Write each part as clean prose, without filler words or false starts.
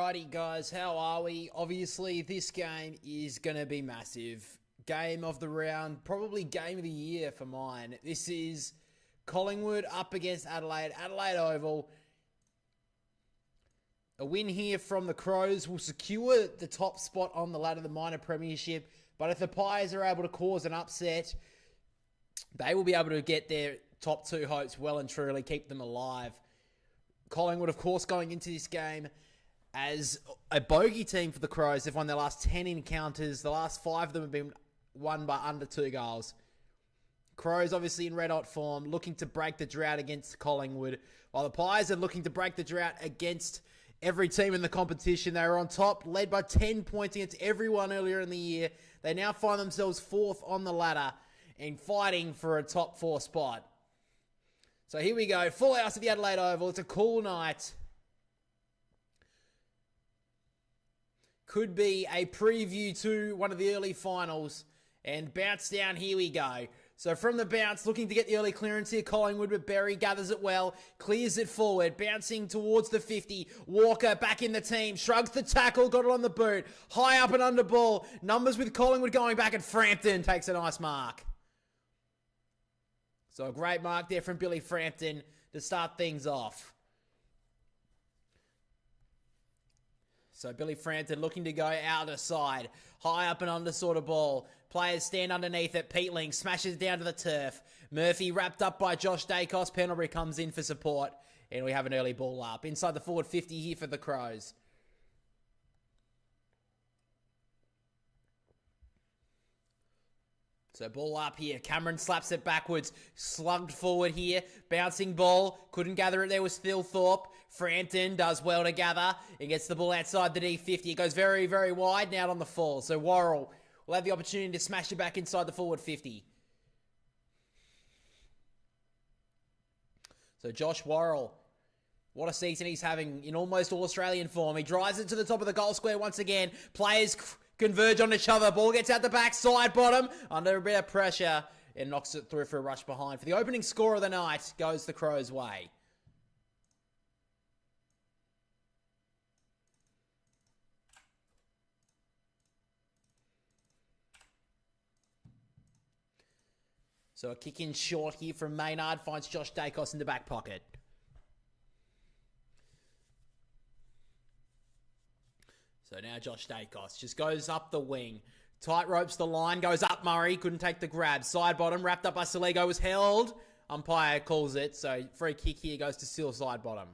Alrighty guys, how are we? Obviously this game is going to be massive. Game of the round, probably game of the year for mine. This is Collingwood up against Adelaide. Adelaide Oval. A win here from the Crows will secure the top spot on the ladder of the minor premiership. But if the Pies are able to cause an upset, they will be able to get their top two hopes well and truly, keep them alive. Collingwood, of course, going into this game as a bogey team for the Crows. They've won their last 10 encounters. The last 5 of them have been won by under 2 goals. Crows obviously in red hot form, looking to break the drought against Collingwood, while the Pies are looking to break the drought against every team in the competition. They were on top, led by 10 points against everyone earlier in the year. They now find themselves 4th on the ladder and fighting for a top 4 spot. So here we go, full house at the Adelaide Oval. It's a cool night. Could be a preview to one of the early finals. And bounce down, here we go. So from the bounce, looking to get the early clearance here, Collingwood, but Berry gathers it well, clears it forward, bouncing towards the 50. Walker back in the team, shrugs the tackle, got it on the boot. High up and under ball. Numbers with Collingwood going back, and Frampton takes a nice mark. So a great mark there from Billy Frampton to start things off. So Billy Frampton looking to go out of side. High up and under sort of ball. Players stand underneath it. Peatling smashes down to the turf. Murphy wrapped up by Josh Dacos. Pendlebury comes in for support. And we have an early ball up. Inside the forward 50 here for the Crows. So ball up here. Cameron slaps it backwards. Slugged forward here. Bouncing ball. Couldn't gather it. There was Phil Thorpe. Frampton does well to gather. He gets the ball outside the D50. It goes very, very wide. Now on the fall. So Worrell will have the opportunity to smash it back inside the forward 50. So Josh Worrell. What a season he's having in almost all Australian form. He drives it to the top of the goal square once again. Players converge on each other. Ball gets out the back, side bottom, under a bit of pressure, and knocks it through for a rush behind. For the opening score of the night, goes the Crows' way. So a kick in short here from Maynard finds Josh Dacos in the back pocket. So now Josh Dacos just goes up the wing. Tight ropes the line, goes up Murray, couldn't take the grab. Side bottom, wrapped up by Saligo, was held. Umpire calls it, so free kick here goes to Steele side bottom.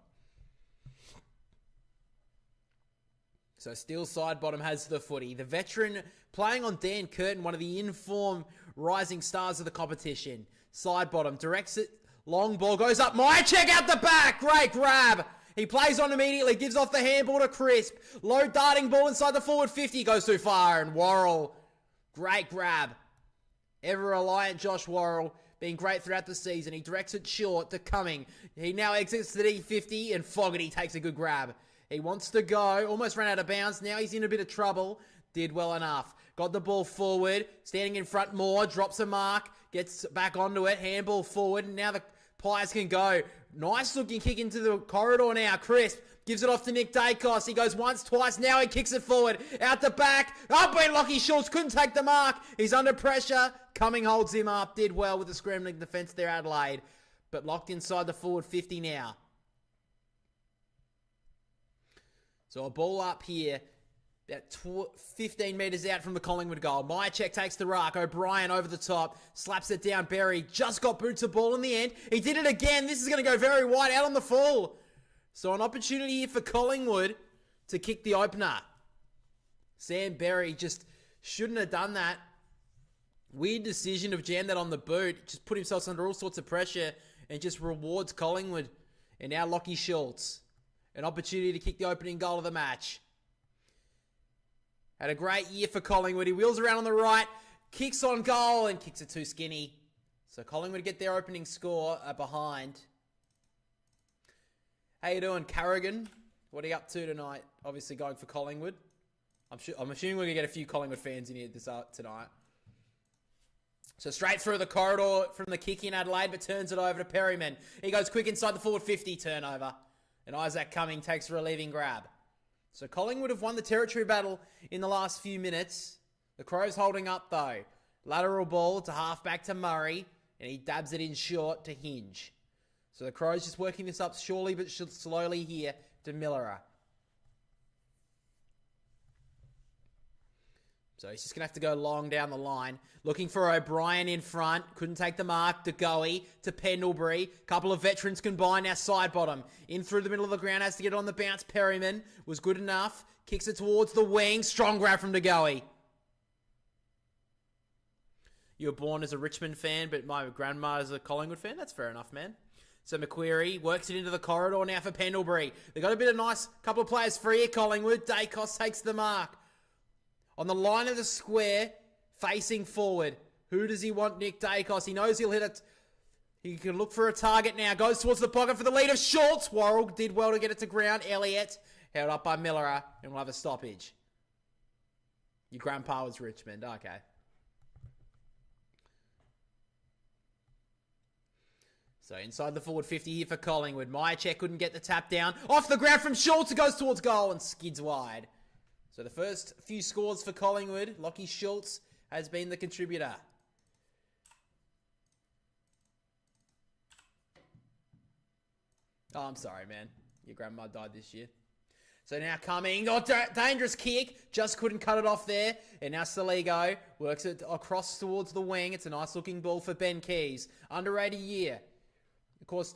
So Steele side bottom has the footy. The veteran playing on Dan Curtin, one of the in-form rising stars of the competition. Side bottom, directs it, long ball, goes up. Myercheck out the back, great grab. He plays on immediately, gives off the handball to Crisp. Low darting ball inside the forward 50, goes too far, and Worrell, great grab. Ever-reliant Josh Worrell, being great throughout the season. He directs it short to Cumming. He now exits the D50, and Fogarty takes a good grab. He wants to go, almost ran out of bounds. Now he's in a bit of trouble. Did well enough. Got the ball forward, standing in front more, drops a mark, gets back onto it, handball forward, and now the Pies can go. Nice looking kick into the corridor now. Crisp gives it off to Nick Dacos. He goes once, twice. Now he kicks it forward. Out the back. Up went Lockie Schultz. Couldn't take the mark. He's under pressure. Cumming holds him up. Did well with the scrambling defence there, Adelaide. But locked inside the forward 50 now. So a ball up here. About 15 metres out from the Collingwood goal. Myercheck takes the ruck. O'Brien over the top. Slaps it down. Berry just got boots of ball in the end. He did it again. This is going to go very wide out on the full. So an opportunity here for Collingwood to kick the opener. Sam Berry just shouldn't have done that. Weird decision of jam that on the boot. Just put himself under all sorts of pressure and just rewards Collingwood. And now Lockie Schultz. An opportunity to kick the opening goal of the match. Had a great year for Collingwood. He wheels around on the right, kicks on goal, and kicks it too skinny. So Collingwood get their opening score behind. How you doing, Carrigan? What are you up to tonight? Obviously going for Collingwood. I'm assuming we're going to get a few Collingwood fans in here tonight. So straight through the corridor from the kick in Adelaide, but turns it over to Perryman. He goes quick inside the forward 50 turnover. And Isaac Cumming takes a relieving grab. So Collingwood have won the territory battle in the last few minutes. The Crows holding up though. Lateral ball to halfback to Murray, and he dabs it in short to Hinge. So the Crows just working this up surely but slowly here to Millerer. So he's just going to have to go long down the line. Looking for O'Brien in front. Couldn't take the mark. DeGoey to Pendlebury. Couple of veterans combined. Now side bottom. In through the middle of the ground. Has to get on the bounce. Perryman was good enough. Kicks it towards the wing. Strong grab from DeGoey. You were born as a Richmond fan, but my grandma is a Collingwood fan. That's fair enough, man. So McQuarrie works it into the corridor now for Pendlebury. They got a bit of nice couple of players free here, Collingwood. Dacos takes the mark. On the line of the square, facing forward. Who does he want? Nick Dacos. He knows he'll hit it. He can look for a target now. Goes towards the pocket for the lead of Schultz. Worrell did well to get it to ground. Elliott held up by Millerer, and we'll have a stoppage. Your grandpa was Richmond. Okay. So inside the forward 50 here for Collingwood. Myercheck couldn't get the tap down. Off the ground from Schultz. It goes towards goal and skids wide. So the first few scores for Collingwood, Lockie Schultz has been the contributor. Oh, I'm sorry, man. Your grandma died this year. So now coming, dangerous kick, just couldn't cut it off there. And now Saligo works it across towards the wing. It's a nice looking ball for Ben Keys. Underrated year. Of course,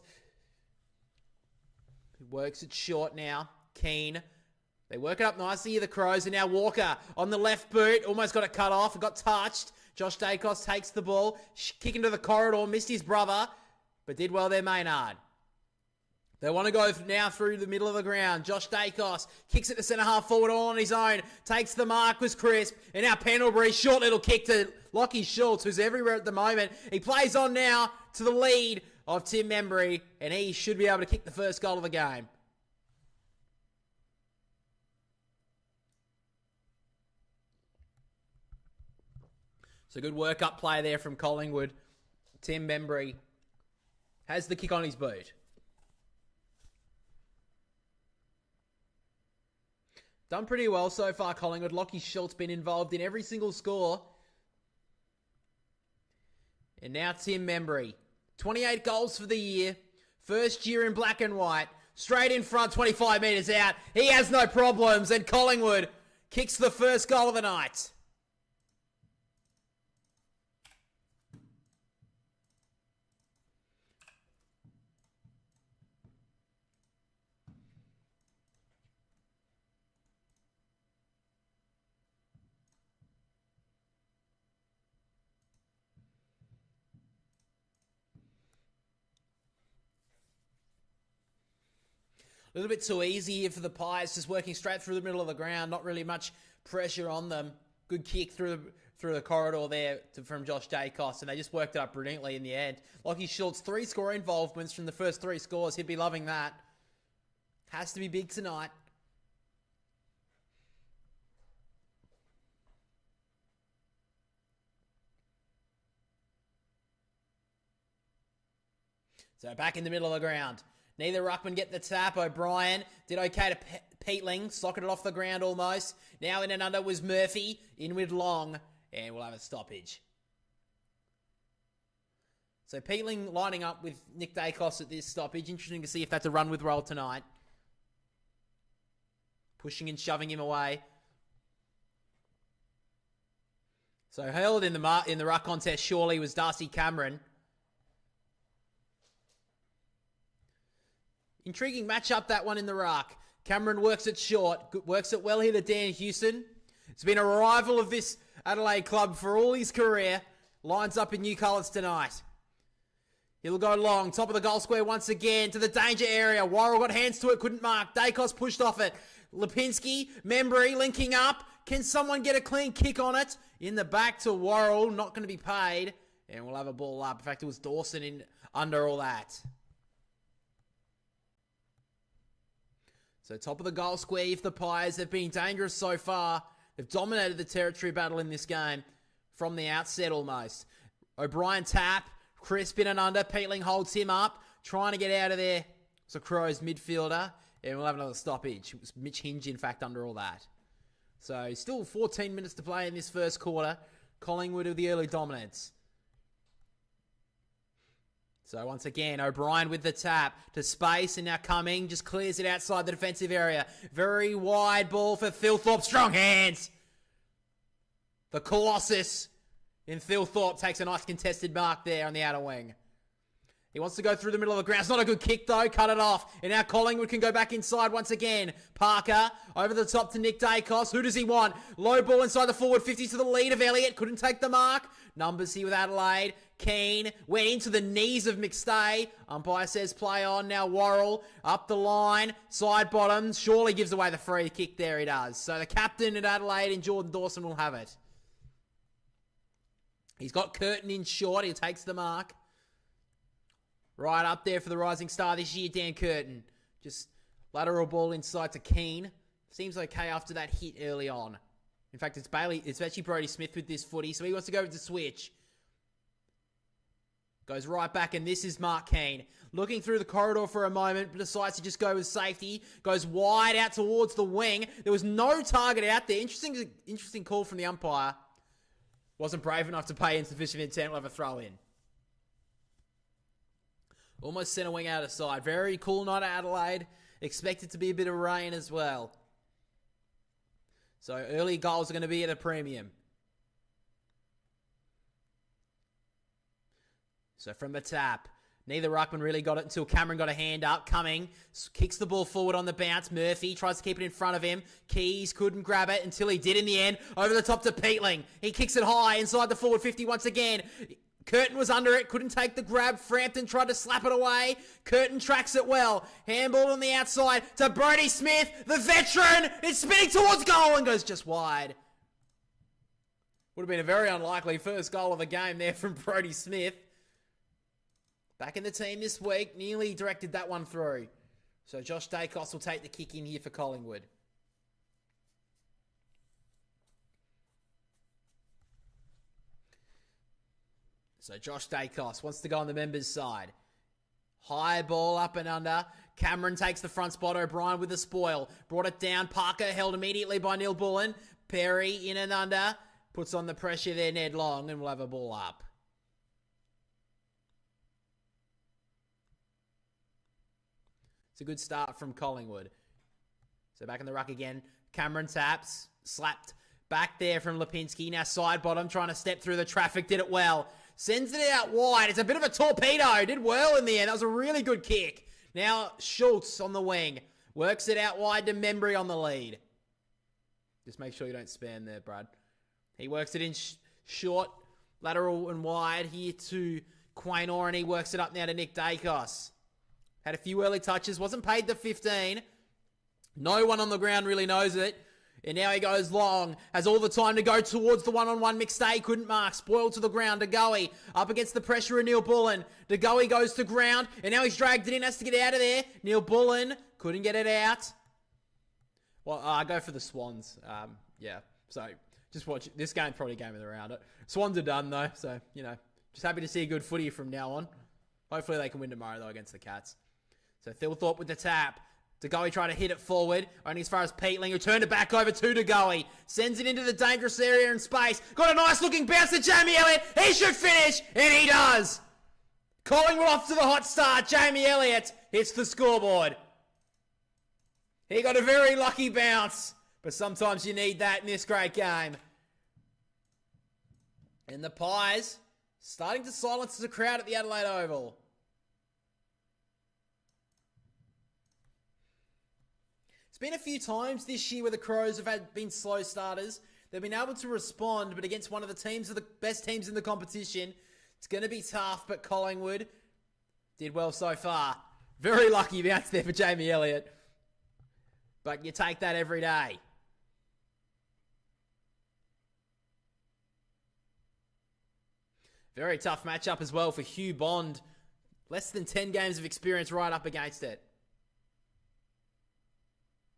he works it short now. Keane. They work it up nicely here, the Crows. And now Walker on the left boot. Almost got it cut off. It got touched. Josh Dacos takes the ball. Kick into the corridor. Missed his brother. But did well there, Maynard. They want to go now through the middle of the ground. Josh Dacos kicks it to centre half forward all on his own. Takes the mark, was crisp. And now Pendlebury, short little kick to Lockie Schultz, who's everywhere at the moment. He plays on now to the lead of Tim Membrey. And he should be able to kick the first goal of the game. So good work-up play there from Collingwood. Tim Membrey has the kick on his boot. Done pretty well so far, Collingwood. Lockie Schultz been involved in every single score. And now Tim Membrey. 28 goals for the year. First year in black and white. Straight in front, 25 metres out. He has no problems. And Collingwood kicks the first goal of the night. A little bit too easy here for the Pies, just working straight through the middle of the ground. Not really much pressure on them. Good kick through the corridor there from Josh Dacos, and they just worked it up brilliantly in the end. Lockie Schultz, 3 score involvements from the first 3 scores. He'd be loving that. Has to be big tonight. So back in the middle of the ground. Neither ruckman get the tap. O'Brien did okay to Peatling. Socketed it off the ground almost. Now in and under was Murphy. In with Long. And we'll have a stoppage. So Peatling lining up with Nick Dacos at this stoppage. Interesting to see if that's a run with roll tonight. Pushing and shoving him away. So held in the ruck contest surely was Darcy Cameron. Intriguing matchup, that one in the ruck. Cameron works it short. Works it well here to Dan Houston. It's been a rival of this Adelaide club for all his career. Lines up in new colours tonight. He'll go long. Top of the goal square once again to the danger area. Worrell got hands to it. Couldn't mark. Dacos pushed off it. Lipinski, Membrey linking up. Can someone get a clean kick on it? In the back to Worrell. Not going to be paid. And we'll have a ball up. In fact, it was Dawson in under all that. So top of the goal square if the Pies have been dangerous so far. They've dominated the territory battle in this game from the outset almost. O'Brien tap. Crisp in and under. Peatling holds him up. Trying to get out of there. So Crows midfielder. And we'll have another stoppage. It was Mitch Hinge, in fact, under all that. So still 14 minutes to play in this first quarter. Collingwood with the early dominance. So once again, O'Brien with the tap to space, and now Cumming just clears it outside the defensive area. Very wide ball for Thilthorpe. Strong hands. The Colossus in Thilthorpe takes a nice contested mark there on the outer wing. He wants to go through the middle of the ground. It's not a good kick, though. Cut it off. And now Collingwood can go back inside once again. Parker over the top to Nick Dacos. Who does he want? Low ball inside the forward 50 to the lead of Elliott. Couldn't take the mark. Numbers here with Adelaide. Keane went into the knees of McStay. Umpire says play on. Now Worrell up the line. Side bottom. Surely gives away the free kick there. He does. So the captain at Adelaide and Jordan Dawson will have it. He's got Curtin in short. He takes the mark. Right up there for the rising star this year, Dan Curtin. Just lateral ball inside to Keane. Seems okay after that hit early on. In fact, it's actually Brodie Smith with this footy, so he wants to go with the switch. Goes right back, and this is Mark Keane. Looking through the corridor for a moment, but decides to just go with safety. Goes wide out towards the wing. There was no target out there. Interesting call from the umpire. Wasn't brave enough to pay insufficient intent. We'll have a throw in. Almost centre wing out of side. Very cool night at Adelaide. Expected to be a bit of rain as well. So early goals are going to be at a premium. So from the tap. Neither ruckman really got it until Cameron got a hand up. Cumming kicks the ball forward on the bounce. Murphy tries to keep it in front of him. Keys couldn't grab it until he did in the end. Over the top to Peatling. He kicks it high inside the forward 50 once again. Curtin was under it, couldn't take the grab. Frampton tried to slap it away. Curtin tracks it well. Handball on the outside to Brodie Smith, the veteran. It's spinning towards goal and goes just wide. Would have been a very unlikely first goal of the game there from Brodie Smith. Back in the team this week, nearly directed that one through. So Josh Dacos will take the kick in here for Collingwood. So Josh Dacos wants to go on the members' side. High ball up and under. Cameron takes the front spot. O'Brien with the spoil. Brought it down. Parker held immediately by Neil Bullen. Perry in and under. Puts on the pressure there, Ned Long, and we'll have a ball up. It's a good start from Collingwood. So back in the ruck again. Cameron taps. Slapped back there from Lipinski. Now side bottom trying to step through the traffic. Did it well. Sends it out wide. It's a bit of a torpedo. Did well in the end. That was a really good kick. Now Schultz on the wing. Works it out wide to Membrey on the lead. Just make sure you don't spam there, Brad. He works it in short, lateral and wide here to Quaynor, and he works it up now to Nick Dacos. Had a few early touches. Wasn't paid the 15. No one on the ground really knows it. And now he goes long. Has all the time to go towards the one-on-one. McStay couldn't mark. Spoiled to the ground. DeGoey up against the pressure of Neil Bullen. DeGoey goes to ground. And now he's dragged it in. Has to get out of there. Neil Bullen couldn't get it out. Well, I go for the Swans. Yeah. So just watch it. This game's probably game of the round. Swans are done though. So, just happy to see a good footy from now on. Hopefully they can win tomorrow though against the Cats. So Thilthorpe with the tap. DeGoey trying to hit it forward, only as far as Peatling, who turned it back over to DeGoey. Sends it into the dangerous area in space. Got a nice looking bounce to Jamie Elliott. He should finish, and he does. Collingwood off to the hot start. Jamie Elliott hits the scoreboard. He got a very lucky bounce, but sometimes you need that in this great game. And the Pies starting to silence the crowd at the Adelaide Oval. Been a few times this year where the Crows have been slow starters. They've been able to respond, but against one of the best teams in the competition, it's going to be tough, but Collingwood did well so far. Very lucky bounce there for Jamie Elliott. But you take that every day. Very tough matchup as well for Hugh Bond. Less than 10 games of experience right up against it.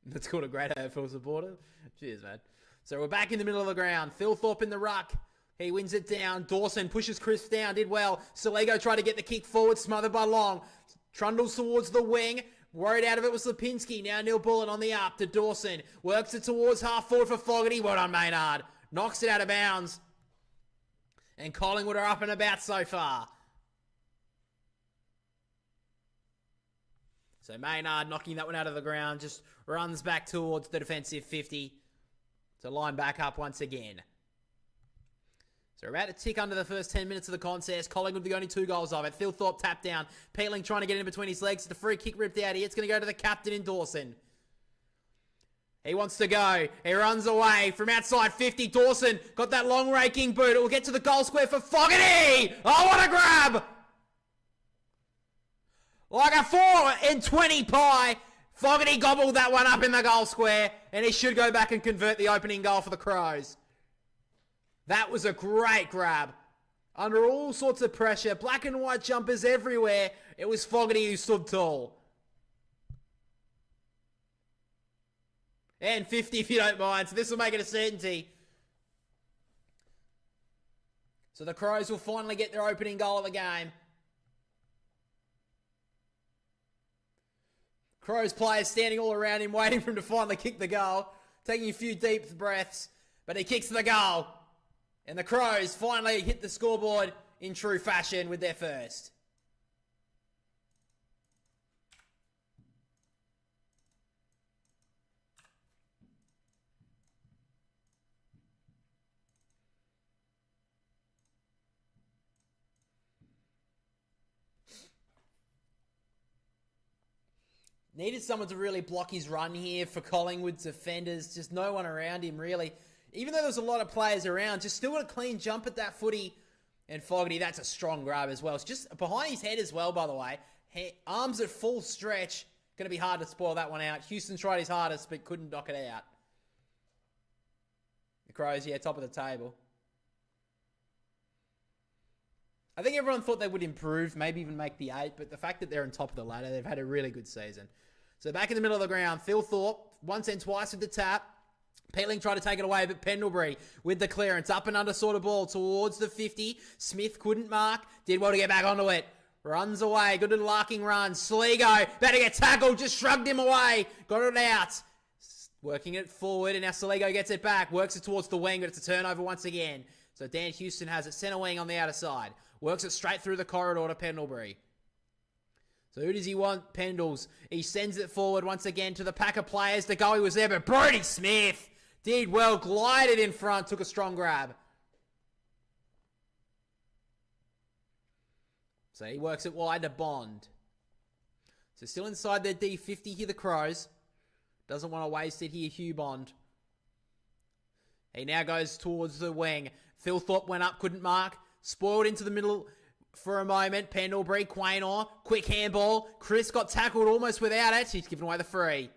That's called a great AFL supporter. Cheers, man. So we're back in the middle of the ground. Thilthorpe in the ruck. He wins it down. Dawson pushes Chris down. Did well. Salego tried to get the kick forward. Smothered by Long. Trundles towards the wing. Worried out of it was Lipinski. Now Neil Bullen on the up to Dawson. Works it towards half forward for Fogarty. Well done, Maynard. Knocks it out of bounds. And Collingwood are up and about so far. So Maynard knocking that one out of the ground. Just runs back towards the defensive 50. To line back up once again. So we're about to tick under the first 10 minutes of the contest. Collingwood the only 2 goals of it. Phil Thorpe tapped down. Peeling trying to get in between his legs. The free kick ripped out here. It's going to go to the captain in Dawson. He wants to go. He runs away from outside 50. Dawson got that long raking boot. It will get to the goal square for Fogarty. Oh, what a grab! Like a 4-20 pie. Fogarty gobbled that one up in the goal square. And he should go back and convert the opening goal for the Crows. That was a great grab. Under all sorts of pressure. Black and white jumpers everywhere. It was Fogarty who stood tall. And 50 if you don't mind. So this will make it a certainty. So the Crows will finally get their opening goal of the game. Crows players standing all around him, waiting for him to finally kick the goal. Taking a few deep breaths. But he kicks the goal. And the Crows finally hit the scoreboard in true fashion with their first. Needed someone to really block his run here for Collingwood's defenders. Just no one around him, really. Even though there was a lot of players around, just still got a clean jump at that footy. And Fogarty, that's a strong grab as well. It's just behind his head as well, by the way. Arms at full stretch. Going to be hard to spoil that one out. Houston tried his hardest, but couldn't knock it out. The Crows, yeah, top of the table. I think everyone thought they would improve, maybe even make the 8, but the fact that they're on top of the ladder, they've had a really good season. So back in the middle of the ground, Phil Thorpe, once and twice with the tap. Peeling tried to take it away, but Pendlebury with the clearance. Up and under sort of ball towards the 50. Smith couldn't mark. Did well to get back onto it. Runs away. Good little arcing run. Sligo, about to get tackled. Just shrugged him away. Got it out. Working it forward, and now Sligo gets it back. Works it towards the wing, but it's a turnover once again. So Dan Houston has it centre wing on the outer side. Works it straight through the corridor to Pendlebury. So who does he want? Pendles. He sends it forward once again to the pack of players. The goal was there, but Brodie Smith did well. Glided in front. Took a strong grab. So he works it wide to Bond. So still inside their D50 here, the Crows. Doesn't want to waste it here, Hugh Bond. He now goes towards the wing. Phil Thorpe went up, couldn't mark. Spoiled into the middle for a moment. Pendlebury, Quaynor, quick handball. Chris got tackled almost without it. He's given away the free.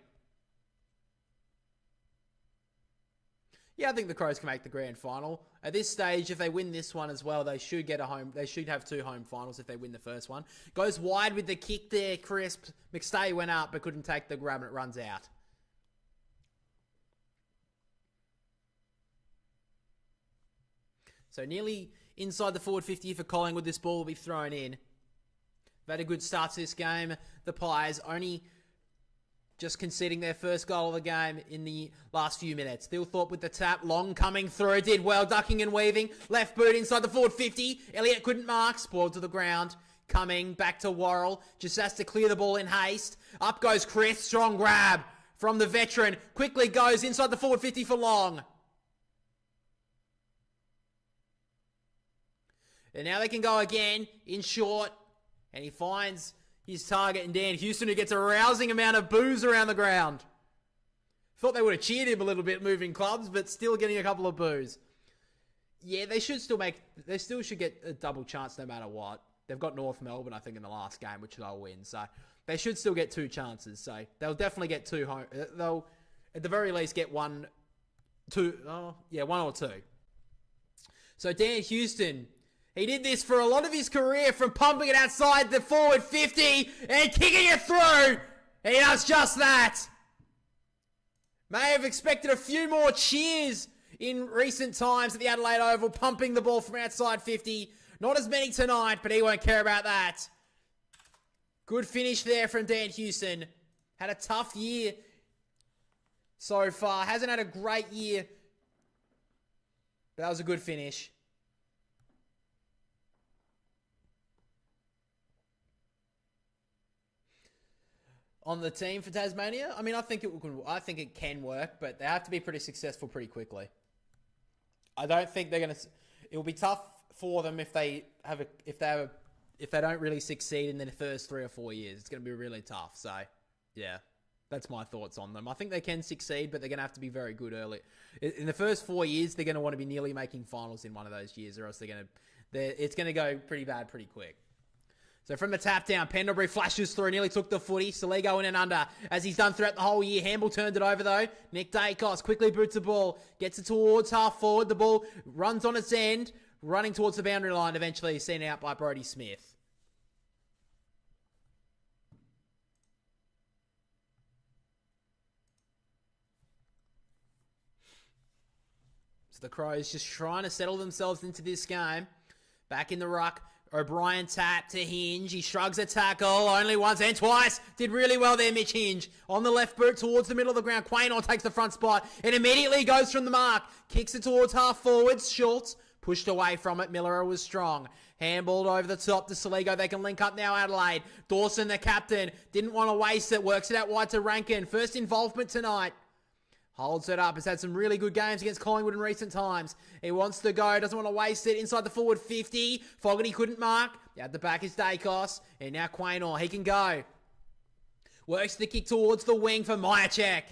Yeah, I think the Crows can make the grand final. At this stage, if they win this one as well, they should get a home. They should have 2 home finals if they win the first one. Goes wide with the kick there, crisp. McStay went up but couldn't take the grab and it runs out. So nearly inside the forward 50 for Collingwood. This ball will be thrown in. They've had a good start to this game. The Pies only just conceding their first goal of the game in the last few minutes. Phil Thorpe with the tap. Long coming through. Did well. Ducking and weaving. Left boot inside the forward 50. Elliott couldn't mark. Spoiled to the ground. Coming back to Worrell. Just has to clear the ball in haste. Up goes Chris. Strong grab from the veteran. Quickly goes inside the forward 50 for Long. And now they can go again in short. And he finds his target in Dan Houston, who gets a rousing amount of boos around the ground. Thought they would have cheered him a little bit moving clubs, but still getting a couple of boos. Yeah, they still should get a double chance no matter what. They've got North Melbourne, I think, in the last game, which they'll win. So they should still get 2 chances. So they'll definitely get 2 home. They'll, at the very least, get 1 or 2. So Dan Houston, he did this for a lot of his career, from pumping it outside the forward 50 and kicking it through. And he does just that. May have expected a few more cheers in recent times at the Adelaide Oval, pumping the ball from outside 50. Not as many tonight, but he won't care about that. Good finish there from Dan Houston. Had a tough year so far. Hasn't had a great year. But that was a good finish. On the team for Tasmania, I mean, I think it can work, but they have to be pretty successful pretty quickly. I don't think they're gonna. It will be tough for them if they don't really succeed in the first 3 or 4 years. It's gonna be really tough. So, yeah, that's my thoughts on them. I think they can succeed, but they're gonna have to be very good early. In the first 4 years, they're gonna want to be nearly making finals in one of those years, or else it's gonna go pretty bad pretty quick. So from the tap down, Pendlebury flashes through, nearly took the footy. Saligo in and under, as he's done throughout the whole year. Hamble turned it over though. Nick Dacos quickly boots the ball, gets it towards half forward. The ball runs on its end, running towards the boundary line, eventually sent out by Brodie Smith. So the Crows just trying to settle themselves into this game. Back in the ruck. O'Brien tap to Hinge. He shrugs a tackle. Only once and twice. Did really well there, Mitch Hinge. On the left boot towards the middle of the ground. Quaynor takes the front spot and immediately goes from the mark. Kicks it towards half forwards. Schultz pushed away from it. Miller was strong. Handballed over the top to Saligo. They can link up now, Adelaide. Dawson, the captain, didn't want to waste it. Works it out wide to Ranken. First involvement tonight. Holds it up. Has had some really good games against Collingwood in recent times. He wants to go. Doesn't want to waste it. Inside the forward 50. Fogarty couldn't mark. At the back is Dacos. And now Quaynor. He can go. Works the kick towards the wing for Myercheck.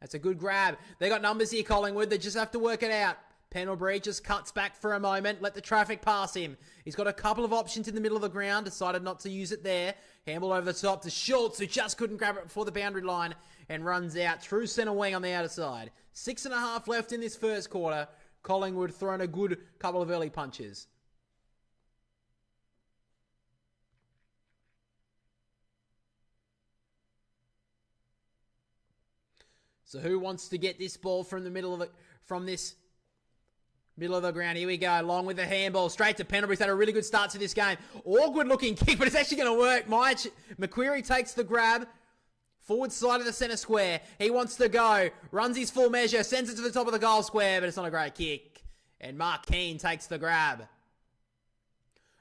That's a good grab. They got numbers here, Collingwood. They just have to work it out. Pendlebury just cuts back for a moment. Let the traffic pass him. He's got a couple of options in the middle of the ground. Decided not to use it there. Handball over the top to Schultz, who just couldn't grab it before the boundary line. And runs out. True centre wing on the outer side. 6.5 left in this first quarter. Collingwood throwing a good couple of early punches. So who wants to get this ball from this middle of the ground? Here we go. Long with the handball. Straight to Pendlebury's had a really good start to this game. Awkward looking kick, but it's actually going to work. McQuarrie takes the grab. Forward side of the centre square. He wants to go. Runs his full measure. Sends it to the top of the goal square, but it's not a great kick. And Mark Keane takes the grab.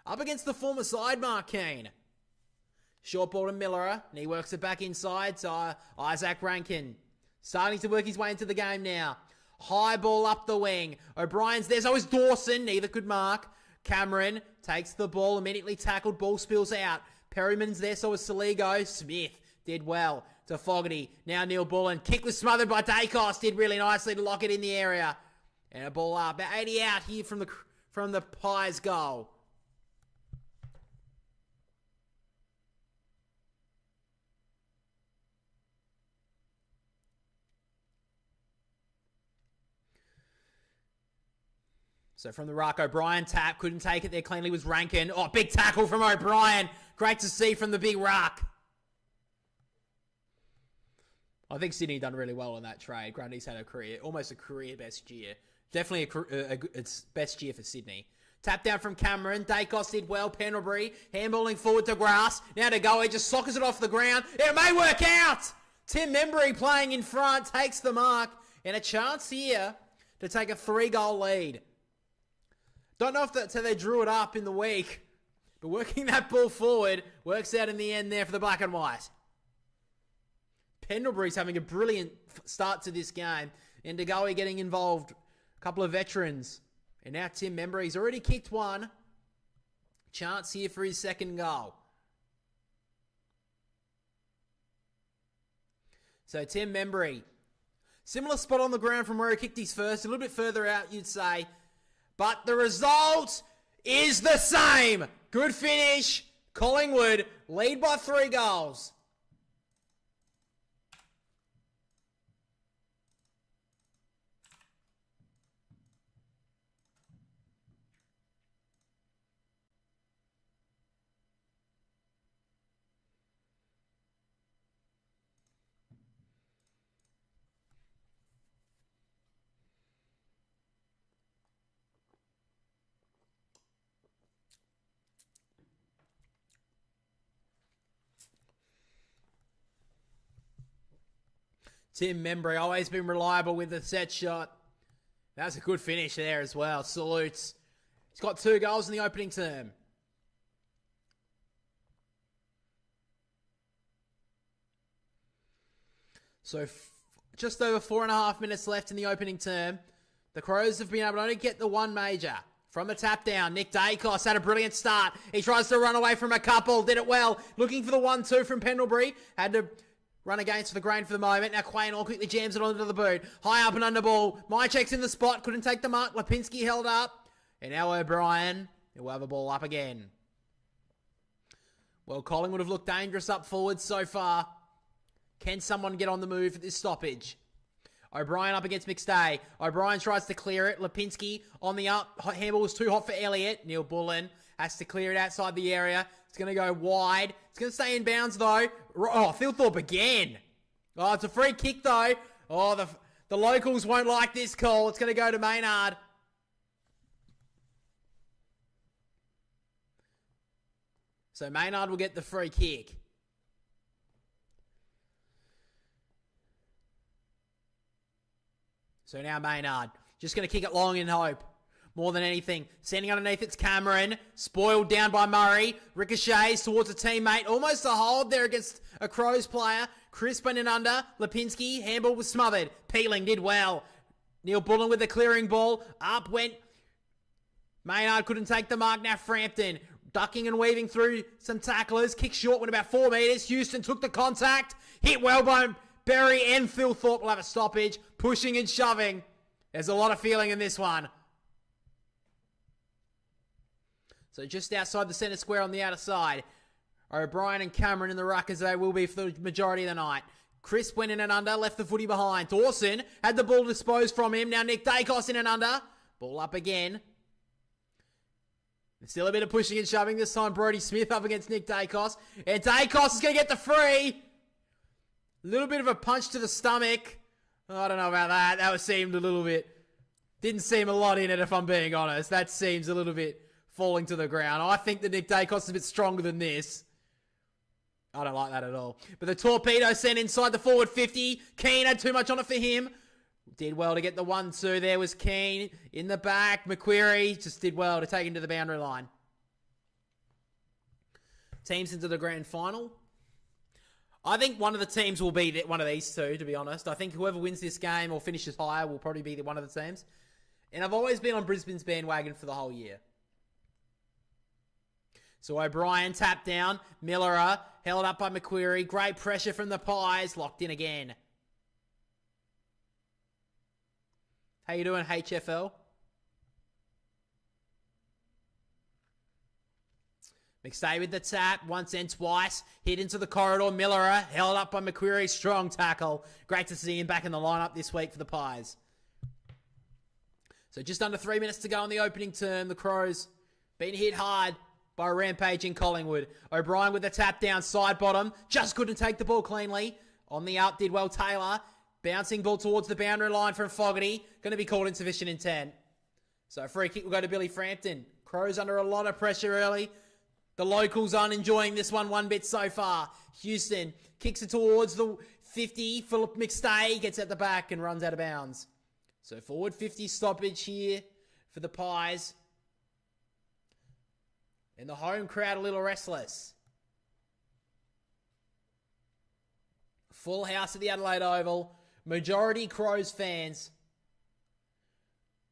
Up against the former side, Mark Keane. Short ball to Miller. And he works it back inside to Isaac Ranken. Starting to work his way into the game now. High ball up the wing. O'Brien's there. So is Dawson. Neither could mark. Cameron takes the ball. Immediately tackled. Ball spills out. Perryman's there. So is Saligo. Smith did well to Fogarty. Now Neil Bullen. Kick was smothered by Dacos. Did really nicely to lock it in the area. And a ball up. About 80 out here from the Pies goal. So from the ruck, O'Brien tap. Couldn't take it there cleanly was Ranken. Oh, big tackle from O'Brien. Great to see from the big ruck. I think Sydney done really well on that trade. Grundy's had almost a career best year. Definitely its best year for Sydney. Tap down from Cameron. Dacos did well. Pendlebury handballing forward to Grass. Now to go. He just sockers it off the ground. It may work out. Tim Membrey playing in front. Takes the mark. And a chance here to take a 3-goal lead. Don't know if that's how they drew it up in the week. But working that ball forward works out in the end there for the black and white. Pendlebury's having a brilliant start to this game. And Degoe getting involved. A couple of veterans. And now Tim Membrey's already kicked one. Chance here for his second goal. So Tim Membrey. Similar spot on the ground from where he kicked his first. A little bit further out, you'd say. But the result is the same. Good finish. Collingwood lead by 3 goals. Tim Membrey, always been reliable with the set shot. That was a good finish there as well. Salutes. He's got 2 goals in the opening term. So just over 4.5 minutes left in the opening term. The Crows have been able to only get the one major. From the tap down, Nick Dacos had a brilliant start. He tries to run away from a couple. Did it well. Looking for the 1-2 from Pendlebury. Had to run against the grain for the moment. Now Quain all quickly jams it onto the boot. High up and under ball. Mychek's in the spot. Couldn't take the mark. Lipinski held up. And now O'Brien will have a ball up again. Well, Collingwood have looked dangerous up forward so far. Can someone get on the move for this stoppage? O'Brien up against McStay. O'Brien tries to clear it. Lipinski on the up. Handball was too hot for Elliott. Neil Bullen has to clear it outside the area. It's going to go wide. It's going to stay in bounds, though. Oh, Philthorpe again. Oh, it's a free kick, though. Oh, the locals won't like this call. It's going to go to Maynard. So Maynard will get the free kick. So now Maynard, just going to kick it long in hope. More than anything. Sending underneath, it's Cameron. Spoiled down by Murray. Ricochets towards a teammate. Almost a hold there against a Crows player. Crisp went in under. Lipinski, handball was smothered. Peeling did well. Neil Bullen with the clearing ball. Up went. Maynard couldn't take the mark. Now Frampton ducking and weaving through some tacklers. Kick short, went about 4 metres. Houston took the contact. Hit well by Berry and Philthorpe will have a stoppage. Pushing and shoving. There's a lot of feeling in this one. So just outside the centre square on the outer side. O'Brien and Cameron in the ruck as they will be for the majority of the night. Crisp went in and under, left the footy behind. Dawson had the ball disposed from him. Now Nick Dacos in and under. Ball up again. Still a bit of pushing and shoving. This time Brodie Smith up against Nick Dacos. And Dacos is going to get the free. A little bit of a punch to the stomach. I don't know about that. That seemed a little bit... Didn't seem a lot in it, if I'm being honest. That seems a little bit falling to the ground. I think that Nick Dacos is a bit stronger than this. I don't like that at all. But the torpedo sent inside the forward 50. Keane had too much on it for him. Did well to get the 1-2. There was Keane in the back. McQuarrie just did well to take him to the boundary line. Teams into the grand final. I think one of the teams will be one of these two, to be honest. I think whoever wins this game or finishes higher will probably be one of the teams. And I've always been on Brisbane's bandwagon for the whole year. So O'Brien tapped down. Millerer held up by McQuarrie. Great pressure from the Pies. Locked in again. How you doing, HFL? McStay with the tap, once and twice. Hit into the corridor. Millerer held up by McQuarrie. Strong tackle. Great to see him back in the lineup this week for the Pies. So just under 3 minutes to go in the opening term. The Crows been hit hard by a rampage in Collingwood. O'Brien with the tap down, side bottom. Just couldn't take the ball cleanly. On the up, did well Taylor. Bouncing ball towards the boundary line from Fogarty. Going to be called insufficient intent. So a free kick will go to Billy Frampton. Crows under a lot of pressure early. The locals aren't enjoying this one bit so far. Houston kicks it towards the 50. Philip McStay gets at the back and runs out of bounds. So forward 50 stoppage here for the Pies. And the home crowd a little restless. Full house at the Adelaide Oval. Majority Crows fans.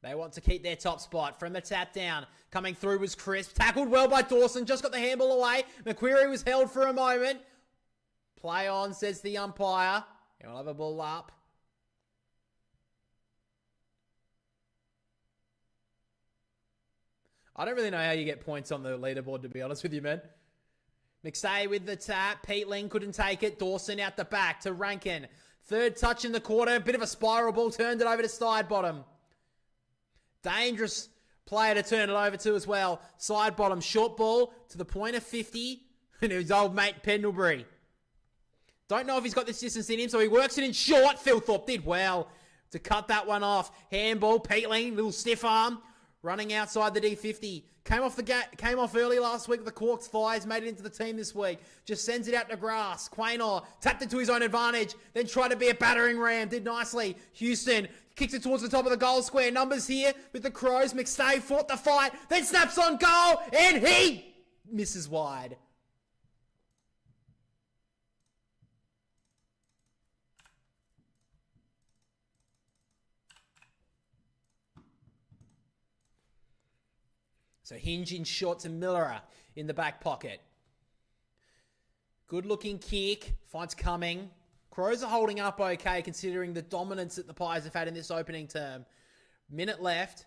They want to keep their top spot. From the tap down. Coming through was Crisp. Tackled well by Dawson. Just got the handball away. McQuarrie was held for a moment. Play on, says the umpire. And we'll have a ball up. I don't really know how you get points on the leaderboard, to be honest with you, man. McStay with the tap. Peatling couldn't take it. Dawson out the back to Ranken. Third touch in the quarter. Bit of a spiral ball. Turned it over to side bottom. Dangerous player to turn it over to as well. Side bottom. Short ball to the point of 50. And his old mate Pendlebury. Don't know if he's got this distance in him, so he works it in short. Philthorpe did well to cut that one off. Handball. Peatling. Little stiff arm. running outside the D50. Came off early last week with the Corks Fires, made it into the team this week. Just sends it out to grass. Quaynor tapped it to his own advantage, then tried to be a battering ram. Did nicely. Houston kicks it towards the top of the goal square. Numbers here with the Crows. McStay fought the fight, then snaps on goal, and he misses wide. So Hinge in short to Miller in the back pocket. Good looking kick. Finds coming. Crows are holding up okay considering the dominance that the Pies have had in this opening term. Minute left.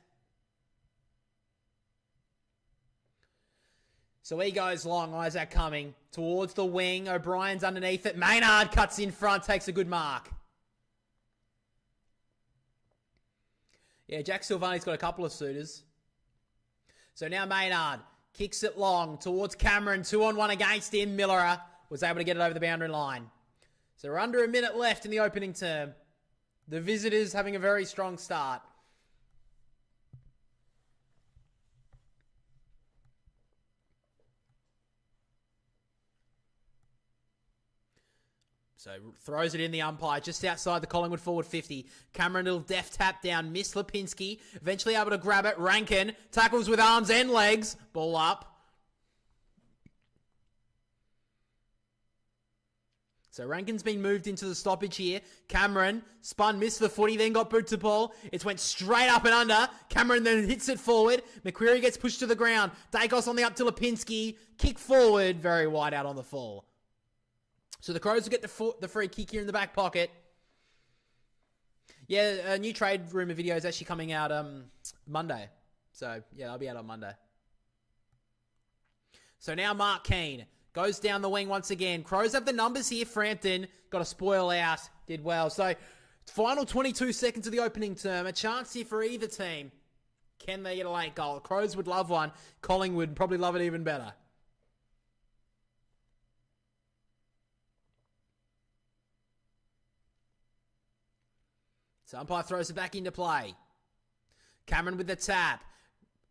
So he goes long. Isaac coming towards the wing. O'Brien's underneath it. Maynard cuts in front. Takes a good mark. Yeah, Jack Silvani's got a couple of suitors. So now Maynard kicks it long towards Cameron. 2-on-1 against him. Miller was able to get it over the boundary line. So we're under a minute left in the opening term. The visitors having a very strong start. So throws it in the umpire just outside the Collingwood forward 50. Cameron, little deft tap down. Miss Lipinski. Eventually able to grab it. Ranken tackles with arms and legs. Ball up. So Rankin's been moved into the stoppage here. Cameron spun, missed the footy, then got boot to ball. It went straight up and under. Cameron then hits it forward. McQuarrie gets pushed to the ground. Dacos on the up to Lipinski. Kick forward. Very wide out on the fall. So the Crows will get the free kick here in the back pocket. Yeah, a new trade rumour video is actually coming out Monday. So, yeah, I'll be out on Monday. So now Mark Keane goes down the wing once again. Crows have the numbers here. Frampton got a spoil out. Did well. So, final 22 seconds of the opening term. A chance here for either team. Can they get a late goal? Crows would love one. Collingwood probably love it even better. So umpire throws it back into play. Cameron with the tap.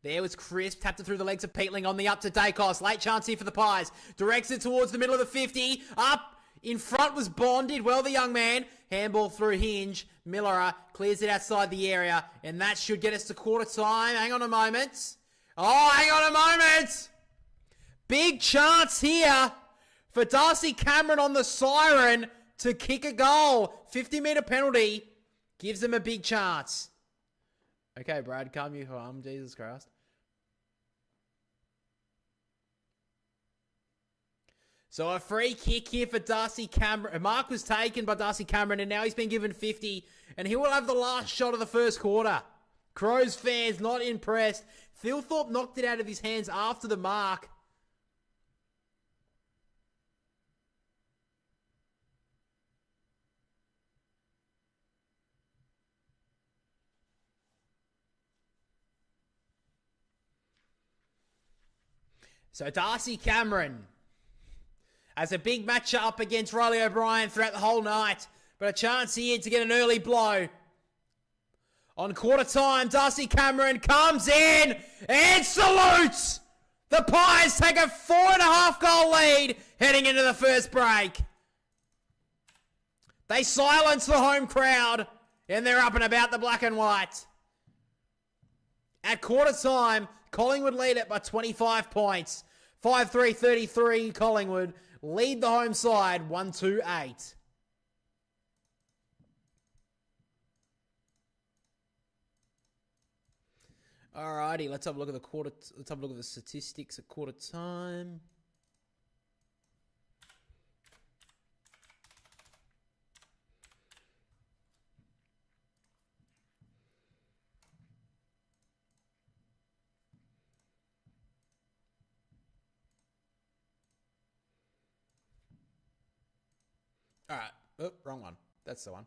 There was Crisp. Tapped it through the legs of Peatling on the up to Dacos. Late chance here for the Pies. Directs it towards the middle of the 50. Up in front was Bond. Did well, the young man. Handball through Hinge. Miller clears it outside the area. And that should get us to quarter time. Hang on a moment. Oh, hang on a moment. Big chance here for Darcy Cameron on the siren to kick a goal. 50-metre penalty. Gives them a big chance. Okay, Brad, calm you home. Jesus Christ. So a free kick here for Darcy Cameron. A mark was taken by Darcy Cameron, and now he's been given 50. And he will have the last shot of the first quarter. Crows fans not impressed. Thilthorpe knocked it out of his hands after the mark. So Darcy Cameron has a big matchup against Riley O'Brien throughout the whole night. But a chance here to get an early blow. On quarter time, Darcy Cameron comes in and salutes! The Pies take a 4.5 goal lead heading into the first break. They silence the home crowd and they're up and about the black and white. At quarter time, Collingwood lead it by 25 points. 5-3-33 Collingwood lead the home side 1-2-8. Alrighty, let's have a look at the quarter. Let's have a look at the statistics at quarter time. All right. Oh, wrong one. That's the one.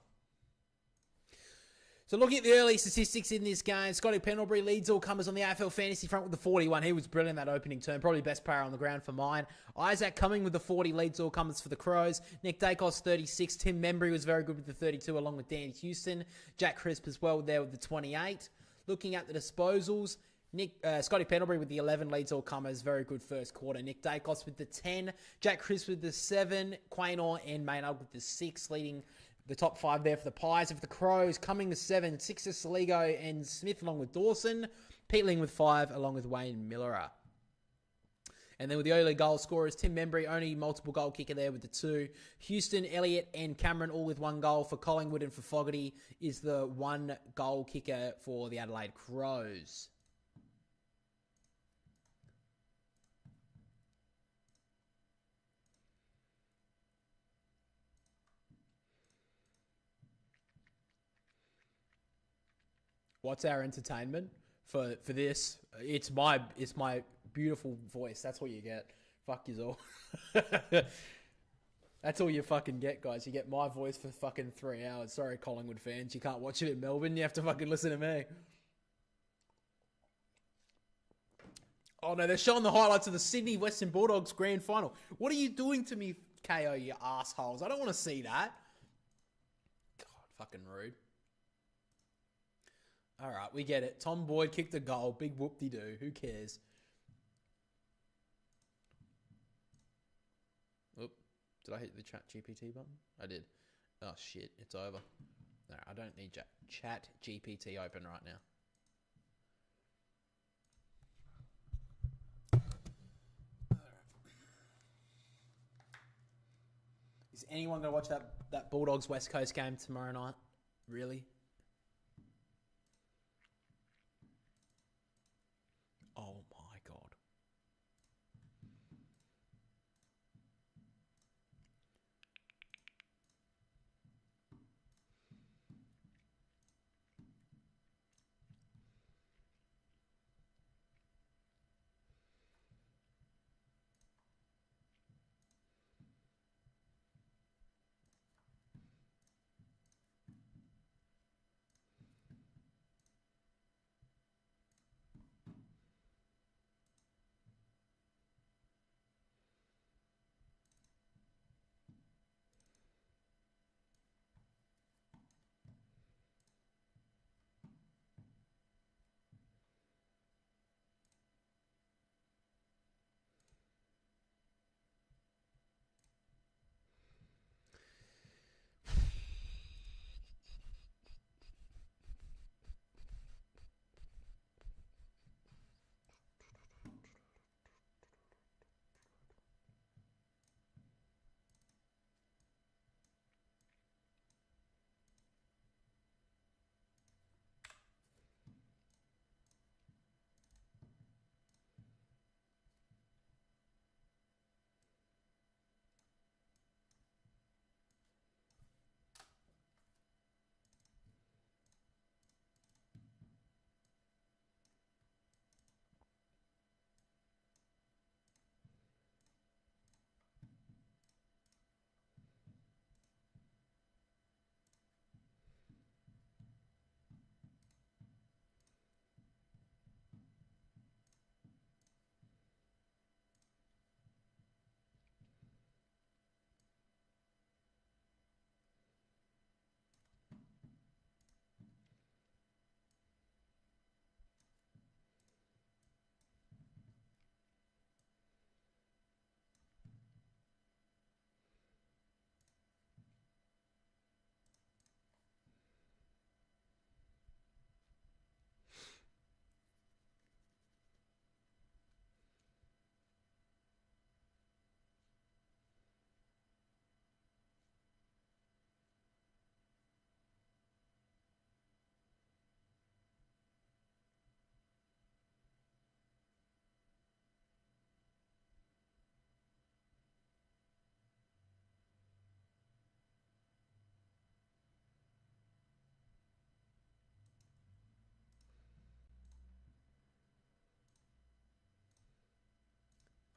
So looking at the early statistics in this game, Scotty Pendlebury leads all comers on the AFL fantasy front with the 41. He was brilliant that opening term. Probably best player on the ground for mine. Isaac Cumming with the 40 leads all comers for the Crows. Nick Dacos 36. Tim Membrey was very good with the 32 along with Dan Houston. Jack Crisp as well there with the 28. Looking at the disposals, Scotty Pendlebury with the 11 leads all comers. Very good first quarter. Nick Dacos with the 10. Jack Chris with the 7. Quaynor and Maynard with the 6, leading the top 5 there for the Pies. And for the Crows, coming to 7, 6 is Saligo and Smith along with Dawson. Peatling with 5 along with Wayne Millerer. And then with the early goal scorers, Tim Membrey, only multiple goal kicker there with the 2. Houston, Elliott and Cameron all with 1 goal. For Collingwood and for Fogarty is the 1 goal kicker for the Adelaide Crows. What's our entertainment for this? It's my beautiful voice. That's what you get. Fuck you all. That's all you fucking get, guys. You get my voice for fucking 3 hours. Sorry, Collingwood fans. You can't watch it in Melbourne. You have to fucking listen to me. Oh no, they're showing the highlights of the Sydney Western Bulldogs grand final. What are you doing to me, KO, you assholes? I don't want to see that. God, fucking rude. All right, we get it. Tom Boyd kicked a goal. Big whoop-de-doo. Who cares? Oop. Did I hit the chat GPT button? I did. Oh, shit. It's over. No, I don't need chat GPT open right now. Is anyone going to watch that Bulldogs West Coast game tomorrow night? Really? Oh my God.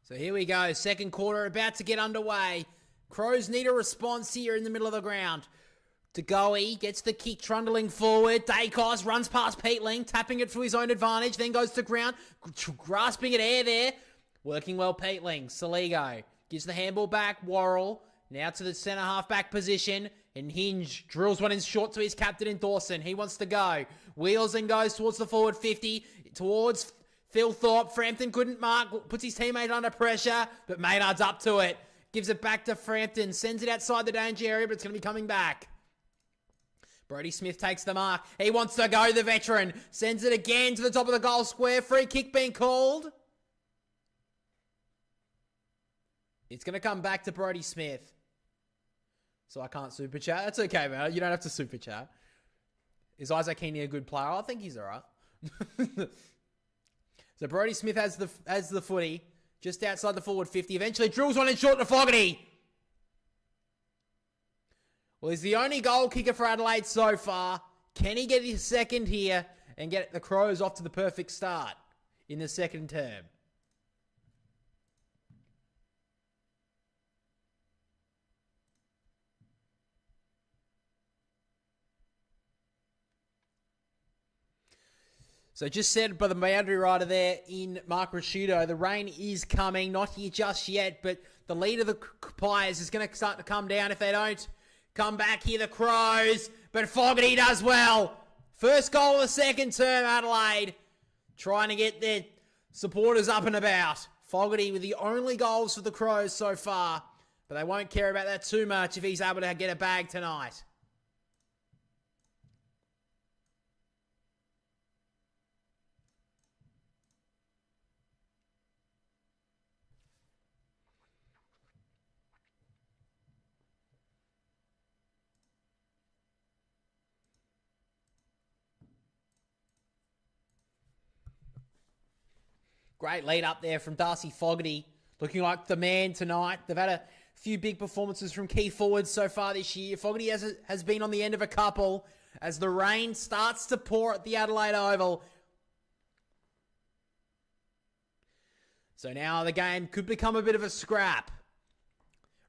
So here we go. Second quarter about to get underway. Crows need a response here in the middle of the ground. DeGoey gets the kick, trundling forward. Dacos runs past Peatling, tapping it for his own advantage, then goes to ground, grasping at air there. Working well, Peatling. Saligo gives the handball back. Worrell now to the centre half-back position. And Hinge drills one in short to his captain in Dawson. He wants to go. Wheels and goes towards the forward 50, towards Phil Thorpe, Frampton couldn't mark, puts his teammate under pressure, but Maynard's up to it. Gives it back to Frampton, sends it outside the danger area, but it's going to be coming back. Brodie Smith takes the mark. He wants to go, the veteran. Sends it again to the top of the goal square. Free kick being called. It's going to come back to Brodie Smith. So I can't super chat. That's okay, man. You don't have to super chat. Is Isaac Heaney a good player? I think he's all right. So Brodie Smith has the footy just outside the forward 50. Eventually drills one in short to Fogarty. Well, he's the only goal kicker for Adelaide so far. Can he get his second here and get the Crows off to the perfect start in the second term? So just said by the boundary rider there in Mark Rasciuto, the rain is coming, not here just yet, but the lead of the Pies is going to start to come down if they don't come back here, the Crows. But Fogarty does well. First goal of the second term, Adelaide, trying to get their supporters up and about. Fogarty with the only goals for the Crows so far, but they won't care about that too much if he's able to get a bag tonight. Great lead up there from Darcy Fogarty. Looking like the man tonight. They've had a few big performances from key forwards so far this year. Fogarty has been on the end of a couple as the rain starts to pour at the Adelaide Oval. So now the game could become a bit of a scrap.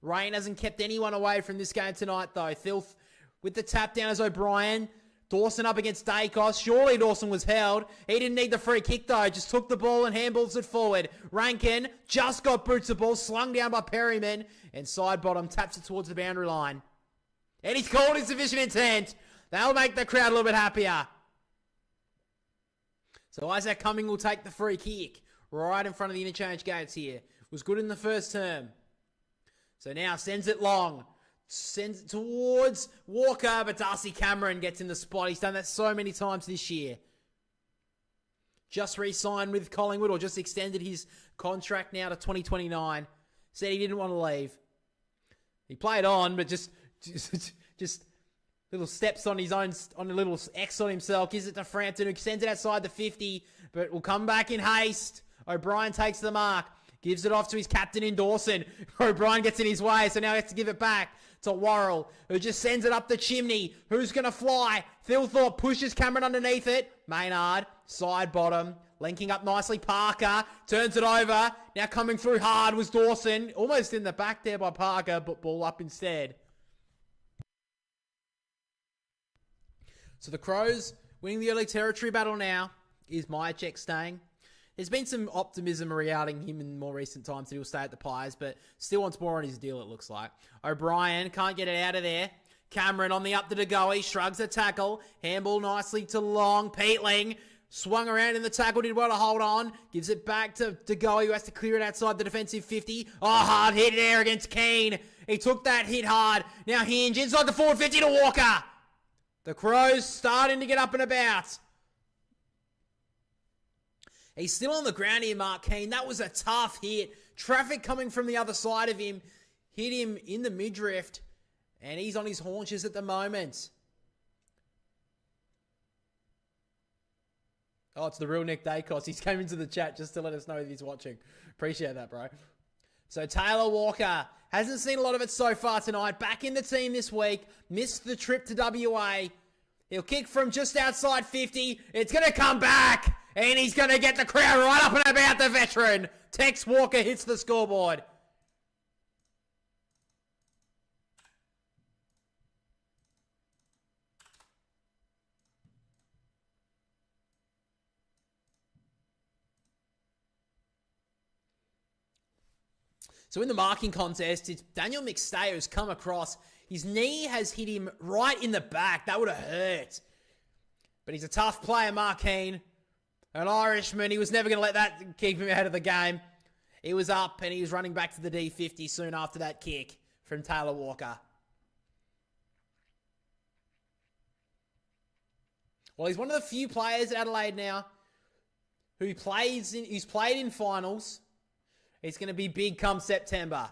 Rain hasn't kept anyone away from this game tonight though. Filth with the tap down as O'Brien. Dawson up against Dacos. Surely Dawson was held. He didn't need the free kick though. Just took the ball and handballs it forward. Ranken just got boots the ball. Slung down by Perryman. And side bottom taps it towards the boundary line. And he's called insufficient intent. That'll make the crowd a little bit happier. So Isaac Cumming will take the free kick. Right in front of the interchange gates here. Was good in the first term. So now sends it long. Sends it towards Walker, but Darcy Cameron gets in the spot. He's done that so many times this year. Just re-signed with Collingwood, or just extended his contract now to 2029. Said he didn't want to leave. He played on, but just little steps on his own, on a little X on himself. Gives it to Frampton, who sends it outside the 50, but will come back in haste. O'Brien takes the mark. Gives it off to his captain in Dawson. O'Brien gets in his way, so now he has to give it back to Worrell, who just sends it up the chimney. Who's going to fly? Phil Thorpe pushes Cameron underneath it. Maynard, side bottom, linking up nicely. Parker turns it over. Now coming through hard was Dawson. Almost in the back there by Parker, but ball up instead. So the Crows winning the early territory battle now. Is Myercheck staying? There's been some optimism regarding him in more recent times that he'll stay at the Pies, but still wants more on his deal, it looks like. O'Brien can't get it out of there. Cameron on the up to DeGoey, shrugs a tackle. Handball nicely to Long. Peatling swung around in the tackle, did well to hold on. Gives it back to DeGoey, who has to clear it outside the defensive 50. Oh, hard hit there against Keane. He took that hit hard. Now Hinge inside the forward 50 to Walker. The Crows starting to get up and about. He's still on the ground here, Mark Keane. That was a tough hit. Traffic coming from the other side of him. Hit him in the midriff. And he's on his haunches at the moment. Oh, it's the real Nick Dacos. He's came into the chat just to let us know that he's watching. Appreciate that, bro. So Taylor Walker hasn't seen a lot of it so far tonight. Back in the team this week. Missed the trip to WA. He'll kick from just outside 50. It's going to come back. And he's going to get the crowd right up and about the veteran. Tex Walker hits the scoreboard. So in the marking contest, it's Daniel McStay who's come across. His knee has hit him right in the back. That would have hurt. But he's a tough player, Markeen. An Irishman. He was never going to let that keep him ahead of the game. He was up and he was running back to the D50 soon after that kick from Taylor Walker. Well, he's one of the few players at Adelaide now who's played in finals. He's going to be big come September.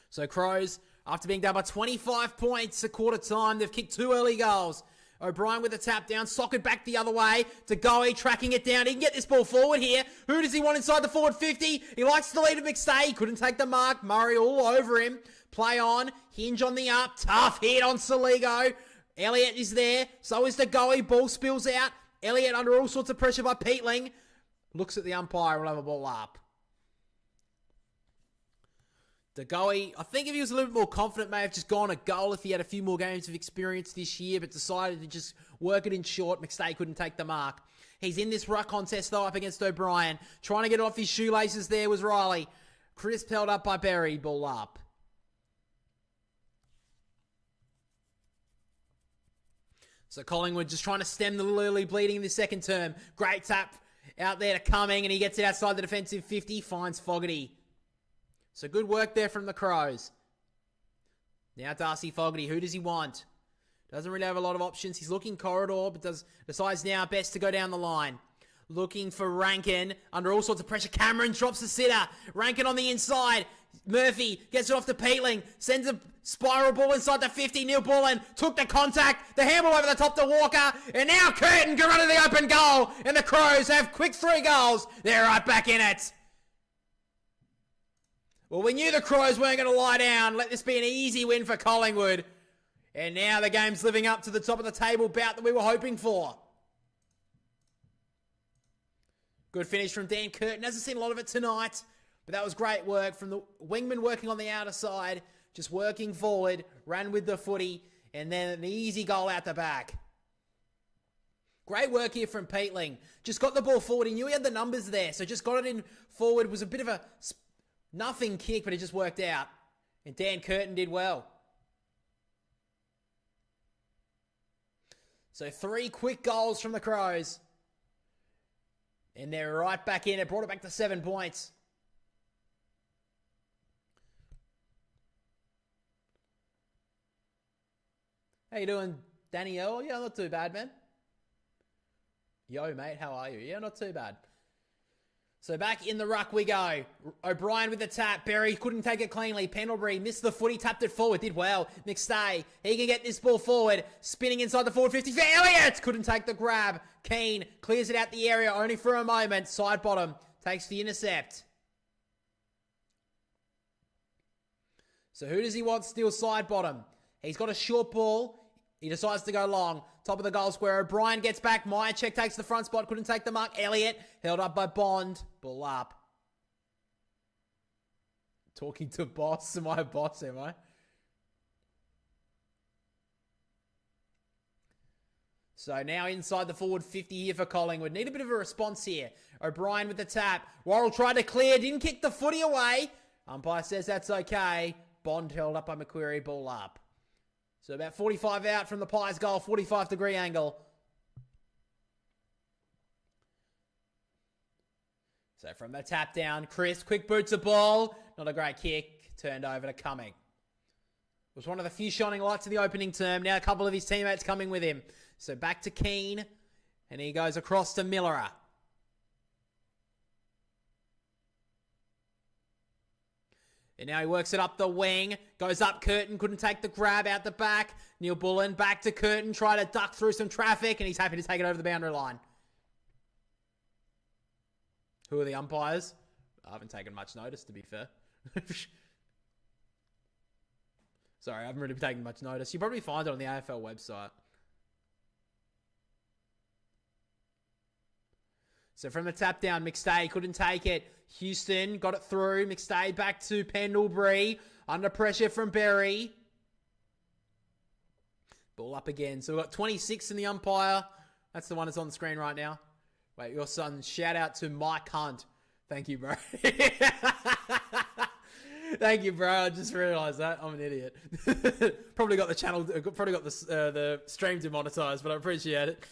So Crows, after being down by 25 points at quarter time, they've kicked 2 early goals. O'Brien with the tap down, socket back the other way to Goey, tracking it down. He can get this ball forward here. Who does he want inside the forward 50? He likes the lead of McStay. He couldn't take the mark. Murray all over him. Play on. Hinge on the up. Tough hit on Saligo. Elliott is there. So is the Goey. Ball spills out. Elliott under all sorts of pressure by Peatling. Looks at the umpire. Will have a ball up. Goey, I think if he was a little bit more confident, may have just gone a goal if he had a few more games of experience this year, but decided to just work it in short. McStay couldn't take the mark. He's in this ruck contest, though, up against O'Brien. Trying to get off his shoelaces there was Riley. Crisp held up by Berry. Ball up. So Collingwood just trying to stem the little early bleeding in the second term. Great tap out there to Cumming, and he gets it outside the defensive 50. Finds Fogarty. So good work there from the Crows. Now Darcy Fogarty. Who does he want? Doesn't really have a lot of options. He's looking corridor, but decides now best to go down the line. Looking for Ranken. Under all sorts of pressure. Cameron drops the sitter. Ranken on the inside. Murphy gets it off to Peatling. Sends a spiral ball inside the 50. Neil Bullen took the contact. The handball over the top to Walker. And now Curtin can run to the open goal. And the Crows have quick 3 goals. They're right back in it. Well, we knew the Crows weren't going to lie down. Let this be an easy win for Collingwood. And now the game's living up to the top of the table bout that we were hoping for. Good finish from Dan Curtin. Hasn't seen a lot of it tonight, but that was great work from the wingman working on the outer side, just working forward, ran with the footy, and then an easy goal out the back. Great work here from Peatling. Just got the ball forward. He knew he had the numbers there, so just got it in forward. It was a bit of a nothing kick, but it just worked out. And Dan Curtin did well. So 3 quick goals from the Crows. And they're right back in. It brought it back to 7 points. How you doing, Danny Earl? Yeah, not too bad, man. Yo, mate, how are you? Yeah, not too bad. So back in the ruck we go. O'Brien with the tap. Berry couldn't take it cleanly. Pendlebury missed the footy, tapped it forward. Did well. McStay, he can get this ball forward. Spinning inside the forward 50 for Elliott. Couldn't take the grab. Keane clears it out the area only for a moment. Side bottom takes the intercept. So who does he want still side bottom? He's got a short ball. He decides to go long. Top of the goal square. O'Brien gets back. Myercheck takes the front spot. Couldn't take the mark. Elliott held up by Bond. Ball up. Talking to boss. Am I a boss, am I? So now inside the forward 50 here for Collingwood. Need a bit of a response here. O'Brien with the tap. Worrell tried to clear. Didn't kick the footy away. Umpire says that's okay. Bond held up by McQuarrie. Ball up. So about 45 out from the Pies goal, 45-degree angle. So from the tap down, Chris, quick boots a ball. Not a great kick. Turned over to Cumming. Was one of the few shining lights of the opening term. Now a couple of his teammates coming with him. So back to Keane. And he goes across to Millerer. And now he works it up the wing. Goes up Curtin. Couldn't take the grab out the back. Neil Bullen back to Curtin. Try to duck through some traffic. And he's happy to take it over the boundary line. Who are the umpires? I haven't taken much notice, to be fair. Sorry, I haven't really taken much notice. You probably find it on the AFL website. So from the tap down, McStay couldn't take it. Houston got it through. McStay back to Pendlebury. Under pressure from Berry. Ball up again. So we've got 26 in the umpire. That's the one that's on the screen right now. Wait, your son. Shout out to Mike Hunt. Thank you, bro. Thank you, bro. I just realised that. I'm an idiot. Probably got the channel, probably got the stream demonetized, but I appreciate it.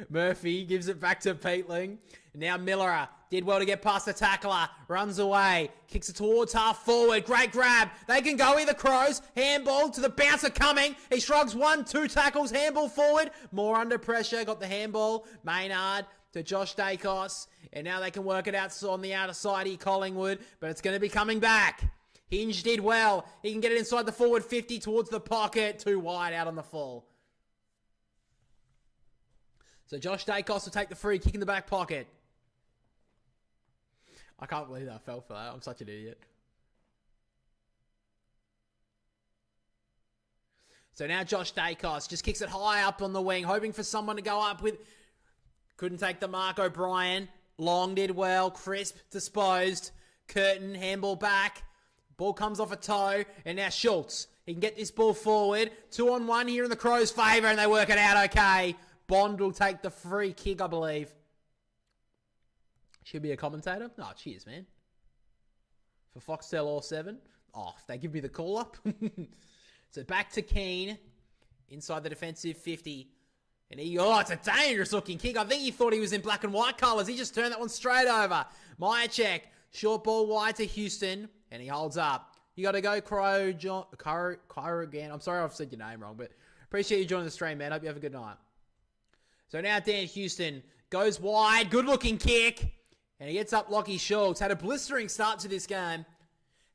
Murphy gives it back to Peatling. Now Miller did well to get past the tackler. Runs away. Kicks it towards half forward. Great grab. They can go either, Crows. Handball to the bouncer coming. He shrugs 1-2 tackles. Handball forward. More under pressure. Got the handball. Maynard to Josh Dacos. And now they can work it out on the outer side here, Collingwood. But it's going to be coming back. Hinge did well. He can get it inside the forward 50 towards the pocket. Too wide out on the full. So Josh Dacos will take the free kick in the back pocket. I can't believe that I fell for that. I'm such an idiot. So now Josh Dacos just kicks it high up on the wing, hoping for someone to go up with. Couldn't take the mark. O'Brien. Long did well. Crisp disposed. Curtin handball back. Ball comes off a toe. And now Schultz. He can get this ball forward. 2-on-1 here in the Crows' favour, and they work it out okay. Bond will take the free kick, I believe. Should be a commentator. Oh, cheers, man. For Foxtel or 7. Oh, if they give me the call up. So back to Keane. Inside the defensive 50. And it's a dangerous looking kick. I think he thought he was in black and white colours. He just turned that one straight over. Myercheck. Short ball wide to Houston. And he holds up. You got to go, Crow again. I'm sorry I've said your name wrong, but appreciate you joining the stream, man. Hope you have a good night. So now Dan Houston goes wide. Good looking kick. And he gets up Lockie Schultz. Had a blistering start to this game.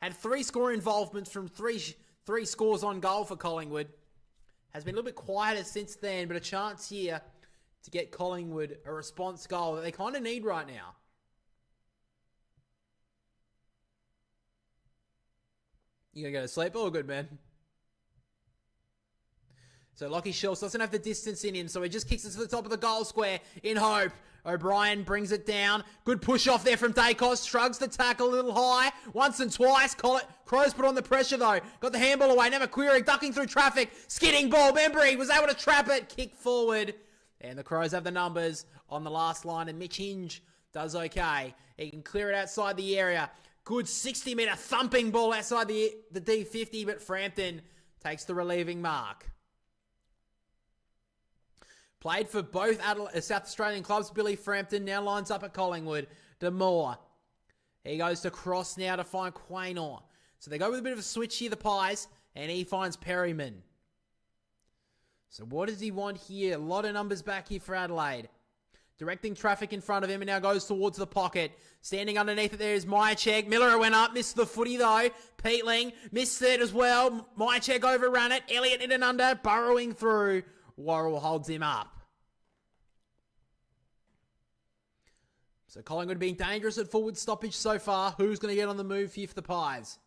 Had 3 score involvements from three scores on goal for Collingwood. Has been a little bit quieter since then, but a chance here to get Collingwood a response goal that they kind of need right now. You gonna go to sleep? All good, man. So Lockie Schultz doesn't have the distance in him, so he just kicks it to the top of the goal square in hope. O'Brien brings it down. Good push off there from Dacos. Shrugs the tackle a little high. Once and twice. Crows put on the pressure though. Got the handball away. Now McQuarrie ducking through traffic. Skidding ball. Membrey was able to trap it. Kick forward. And the Crows have the numbers on the last line. And Mitch Hinge does okay. He can clear it outside the area. Good 60-metre thumping ball outside the D50. But Frampton takes the relieving mark. Played for both South Australian clubs. Billy Frampton now lines up at Collingwood. Demore. He goes to cross now to find Quaynor. So they go with a bit of a switch here, the Pies. And he finds Perryman. So what does he want here? A lot of numbers back here for Adelaide. Directing traffic in front of him and now goes towards the pocket. Standing underneath it there is Myercheck. Miller went up. Missed the footy though. Peatling missed it as well. Myercheck overran it. Elliott in and under. Burrowing through. Worrell holds him up. So Collingwood being dangerous at forward stoppage so far. Who's going to get on the move here for the Pies?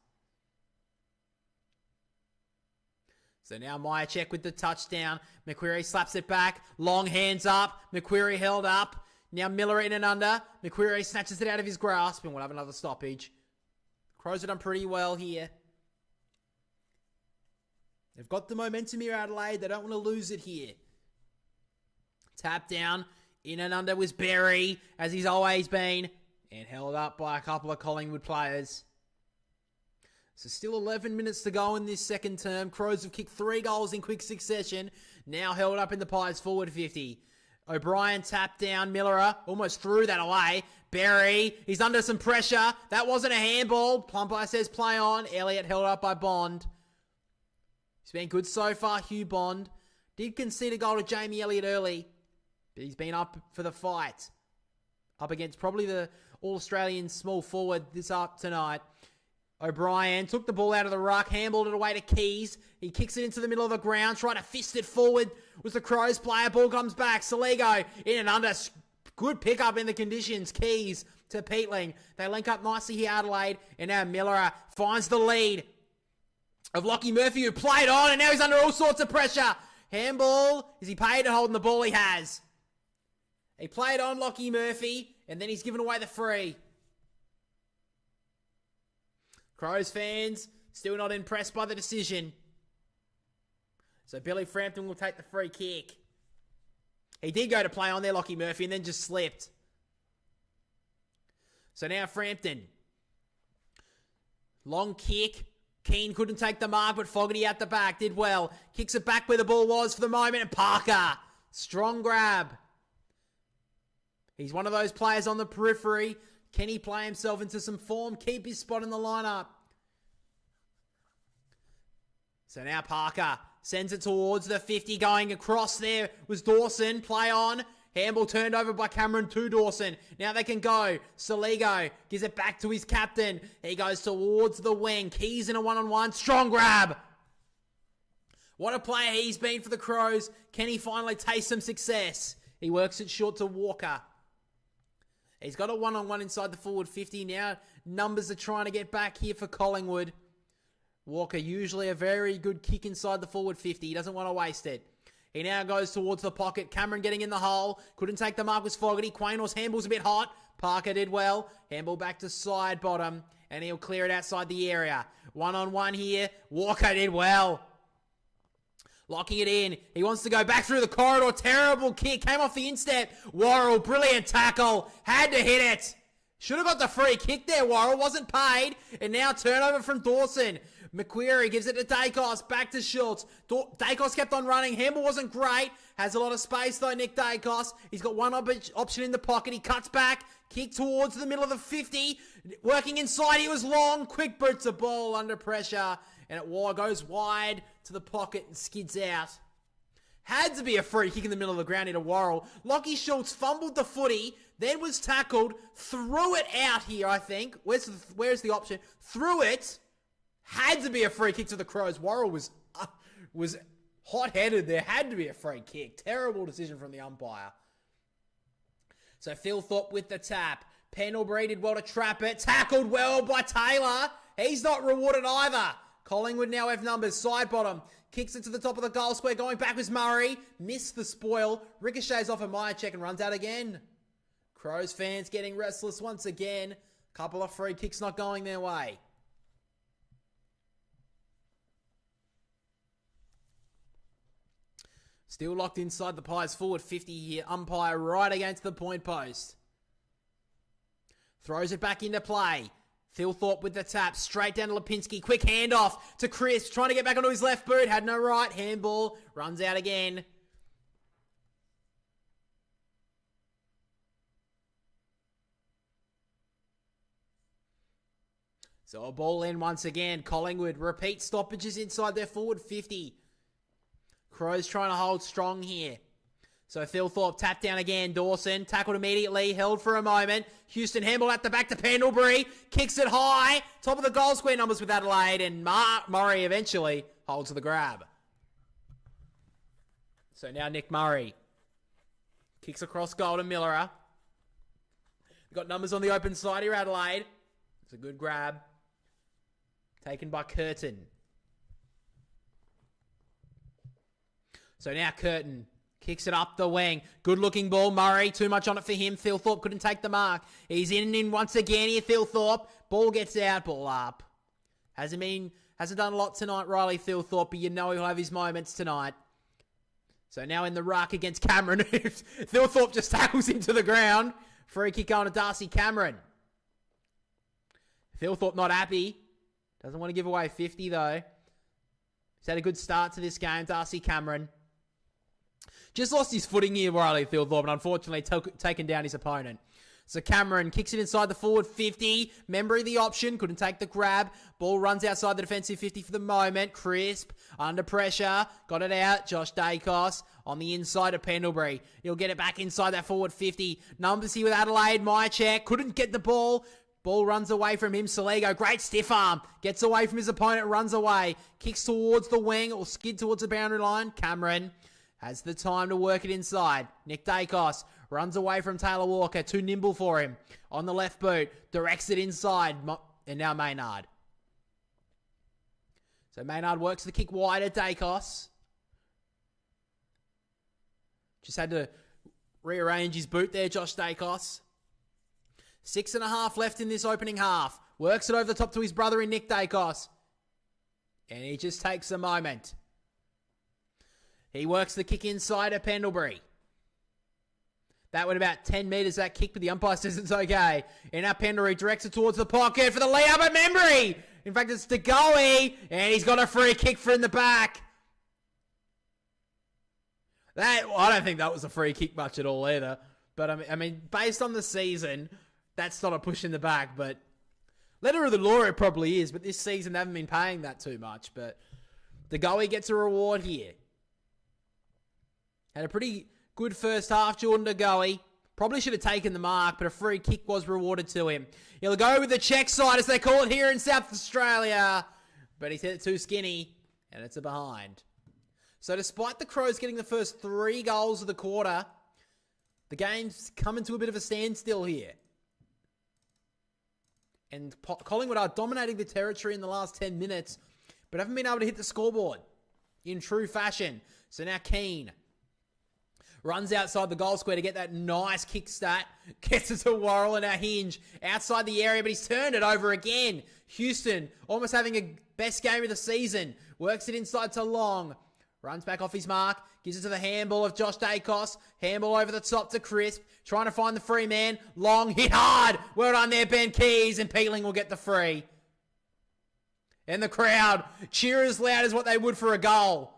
So now Myercheck with the touchdown. McQuarrie slaps it back. Long hands up. McQuarrie held up. Now Miller in and under. McQuarrie snatches it out of his grasp and we'll have another stoppage. Crows have done pretty well here. They've got the momentum here, Adelaide. They don't want to lose it here. Tap down. In and under was Berry, as he's always been. And held up by a couple of Collingwood players. So still 11 minutes to go in this second term. Crows have kicked 3 goals in quick succession. Now held up in the Pies forward 50. O'Brien tapped down. Miller almost threw that away. Berry, he's under some pressure. That wasn't a handball. Plumper says play on. Elliott held up by Bond. He's been good so far, Hugh Bond. Did concede a goal to Jamie Elliott early. But he's been up for the fight. Up against probably the All-Australian small forward this up tonight. O'Brien took the ball out of the ruck, handballed it away to Keys. He kicks it into the middle of the ground, trying to fist it forward. Was the Crows player. Ball comes back. Saligo in and under. Good pickup in the conditions. Keys to Peatling. They link up nicely here, Adelaide. And now Miller finds the lead of Lockie Murphy, who played on, and now he's under all sorts of pressure. Handball. Is he paid at holding the ball? He has. He played on Lockie Murphy, and then he's given away the free. Crows fans still not impressed by the decision. So Billy Frampton will take the free kick. He did go to play on there, Lockie Murphy, and then just slipped. So now Frampton. Long kick. Keane couldn't take the mark, but Fogarty at the back did well. Kicks it back where the ball was for the moment, and Parker, strong grab. He's one of those players on the periphery. Can he play himself into some form? Keep his spot in the lineup. So now Parker sends it towards the 50. Going across there was Dawson. Play on. Handball turned over by Cameron to Dawson. Now they can go. Saligo gives it back to his captain. He goes towards the wing. Keys in a one-on-one. Strong grab. What a player he's been for the Crows. Can he finally taste some success? He works it short to Walker. He's got a one-on-one inside the forward 50 now. Numbers are trying to get back here for Collingwood. Walker, usually a very good kick inside the forward 50. He doesn't want to waste it. He now goes towards the pocket. Cameron getting in the hole. Couldn't take the mark, was Fogarty. Quaynor's handball's a bit hot. Parker did well. Handball back to side bottom. And he'll clear it outside the area. One-on-one here. Walker did well. Locking it in. He wants to go back through the corridor. Terrible kick. Came off the instep. Worrell, brilliant tackle. Had to hit it. Should have got the free kick there, Worrell. Wasn't paid. And now turnover from Dawson. McQuarrie gives it to Dacos. Back to Schultz. Dacos kept on running. Handball wasn't great. Has a lot of space though, Nick Dacos. He's got one option in the pocket. He cuts back. Kick towards the middle of the 50. Working inside. He was long. Quick boots the ball under pressure. And it goes wide to the pocket and skids out. Had to be a free kick in the middle of the ground into Worrell. Lockie Schultz fumbled the footy, then was tackled, threw it out here, I think. Where's the option? Threw it. Had to be a free kick to the Crows. Worrell was hot-headed. There had to be a free kick. Terrible decision from the umpire. So Phil Thorpe with the tap. Pendlebury did well to trap it. Tackled well by Taylor. He's not rewarded either. Collingwood now have numbers. Side bottom. Kicks it to the top of the goal square. Going back was Murray. Missed the spoil. Ricochets off a Myercheck and runs out again. Crows fans getting restless once again. Couple of free kicks not going their way. Still locked inside the Pies forward 50 here. Umpire right against the point post. Throws it back into play. Phil Thorpe with the tap. Straight down to Lipinski. Quick handoff to Chris. Trying to get back onto his left boot. Had no right. Handball. Runs out again. So a ball in once again. Collingwood repeat stoppages inside their forward 50. Crows trying to hold strong here. So Phil Thorpe tapped down again. Dawson tackled immediately. Held for a moment. Houston handball at the back to Pendlebury. Kicks it high. Top of the goal square numbers with Adelaide. And Murray eventually holds the grab. So now Nick Murray. Kicks across goal to Millerer. Got numbers on the open side here, Adelaide. It's a good grab. Taken by Curtin. So now Curtin kicks it up the wing. Good looking ball. Murray, too much on it for him. Phil Thorpe couldn't take the mark. He's in once again here, Phil Thorpe. Ball gets out, ball up. Hasn't done a lot tonight, Riley Phil Thorpe, but you know he'll have his moments tonight. So now in the ruck against Cameron. Phil Thorpe just tackles him to the ground. Free kick going to Darcy Cameron. Phil Thorpe not happy. Doesn't want to give away 50 though. He's had a good start to this game, Darcy Cameron. Just lost his footing here, Riley Phil Thorpe, and unfortunately taken down his opponent. So Cameron kicks it inside the forward 50. Membrey the option. Couldn't take the grab. Ball runs outside the defensive 50 for the moment. Crisp. Under pressure. Got it out. Josh Dacos on the inside of Pendlebury. He'll get it back inside that forward 50. Numbers here with Adelaide. Myercheck. Couldn't get the ball. Ball runs away from him. Saligo. Great stiff arm. Gets away from his opponent. Runs away. Kicks towards the wing. Or skid towards the boundary line. Cameron has the time to work it inside. Nick Dacos runs away from Taylor Walker. Too nimble for him. On the left boot. Directs it inside. And now Maynard. So Maynard works the kick wide at Dacos. Just had to rearrange his boot there, Josh Dacos. 6.5 left in this opening half. Works it over the top to his brother in Nick Dacos. And he just takes a moment. He works the kick inside at Pendlebury. That went about 10 metres, that kick, but the umpire says it's okay. And now Pendlebury directs it towards the pocket for the layup at Membrey. In fact, it's Fogarty, and he's got a free kick for in the back. I don't think that was a free kick much at all either. But I mean, based on the season, that's not a push in the back. But letter of the law, it probably is. But this season, they haven't been paying that too much. But Fogarty gets a reward here. Had a pretty good first half, Jordan Fogarty. Probably should have taken the mark, but a free kick was rewarded to him. He'll go with the check side, as they call it here in South Australia. But he's hit it too skinny, and it's a behind. So despite the Crows getting the first 3 goals of the quarter, the game's coming to a bit of a standstill here. And Collingwood are dominating the territory in the last 10 minutes, but haven't been able to hit the scoreboard in true fashion. So now Keane runs outside the goal square to get that nice kick stat. Gets it to Worrell and our Hinge outside the area, but he's turned it over again. Houston almost having a best game of the season. Works it inside to Long. Runs back off his mark. Gives it to the handball of Josh Dacos. Handball over the top to Crisp. Trying to find the free man. Long hit hard. Well done there, Ben Keys. And Peatling will get the free. And the crowd cheer as loud as what they would for a goal.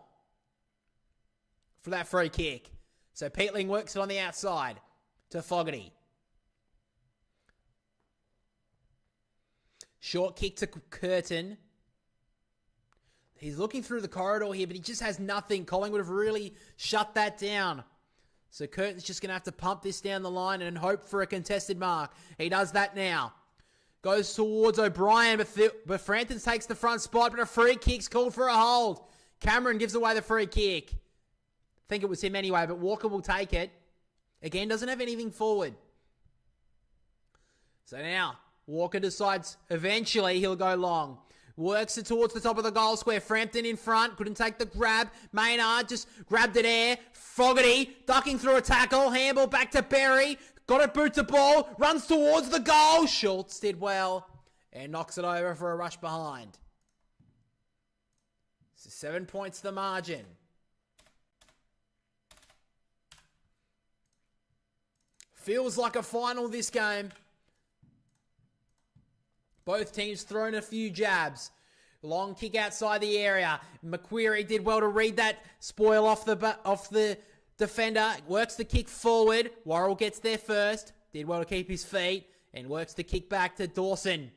For that free kick. So Peatling works it on the outside to Fogarty. Short kick to Curtin. He's looking through the corridor here, but he just has nothing. Collingwood have really shut that down. So Curtin's just going to have to pump this down the line and hope for a contested mark. He does that now. Goes towards O'Brien, but Frampton takes the front spot, but a free kick's called for a hold. Cameron gives away the free kick. I think it was him anyway, but Walker will take it. Again, doesn't have anything forward. So now, Walker decides eventually he'll go long. Works it towards the top of the goal square. Frampton in front. Couldn't take the grab. Maynard just grabbed it air. Fogarty ducking through a tackle. Handball back to Berry. Got it, boot to ball. Runs towards the goal. Schultz did well. And knocks it over for a rush behind. So 7 points the margin. Feels like a final this game. Both teams thrown a few jabs. Long kick outside the area. McQuarrie did well to read that spoil off the defender. Works the kick forward. Worrell gets there first. Did well to keep his feet. And works the kick back to Dawson.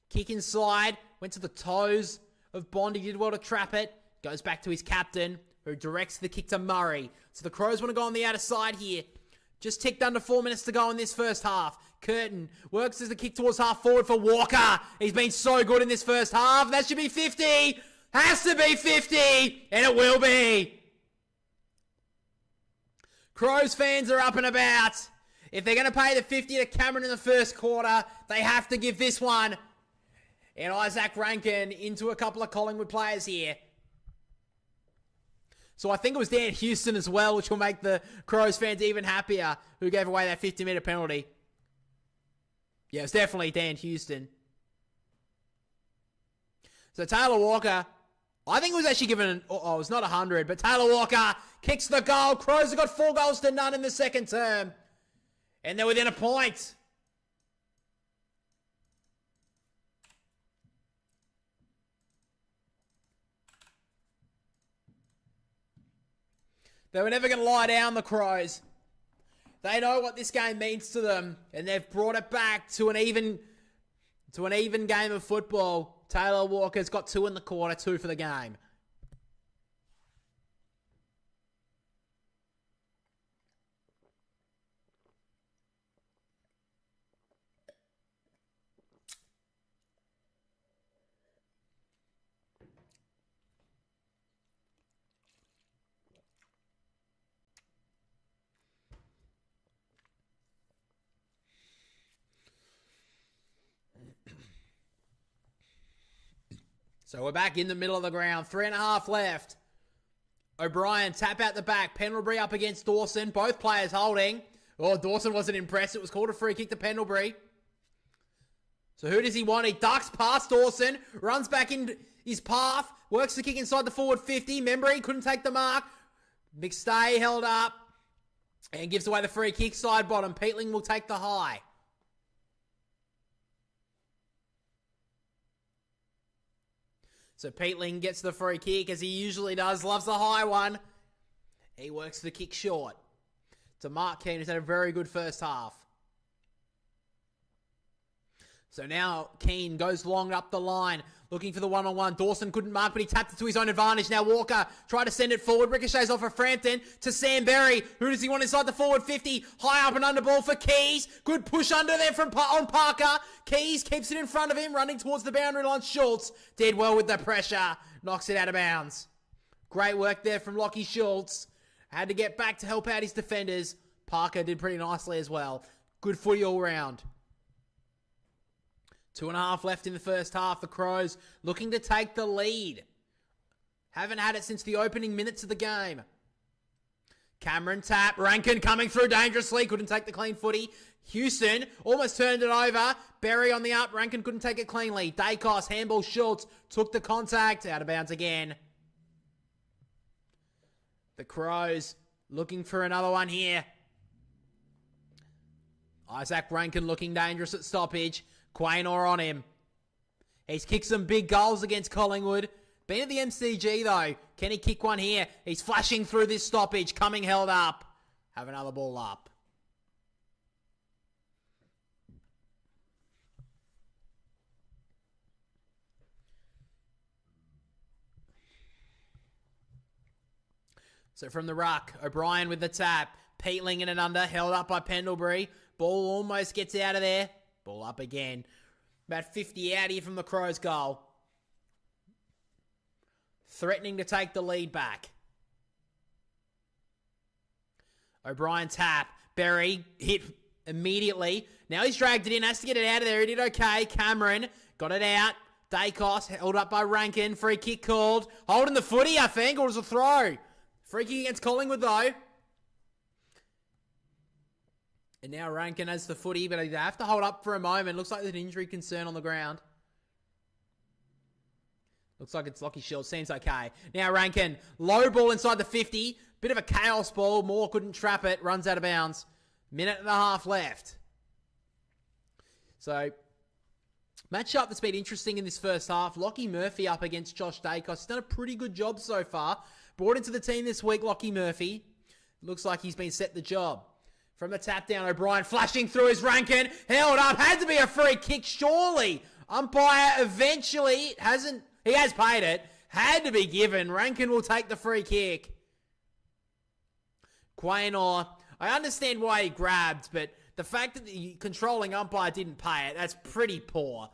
Kick inside. Went to the toes of Bond. He did well to trap it. Goes back to his captain, who directs the kick to Murray. So the Crows want to go on the outer side here. Just ticked under 4 minutes to go in this first half. Curtin works as the kick towards half forward for Walker. He's been so good in this first half. That should be 50. Has to be 50. And it will be. Crows fans are up and about. If they're going to pay the 50 to Cameron in the first quarter, they have to give this one. And Isaac Ranken into a couple of Collingwood players here. So I think it was Dan Houston as well, which will make the Crows fans even happier, who gave away that 50-metre penalty. Yeah, it's definitely Dan Houston. So Taylor Walker, I think it was actually given, it's not 100, but Taylor Walker kicks the goal. Crows have got 4 goals to none in the second term. And they're within a point. They were never going to lie down, the Crows. They know what this game means to them, and they've brought it back to an even game of football. Taylor Walker's got 2 in the quarter, 2 for the game. So we're back in the middle of the ground. 3.5 left. O'Brien tap out the back. Pendlebury up against Dawson. Both players holding. Oh, Dawson wasn't impressed. It was called a free kick to Pendlebury. So who does he want? He ducks past Dawson. Runs back in his path. Works the kick inside the forward 50. Membrey couldn't take the mark. McStay held up. And gives away the free kick, side bottom. Peatling will take the high. So Peatling gets the free kick, as he usually does. Loves the high one. He works the kick short to Mark Keane, who's had a very good first half. So now Keane goes long up the line, looking for the one-on-one. Dawson couldn't mark, but he tapped it to his own advantage. Now Walker tried to send it forward. Ricochets off of Frampton to Sam Berry. Who does he want inside the forward 50? High up and under ball for Keys. Good push under there on Parker. Keys keeps it in front of him, running towards the boundary line. Schultz did well with the pressure. Knocks it out of bounds. Great work there from Lockie Schultz. Had to get back to help out his defenders. Parker did pretty nicely as well. Good footy all round. 2.5 left in the first half. The Crows looking to take the lead. Haven't had it since the opening minutes of the game. Cameron tap. Ranken coming through dangerously. Couldn't take the clean footy. Houston almost turned it over. Berry on the up. Ranken couldn't take it cleanly. Dacos, handball, Schultz took the contact. Out of bounds again. The Crows looking for another one here. Isaac Ranken looking dangerous at stoppage. Quaynor on him. He's kicked some big goals against Collingwood. Been at the MCG though. Can he kick one here? He's flashing through this stoppage. Coming held up. Have another ball up. So from the ruck, O'Brien with the tap. Peatling in and under. Held up by Pendlebury. Ball almost gets out of there. Ball up again. About 50 out here from the Crows' goal. Threatening to take the lead back. O'Brien tap. Berry hit immediately. Now he's dragged it in. Has to get it out of there. He did okay. Cameron got it out. Dacos held up by Ranken. Free kick called. Holding the footy, I think. Or was a throw. Free kick against Collingwood though. And now Ranken has the footy, but they have to hold up for a moment. Looks like there's an injury concern on the ground. Looks like it's Lockie Schultz. Seems okay. Now Ranken, low ball inside the 50. Bit of a chaos ball. Moore couldn't trap it. Runs out of bounds. 1.5 minutes left. So, matchup that's been interesting in this first half. Lockie Murphy up against Josh Dacos. He's done a pretty good job so far. Brought into the team this week, Lockie Murphy. Looks like he's been set the job. From the tap down, O'Brien flashing through his Ranken. Held up. Had to be a free kick, surely. Umpire eventually hasn't... He has paid it. Had to be given. Ranken will take the free kick. Quaynor. I understand why he grabbed, but the fact that the controlling umpire didn't pay it, that's pretty poor.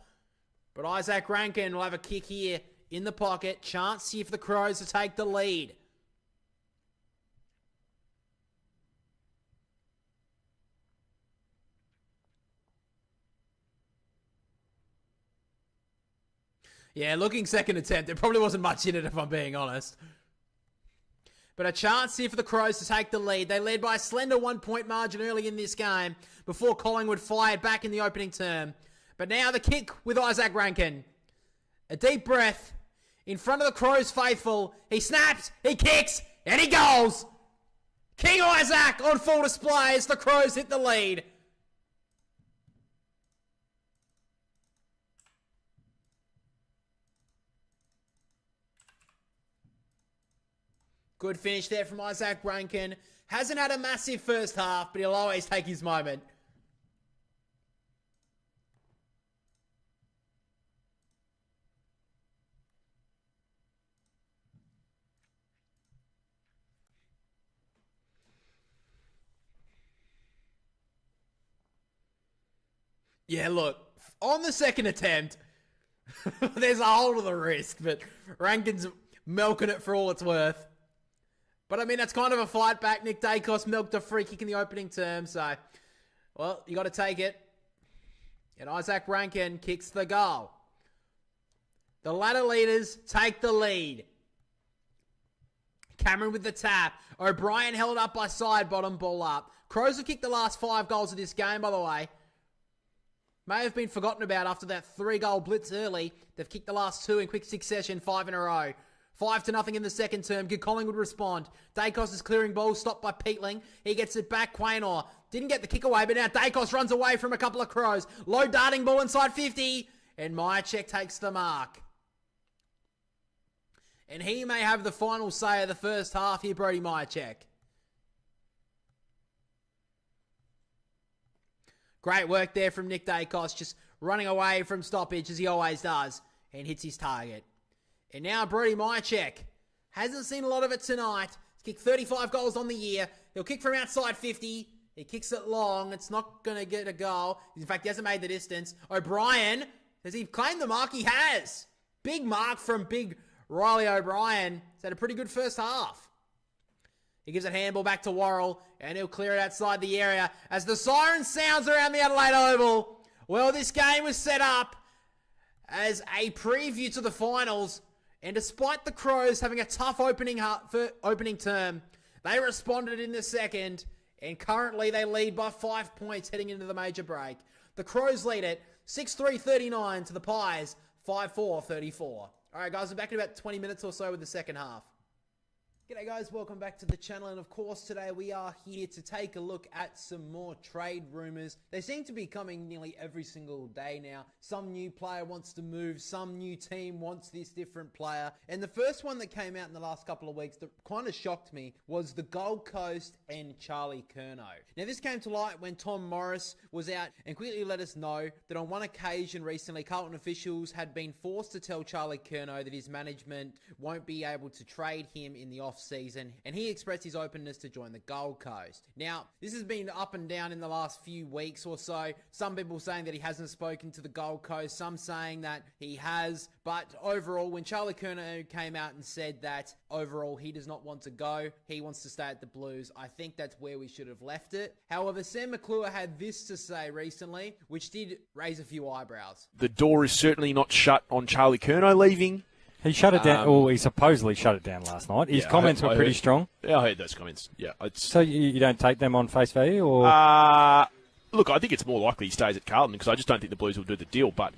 But Isaac Ranken will have a kick here in the pocket. Chance here for the Crows to take the lead. Yeah, looking second attempt. There probably wasn't much in it, if I'm being honest. But a chance here for the Crows to take the lead. They led by a slender 1-point margin early in this game before Collingwood fired back in the opening term. But now the kick with Isaac Ranken. A deep breath in front of the Crows faithful. He snaps, he kicks, and he goes. King Isaac on full display as the Crows hit the lead. Good finish there from Isaac Ranken. Hasn't had a massive first half, but he'll always take his moment. Yeah, look, on the second attempt, there's a hold of the wrist, but Ranken's milking it for all it's worth. But, I mean, that's kind of a fight back. Nick Dacos milked a free kick in the opening term, so, well, you got to take it. And Isaac Ranken kicks the goal. The ladder leaders take the lead. Cameron with the tap. O'Brien held up by side bottom, ball up. Crows have kicked the last 5 goals of this game, by the way. May have been forgotten about after that 3-goal blitz early. They've kicked the last 2 in quick succession, 5 in a row. 5-0 in the second term. Good Collingwood respond. Dacos is clearing ball, stopped by Peatling. He gets it back. Quaynor didn't get the kick away, but now Dacos runs away from a couple of Crows. Low darting ball inside 50. And Myercheck takes the mark. And he may have the final say of the first half here, Brody Myercheck. Great work there from Nick Dacos, just running away from stoppage as he always does, and hits his target. And now Brody Myercheck hasn't seen a lot of it tonight. He's kicked 35 goals on the year. He'll kick from outside 50. He kicks it long. It's not going to get a goal. In fact, he hasn't made the distance. O'Brien, has he claimed the mark? He has. Big mark from big Riley O'Brien. He's had a pretty good first half. He gives a handball back to Worrell, and he'll clear it outside the area as the siren sounds around the Adelaide Oval. Well, this game was set up as a preview to the finals, and despite the Crows having a tough opening term, they responded in the second, and currently they lead by 5 points heading into the major break. The Crows lead it 6-3-39 to the Pies 5-4-34. All right, guys, we're back in about 20 minutes or so with the second half. G'day guys, welcome back to the channel, and of course today we are here to take a look at some more trade rumours. They seem to be coming nearly every single day now. Some new player wants to move, some new team wants this different player, and the first one that came out in the last couple of weeks that kind of shocked me was the Gold Coast and Charlie Curnow. Now this came to light when Tom Morris was out and quickly let us know that on one occasion recently Carlton officials had been forced to tell Charlie Curnow that his management won't be able to trade him in the off-season, and he expressed his openness to join the Gold Coast. Now, this has been up and down in the last few weeks or so. Some people saying that he hasn't spoken to the Gold Coast, some saying that he has, but overall, when Charlie Curnow came out and said that overall he does not want to go, he wants to stay at the Blues, I think that's where we should have left it. However, Sam McClure had this to say recently, which did raise a few eyebrows. The door is certainly not shut on Charlie Curnow leaving. He shut it down, or he supposedly shut it down last night. His comments were pretty strong. Yeah, I heard those comments. Yeah. So you don't take them on face value? Or Look, I think it's more likely he stays at Carlton because I just don't think the Blues will do the deal. But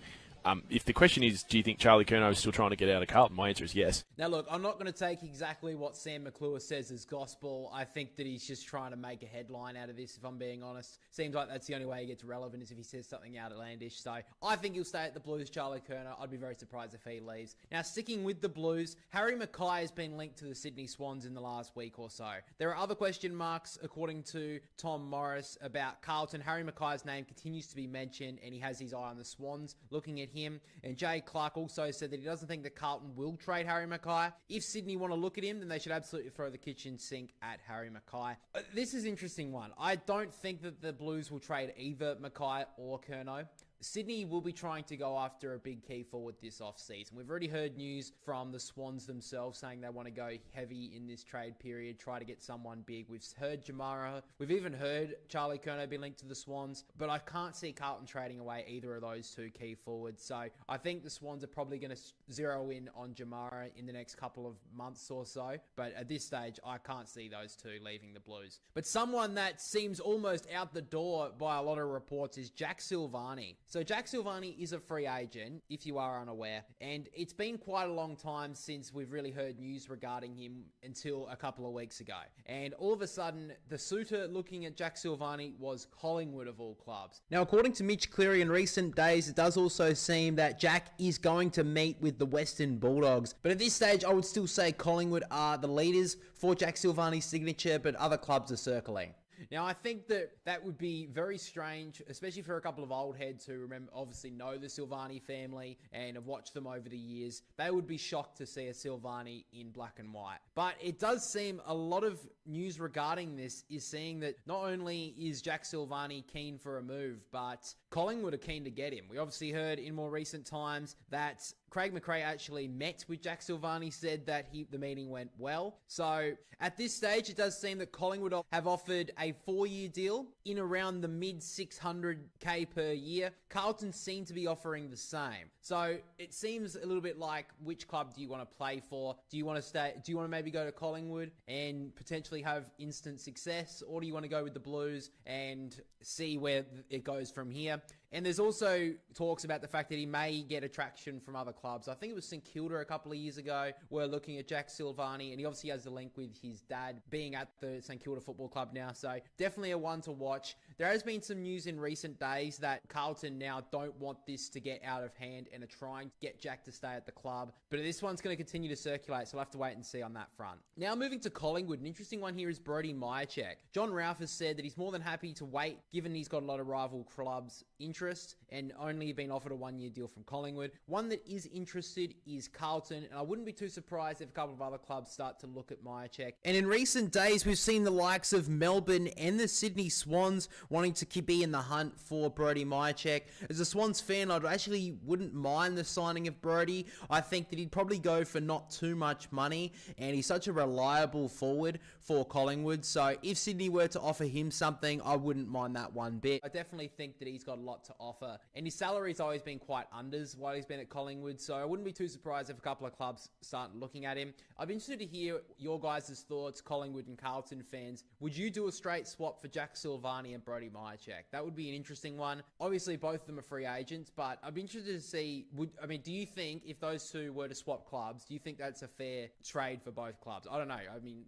if the question is, do you think Charlie Curnow is still trying to get out of Carlton? My answer is yes. Now, look, I'm not going to take exactly what Sam McClure says as gospel. I think that he's just trying to make a headline out of this, if I'm being honest. Seems like that's the only way he gets relevant is if he says something outlandish. So I think he'll stay at the Blues, Charlie Curnow. I'd be very surprised if he leaves. Now, sticking with the Blues, Harry Mackay has been linked to the Sydney Swans in the last week or so. There are other question marks, according to Tom Morris, about Carlton. Harry Mackay's name continues to be mentioned, and he has his eye on the Swans looking at him. And Jay Clark also said that he doesn't think that Carlton will trade Harry Mackay. If Sydney want to look at him, then they should absolutely throw the kitchen sink at Harry Mackay. This is an interesting one. I don't think that the Blues will trade either Mackay or Curnow. Sydney will be trying to go after a big key forward this off-season. We've already heard news from the Swans themselves saying they want to go heavy in this trade period, try to get someone big. We've heard Jamara. We've even heard Charlie Curnow be linked to the Swans, but I can't see Carlton trading away either of those two key forwards. So I think the Swans are probably going to zero in on Jamara in the next couple of months or so. But at this stage, I can't see those two leaving the Blues. But someone that seems almost out the door by a lot of reports is Jack Silvagni. So Jack Silvagni is a free agent, if you are unaware, and it's been quite a long time since we've really heard news regarding him until a couple of weeks ago. And all of a sudden, the suitor looking at Jack Silvagni was Collingwood of all clubs. Now, according to Mitch Cleary in recent days, it does also seem that Jack is going to meet with the Western Bulldogs. But at this stage, I would still say Collingwood are the leaders for Jack Silvagni's signature, but other clubs are circling. Now, I think that that would be very strange, especially for a couple of old heads who obviously know the Silvagni family and have watched them over the years. They would be shocked to see a Silvagni in black and white. But it does seem a lot of news regarding this is seeing that not only is Jack Silvagni keen for a move, but Collingwood are keen to get him. We obviously heard in more recent times that Craig McRae actually met with Jack Silvagni, said that the meeting went well. So at this stage, it does seem that Collingwood have offered a 4-year deal in around the mid 600k per year. Carlton seem to be offering the same. So it seems a little bit like, which club do you want to play for? Do you want to stay? Do you want to maybe go to Collingwood and potentially have instant success? Or do you want to go with the Blues and see where it goes from here? And there's also talks about the fact that he may get attraction from other clubs. I think it was St Kilda a couple of years ago were looking at Jack Silvani, and he obviously has the link with his dad being at the St Kilda Football Club now, so definitely a one to watch. There has been some news in recent days that Carlton now don't want this to get out of hand and are trying to get Jack to stay at the club, but this one's going to continue to circulate, so we'll have to wait and see on that front. Now moving to Collingwood, an interesting one here is Brodie Myercheck. John Ralph has said that he's more than happy to wait, given he's got a lot of rival clubs' interest and only been offered a one-year deal from Collingwood. One that is interested is Carlton, and I wouldn't be too surprised if a couple of other clubs start to look at Myercheck. And in recent days, we've seen the likes of Melbourne and the Sydney Swans wanting to be in the hunt for Brodie Myercheck. As a Swans fan, I actually wouldn't mind the signing of Brodie. I think that he'd probably go for not too much money, and he's such a reliable forward for Collingwood. So if Sydney were to offer him something, I wouldn't mind that one bit. I definitely think that he's got a lot to offer, and his salary's always been quite unders while he's been at Collingwood, so I wouldn't be too surprised if a couple of clubs start looking at him. I'd be interested to hear your guys' thoughts, Collingwood and Carlton fans. Would you do a straight swap for Jack Silvani and Brodie Myercheck? That would be an interesting one. Obviously, both of them are free agents, but I'd be interested to see, do you think if those two were to swap clubs, do you think that's a fair trade for both clubs? I don't know.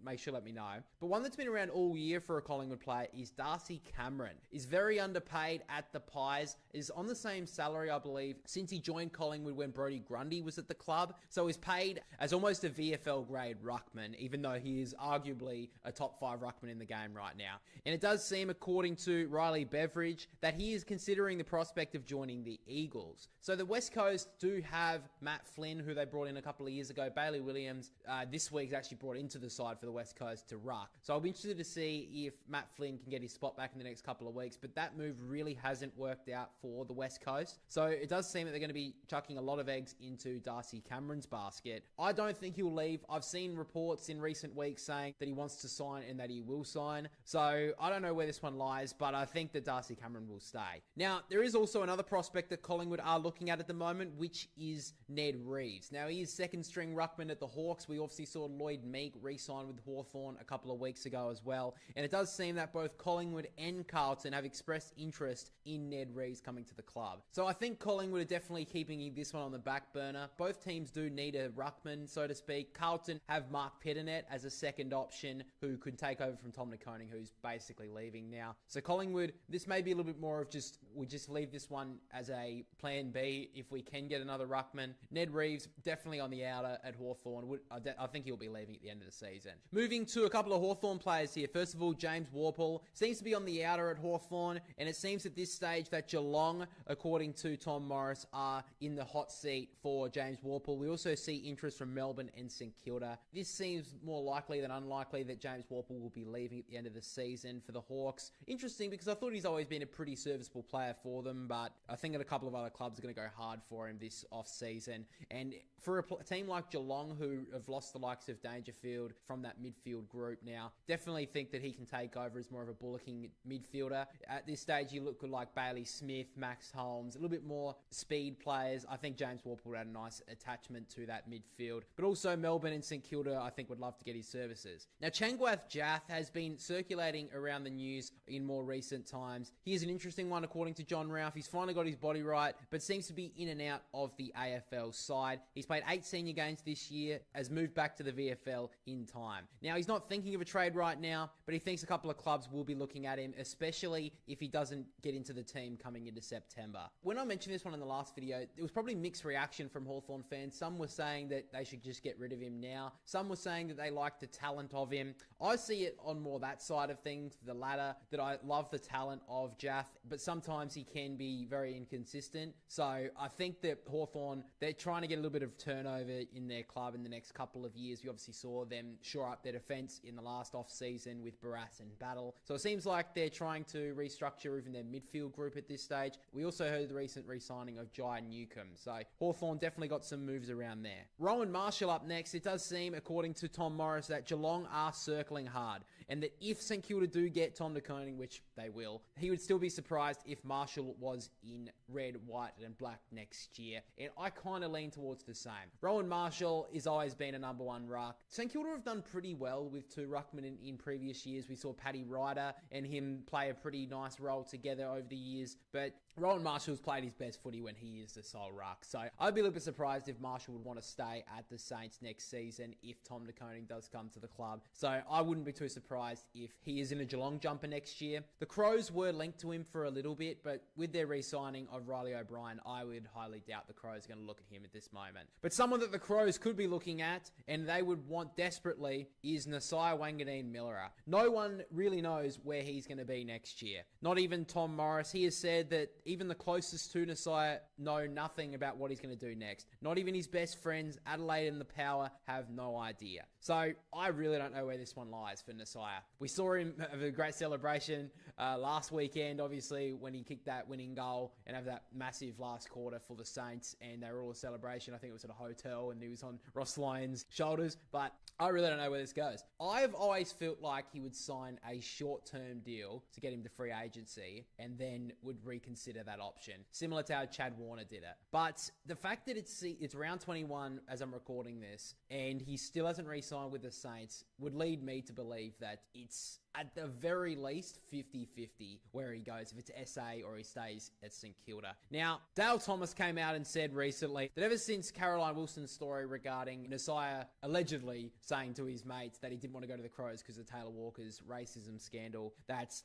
Make sure let me know. But one that's been around all year for a Collingwood player is Darcy Cameron. Is very underpaid at the Pies, is on the same salary, I believe, since he joined Collingwood when Brodie Grundy was at the club. So he's paid as almost a VFL grade ruckman, even though he is arguably a top 5 ruckman in the game right now. And it does seem, according to Riley Beveridge, that he is considering the prospect of joining the Eagles. So the West Coast do have Matt Flynn, who they brought in a couple of years ago. Bailey Williams, this week's actually brought into the side for the West Coast to ruck. So I'll be interested to see if Matt Flynn can get his spot back in the next couple of weeks, but that move really hasn't worked out for the West Coast. So it does seem that they're going to be chucking a lot of eggs into Darcy Cameron's basket. I don't think he'll leave. I've seen reports in recent weeks saying that he wants to sign and that he will sign. So I don't know where this one lies, but I think that Darcy Cameron will stay. Now, there is also another prospect that Collingwood are looking at the moment, which is Ned Reeves. Now, he is second string ruckman at the Hawks. We obviously saw Lloyd Meek re-sign with Hawthorn a couple of weeks ago as well. And it does seem that both Collingwood and Carlton have expressed interest in Ned Reeves coming to the club. So I think Collingwood are definitely keeping this one on the back burner. Both teams do need a ruckman, so to speak. Carlton have Mark Pettinet as a second option who could take over from Tom Niconing, who's basically leaving now. So Collingwood, this may be a little bit more of we just leave this one as a plan B if we can get another ruckman. Ned Reeves, definitely on the outer at Hawthorn. I think he'll be leaving at the end of the season. Moving to a couple of Hawthorn players here. First of all, James Worpel seems to be on the outer at Hawthorn, and it seems at this stage that Geelong, according to Tom Morris, are in the hot seat for James Worpel. We also see interest from Melbourne and St Kilda. This seems more likely than unlikely that James Worpel will be leaving at the end of the season for the Hawks. Interesting, because I thought he's always been a pretty serviceable player for them, but I think that a couple of other clubs are going to go hard for him this off-season. And for a team like Geelong, who have lost the likes of Dangerfield from that midfield group now, definitely think that he can take over as more of a bullocking midfielder. At this stage, you look like Bailey Smith, Max Holmes, a little bit more speed players. I think James Worpel would add a nice attachment to that midfield. But also Melbourne and St Kilda, I think, would love to get his services. Now, Changwath Jath has been circulating around the news in more recent times. He is an interesting one, according to John Ralph. He's finally got his body right, but seems to be in and out of the AFL side. He's played 8 senior games this year, has moved back to the VFL in time. Now, he's not thinking of a trade right now, but he thinks a couple of clubs will be looking at him, especially if he doesn't get into the team coming into September. When I mentioned this one in the last video, it was probably mixed reaction from Hawthorn fans. Some were saying that they should just get rid of him now. Some were saying that they like the talent of him. I see it on more that side of things, the latter, that I love the talent of Jath, but sometimes he can be very inconsistent. So I think that Hawthorn, they're trying to get a little bit of turnover in their club in the next couple of years. We obviously saw them shore up their defence in the last off-season with Barras and Battle. So it seems like they're trying to restructure even their midfield group at this stage. We also heard the recent re-signing of Jai Newcomb. So Hawthorn definitely got some moves around there. Rowan Marshall up next. It does seem, according to Tom Morris, that Geelong are circling hard, and that if St Kilda do get Tom De Koning, which they will, he would still be surprised if Marshall was in red, white and black next year. And I kind of lean towards the same. Rowan Marshall has always been a number one ruck. St Kilda have done pretty well with 2 ruckmen in previous years. We saw Paddy Ryder and him play a pretty nice role together over the years. But Rowan Marshall's played his best footy when he is the sole ruck. So I'd be a little bit surprised if Marshall would want to stay at the Saints next season if Tom De Koning does come to the club. So I wouldn't be too surprised if he is in a Geelong jumper next year. The Crows were linked to him for a little bit, but with their re-signing of Riley O'Brien, I would highly doubt the Crows are going to look at him at this moment. But someone that the Crows could be looking at, and they would want desperately, is Nasiah Wanganeen-Millerer. No one really knows where he's going to be next year. Not even Tom Morris. He has said that even the closest to Nasiah know nothing about what he's going to do next. Not even his best friends, Adelaide and the Power, have no idea. So I really don't know where this one lies for Nasiah. We saw him have a great celebration last weekend, obviously, when he kicked that winning goal and have that massive last quarter for the Saints, and they were all a celebration. I think it was at a hotel and he was on Ross Lyon's shoulders, but I really don't know where this goes. I've always felt like he would sign a short-term deal to get him to free agency and then would reconsider that option, similar to how Chad Warner did it. But the fact that it's round 21 as I'm recording this and he still hasn't re-signed with the Saints would lead me to believe that it's at the very least 50-50 where he goes, if it's SA or he stays at St Kilda. Now, Dale Thomas came out and said recently that ever since Caroline Wilson's story regarding Nasiah allegedly saying to his mates that he didn't want to go to the Crows because of Taylor Walker's racism scandal, that's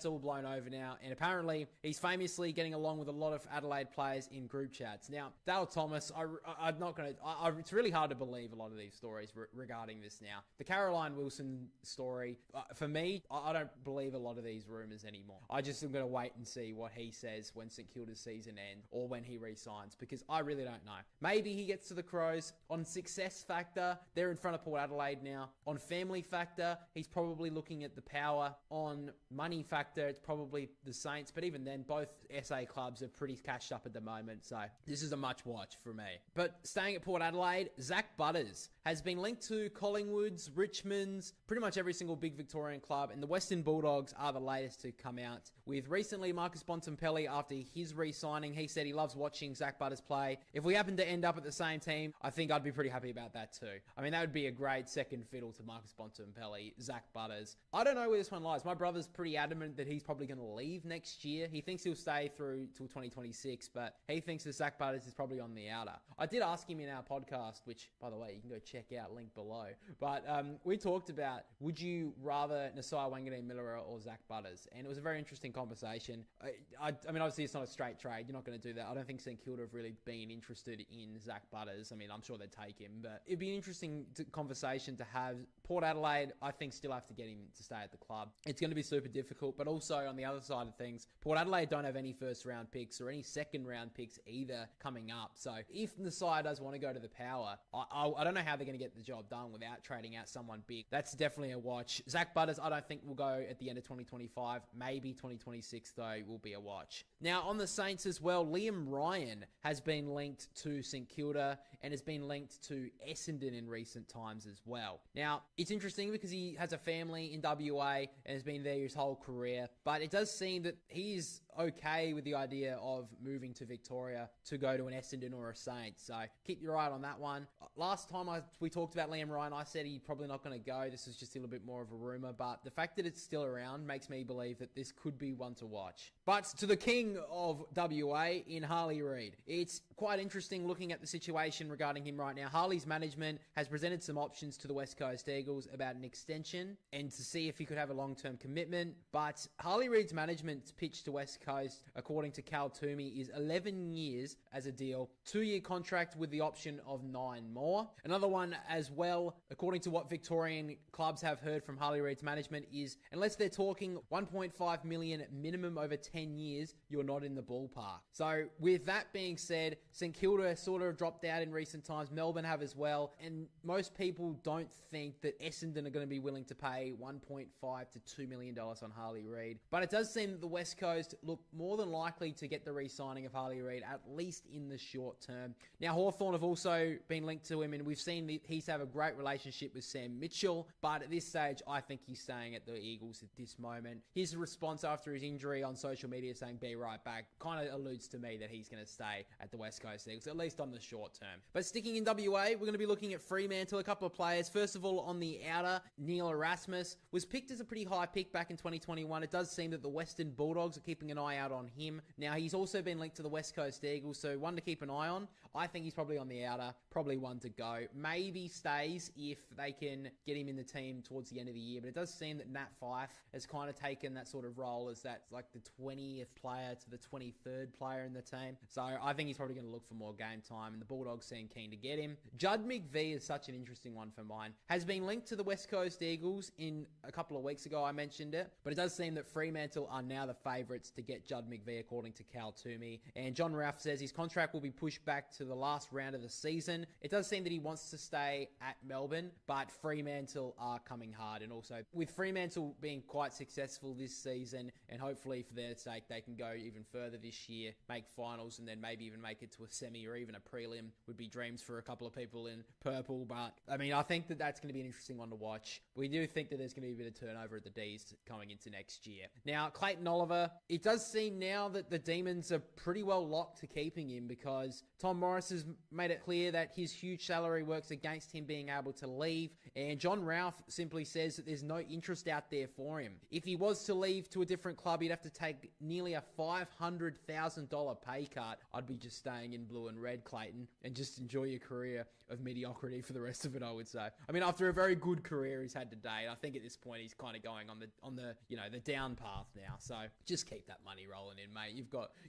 all blown over now. And apparently, he's famously getting along with a lot of Adelaide players in group chats. Now, Dale Thomas, I'm not going to... It's really hard to believe a lot of these stories regarding this now. The Caroline Wilson story, for me, I don't believe a lot of these rumours anymore. I just am going to wait and see what he says when St Kilda's season ends or when he re-signs, because I really don't know. Maybe he gets to the Crows. On success factor, they're in front of Port Adelaide now. On family factor, he's probably looking at the Power. On money factor, it's probably the Saints, but even then, both SA clubs are pretty cashed up at the moment, so this is a much watch for me. But staying at Port Adelaide, Zach Butters has been linked to Collingwood's, Richmond's, pretty much every single big Victorian club, and the Western Bulldogs are the latest to come out. With recently Marcus Bontempelli, after his re-signing, he said he loves watching Zach Butters play. If we happen to end up at the same team, I think I'd be pretty happy about that too. I mean, that would be a great second fiddle to Marcus Bontempelli, Zach Butters. I don't know where this one lies. My brother's pretty adamant that he's probably going to leave next year. He thinks he'll stay through till 2026, but he thinks that Zach Butters is probably on the outer. I did ask him in our podcast, which, by the way, you can go check out, link below. But we talked about, would you rather Nasiah Wanganeen-Millerer or Zach Butters? And it was a very interesting conversation. I mean, obviously, it's not a straight trade. You're not going to do that. I don't think St Kilda have really been interested in Zach Butters. I mean, I'm sure they'd take him, but it'd be an interesting conversation to have. Port Adelaide, I think, still have to get him to stay at the club. It's going to be super difficult, but also on the other side of things, Port Adelaide don't have any first round picks or any second round picks either coming up. So if Nasiah does want to go to the Power, I don't know how they're going to get the job done without trading out someone big. That's definitely a watch. Zach Butters, I don't think will go at the end of 2025. Maybe 2026, though, will be a watch. Now, on the Saints as well, Liam Ryan has been linked to St Kilda and has been linked to Essendon in recent times as well. Now, it's interesting because he has a family in WA and has been there his whole career, but it does seem that he is okay with the idea of moving to Victoria to go to an Essendon or a Saints. So keep your eye on that one. Last time we talked about Liam Ryan, I said he's probably not going to go. This is just a little bit more of a rumour, but the fact that it's still around makes me believe that this could be one to watch. But to the king of WA in Harley Reid, it's quite interesting looking at the situation regarding him right now. Harley's management has presented some options to the West Coast Eagles about an extension and to see if he could have a long-term commitment. But Harley Reid's management's pitch to West Coast, according to Cal Toomey, is 11 years as a deal, 2-year contract with the option of 9 more. Another one as well, according to what Victorian clubs have heard from Harley Reid's management, is unless they're talking 1.5 million minimum over 10 years, you're not in the ballpark. So with that being said, St Kilda sort of dropped out in recent times. Melbourne have as well. And most people don't think that Essendon are going to be willing to pay $1.5 to $2 million on Harley Reid. But it does seem that the West Coast look more than likely to get the re-signing of Harley Reid, at least in the short term. Now, Hawthorn have also been linked to him, and we've seen that he's have a great relationship with Sam Mitchell. But at this stage, I think he's staying staying at the Eagles at this moment. His response after his injury on social media saying be right back kind of alludes to me that he's going to stay at the West Coast Eagles, at least on the short term. But sticking in WA, we're going to be looking at Fremantle, a couple of players. First of all, on the outer, Neil Erasmus was picked as a pretty high pick back in 2021. It does seem that the Western Bulldogs are keeping an eye out on him. Now, he's also been linked to the West Coast Eagles, so one to keep an eye on. I think he's probably on the outer, probably one to go. Maybe stays if they can get him in the team towards the end of the year, but it does seem that Nat Fyfe has kind of taken that sort of role as that like the 20th player to the 23rd player in the team. So I think he's probably going to look for more game time, and the Bulldogs seem keen to get him. Judd McVie is such an interesting one for mine. Has been linked to the West Coast Eagles in a couple of weeks ago, I mentioned it, but it does seem that Fremantle are now the favourites to get Judd McVie according to Cal Toomey. And John Ralph says his contract will be pushed back to the last round of the season. It does seem that he wants to stay at Melbourne, but Fremantle are coming hard. And also with Fremantle being quite successful this season, and hopefully for their sake they can go even further this year, make finals, and then maybe even make it to a semi or even a prelim would be dreams for a couple of people in purple. But I mean, I think that that's going to be an interesting one to watch. We do think that there's going to be a bit of turnover at the D's coming into next year. Now, Clayton Oliver, it does seem now that the Demons are pretty well locked to keeping him, because Tom Morris has made it clear that his huge salary works against him being able to leave, and John Ralph simply says that there's no interest out there for him. If he was to leave to a different club, he'd have to take nearly a $500,000 pay cut. I'd be just staying in blue and red, Clayton, and just enjoy your career of mediocrity for the rest of it, I would say. I mean, after a very good career he's had to date, I think at this point he's kind of going on the the down path now. So just keep that money rolling in, mate.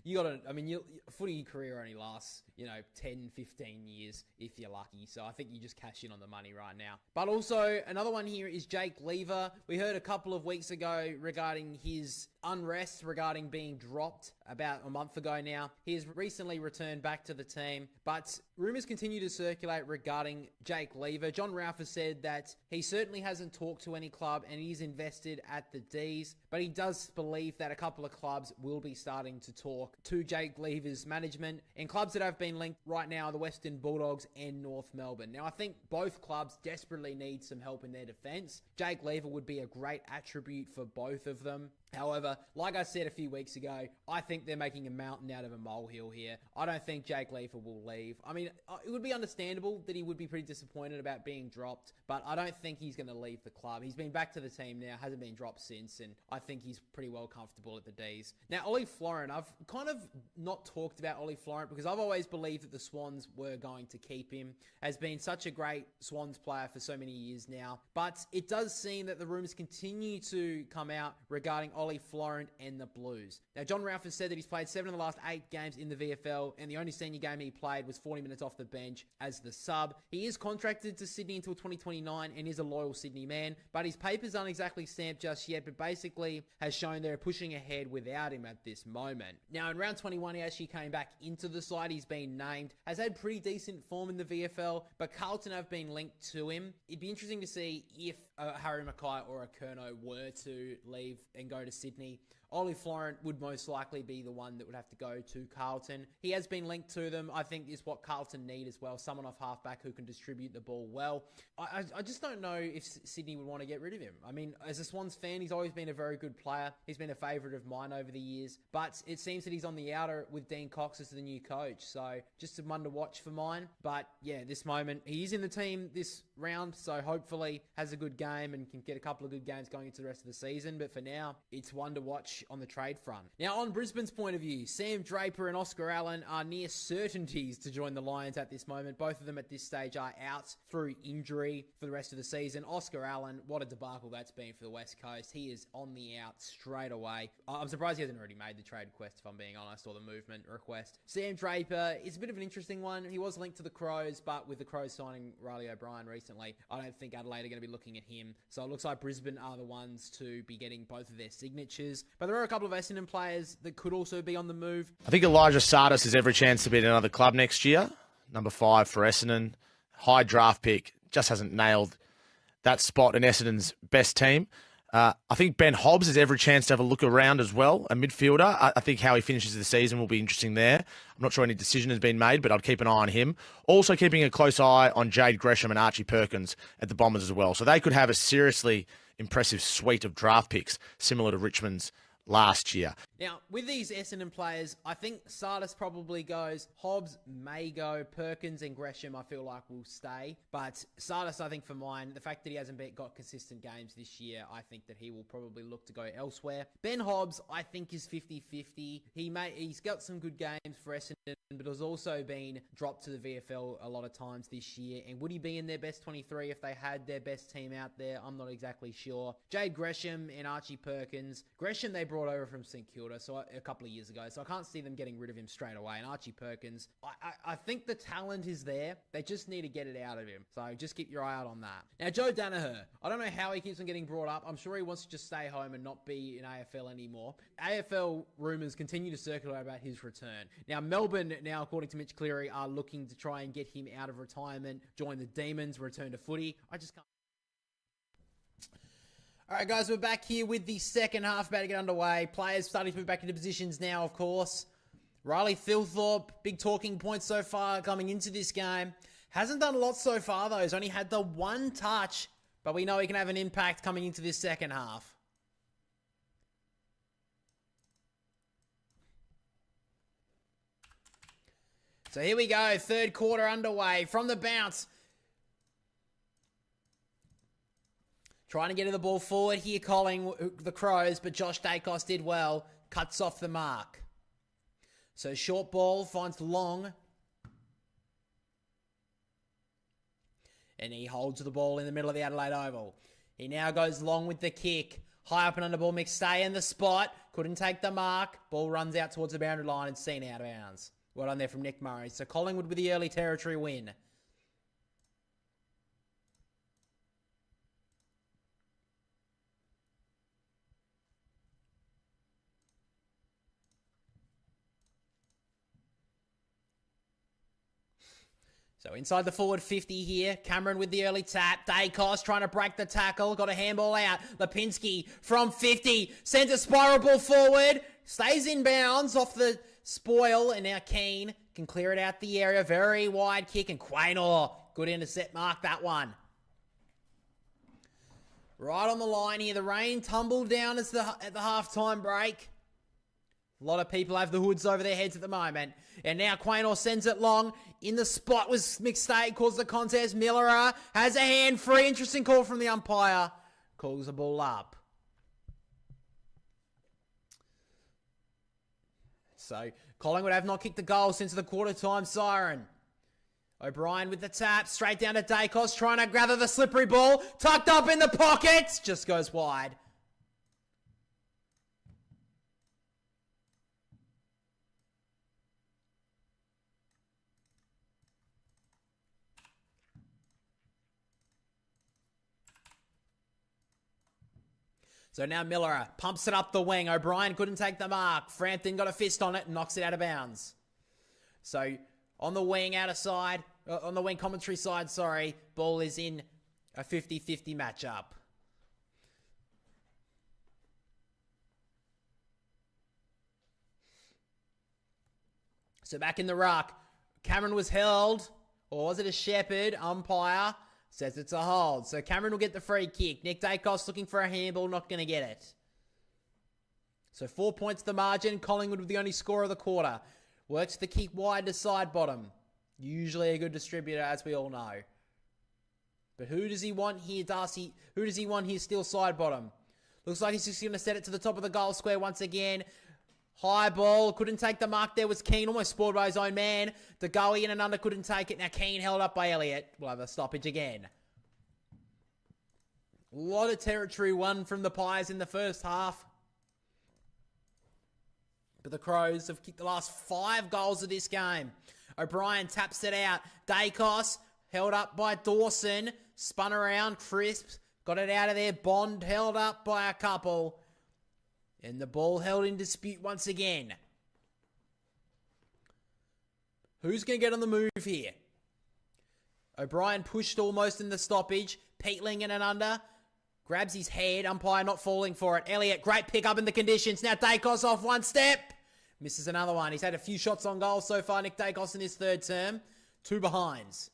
Your footy career only lasts, 10, 15 years if you're lucky. So I think you just cash in on the money right now. But also another one here is Jake Lever. We heard a couple of weeks ago regarding his unrest regarding being dropped about a month ago now. He has recently returned back to the team, but rumours continue to circulate regarding Jake Lever. John Ralph has said that he certainly hasn't talked to any club and he's invested at the D's, but he does believe that a couple of clubs will be starting to talk to Jake Lever's management, and clubs that have been linked right now are the Western Bulldogs and North Melbourne. Now, I think both clubs desperately need some help in their defence. Jake Lever would be a great attribute for both of them. However, like I said a few weeks ago, I think they're making a mountain out of a molehill here. I don't think Jake Lever will leave. I mean, it would be understandable that he would be pretty disappointed about being dropped, but I don't think he's going to leave the club. He's been back to the team now, hasn't been dropped since, and I think he's pretty well comfortable at the D's. Now, Ollie Florent, I've kind of not talked about Ollie Florent because I've always believed that the Swans were going to keep him. Has been such a great Swans player for so many years now, but it does seem that the rumours continue to come out regarding Ollie Florent and the Blues. Now, John Ralph has said that he's played 7 of the last 8 games in the VFL, and the only senior game he played was 40 minutes off the bench as the sub. He is contracted to Sydney until 2029 and is a loyal Sydney man, but his papers aren't exactly stamped just yet, but basically has shown they're pushing ahead without him at this moment. Now, in round 21, he actually came back into the side. He's been named, has had pretty decent form in the VFL, but Carlton have been linked to him. It'd be interesting to see if Harry Mackay or a Curnow were to leave and go to Sydney. Ollie Florent would most likely be the one that would have to go to Carlton. He has been linked to them, I think is what Carlton need as well. Someone off halfback who can distribute the ball well. I just don't know if Sydney would want to get rid of him. I mean, as a Swans fan, he's always been a very good player. He's been a favourite of mine over the years. But it seems that he's on the outer with Dean Cox as the new coach. So just a one to watch for mine. But yeah, this moment, he's in the team this round. So hopefully has a good game and can get a couple of good games going into the rest of the season. But for now, it's one to watch on the trade front. Now, on Brisbane's point of view, Sam Draper and Oscar Allen are near certainties to join the Lions at this moment. Both of them at this stage are out through injury for the rest of the season. Oscar Allen, what a debacle that's been for the West Coast. He is on the out straight away. I'm surprised he hasn't already made the trade request, if I'm being honest, or the movement request. Sam Draper is a bit of an interesting one. He was linked to the Crows, but with the Crows signing Riley O'Brien recently, I don't think Adelaide are going to be looking at him. So it looks like Brisbane are the ones to be getting both of their signatures. But there are a couple of Essendon players that could also be on the move. I think Elijah Sardis has every chance to be at another club next year. Number 5 for Essendon. High draft pick. Just hasn't nailed that spot in Essendon's best team. I think Ben Hobbs has every chance to have a look around as well, a midfielder. I think how he finishes the season will be interesting there. I'm not sure any decision has been made, but I'd keep an eye on him. Also keeping a close eye on Jade Gresham and Archie Perkins at the Bombers as well. So they could have a seriously impressive suite of draft picks, similar to Richmond's last year. Now, with these Essendon players, I think Sardis probably goes. Hobbs may go. Perkins and Gresham, I feel like, will stay. But Sardis, I think for mine, the fact that he hasn't got consistent games this year, I think that he will probably look to go elsewhere. Ben Hobbs, I think, is 50-50. He's got some good games for Essendon, but has also been dropped to the VFL a lot of times this year. And would he be in their best 23 if they had their best team out there? I'm not exactly sure. Jade Gresham and Archie Perkins. Gresham they brought over from St Kilda a couple of years ago, so I can't see them getting rid of him straight away. And Archie Perkins, I think the talent is there. They just need to get it out of him. So just keep your eye out on that. Now, Joe Danaher, I don't know how he keeps on getting brought up. I'm sure he wants to just stay home and not be in AFL anymore. AFL rumours continue to circulate about his return. Now, Melbourne, according to Mitch Cleary, are looking to try and get him out of retirement, join the Demons, return to footy. I just can't. All right, guys, we're back here with the second half about to get underway. Players starting to move back into positions now, of course. Riley Thilthorpe, big talking point so far coming into this game. Hasn't done a lot so far, though. He's only had the one touch, but we know he can have an impact coming into this second half. So here we go, third quarter underway. From the bounce. Trying to get the ball forward here, Collingwood, the Crows, but Josh Dacos did well. Cuts off the mark. So short ball finds Long. And he holds the ball in the middle of the Adelaide Oval. He now goes long with the kick. High up and under ball, McStay in the spot. Couldn't take the mark. Ball runs out towards the boundary line and seen out of bounds. Well done there from Nick Murray. So Collingwood with the early territory win. So inside the forward 50 here. Cameron with the early tap. Dacos trying to break the tackle. Got a handball out. Lipinski from 50. Sends a spiral ball forward. Stays in bounds off the spoil. And now Keane can clear it out the area. Very wide kick. And Quaynor. Good intercept mark that one. Right on the line here. The rain tumbled down at the halftime break. A lot of people have the hoods over their heads at the moment. And now Quaynor sends it long. In the spot was McStay, calls the contest. Miller has a hand free. Interesting call from the umpire. Calls the ball up. So Collingwood have not kicked the goal since the quarter time siren. O'Brien with the tap. Straight down to Dacos. Trying to gather the slippery ball. Tucked up in the pockets. Just goes wide. So now Miller pumps it up the wing. O'Brien couldn't take the mark. Frampton got a fist on it and knocks it out of bounds. So on the wing, on the wing commentary side, ball is in a 50-50 matchup. So back in the ruck, Cameron was held, or was it a Shepherd? Umpire says it's a hold. So Cameron will get the free kick. Nick Dacos looking for a handball, not going to get it. So 4 points the margin. Collingwood with the only score of the quarter. Works the kick wide to side bottom. Usually a good distributor, as we all know. But who does he want here, Darcy? Who does he want here still side bottom? Looks like he's just going to set it to the top of the goal square once again. High ball, couldn't take the mark there, was Keane, almost spoiled by his own man. The go in and under, couldn't take it. Now Keane held up by Elliott. We'll have a stoppage again. A lot of territory won from the Pies in the first half. But the Crows have kicked the last 5 goals of this game. O'Brien taps it out. Dacos held up by Dawson. Spun around, crisp. Got it out of there. Bond held up by a couple. And the ball held in dispute once again. Who's going to get on the move here? O'Brien pushed almost in the stoppage. Peatling in and under. Grabs his head. Umpire not falling for it. Elliott, great pick up in the conditions. Now Dacos off one step. Misses another one. He's had a few shots on goal so far, Nick Dacos, in his third term. 2 behinds.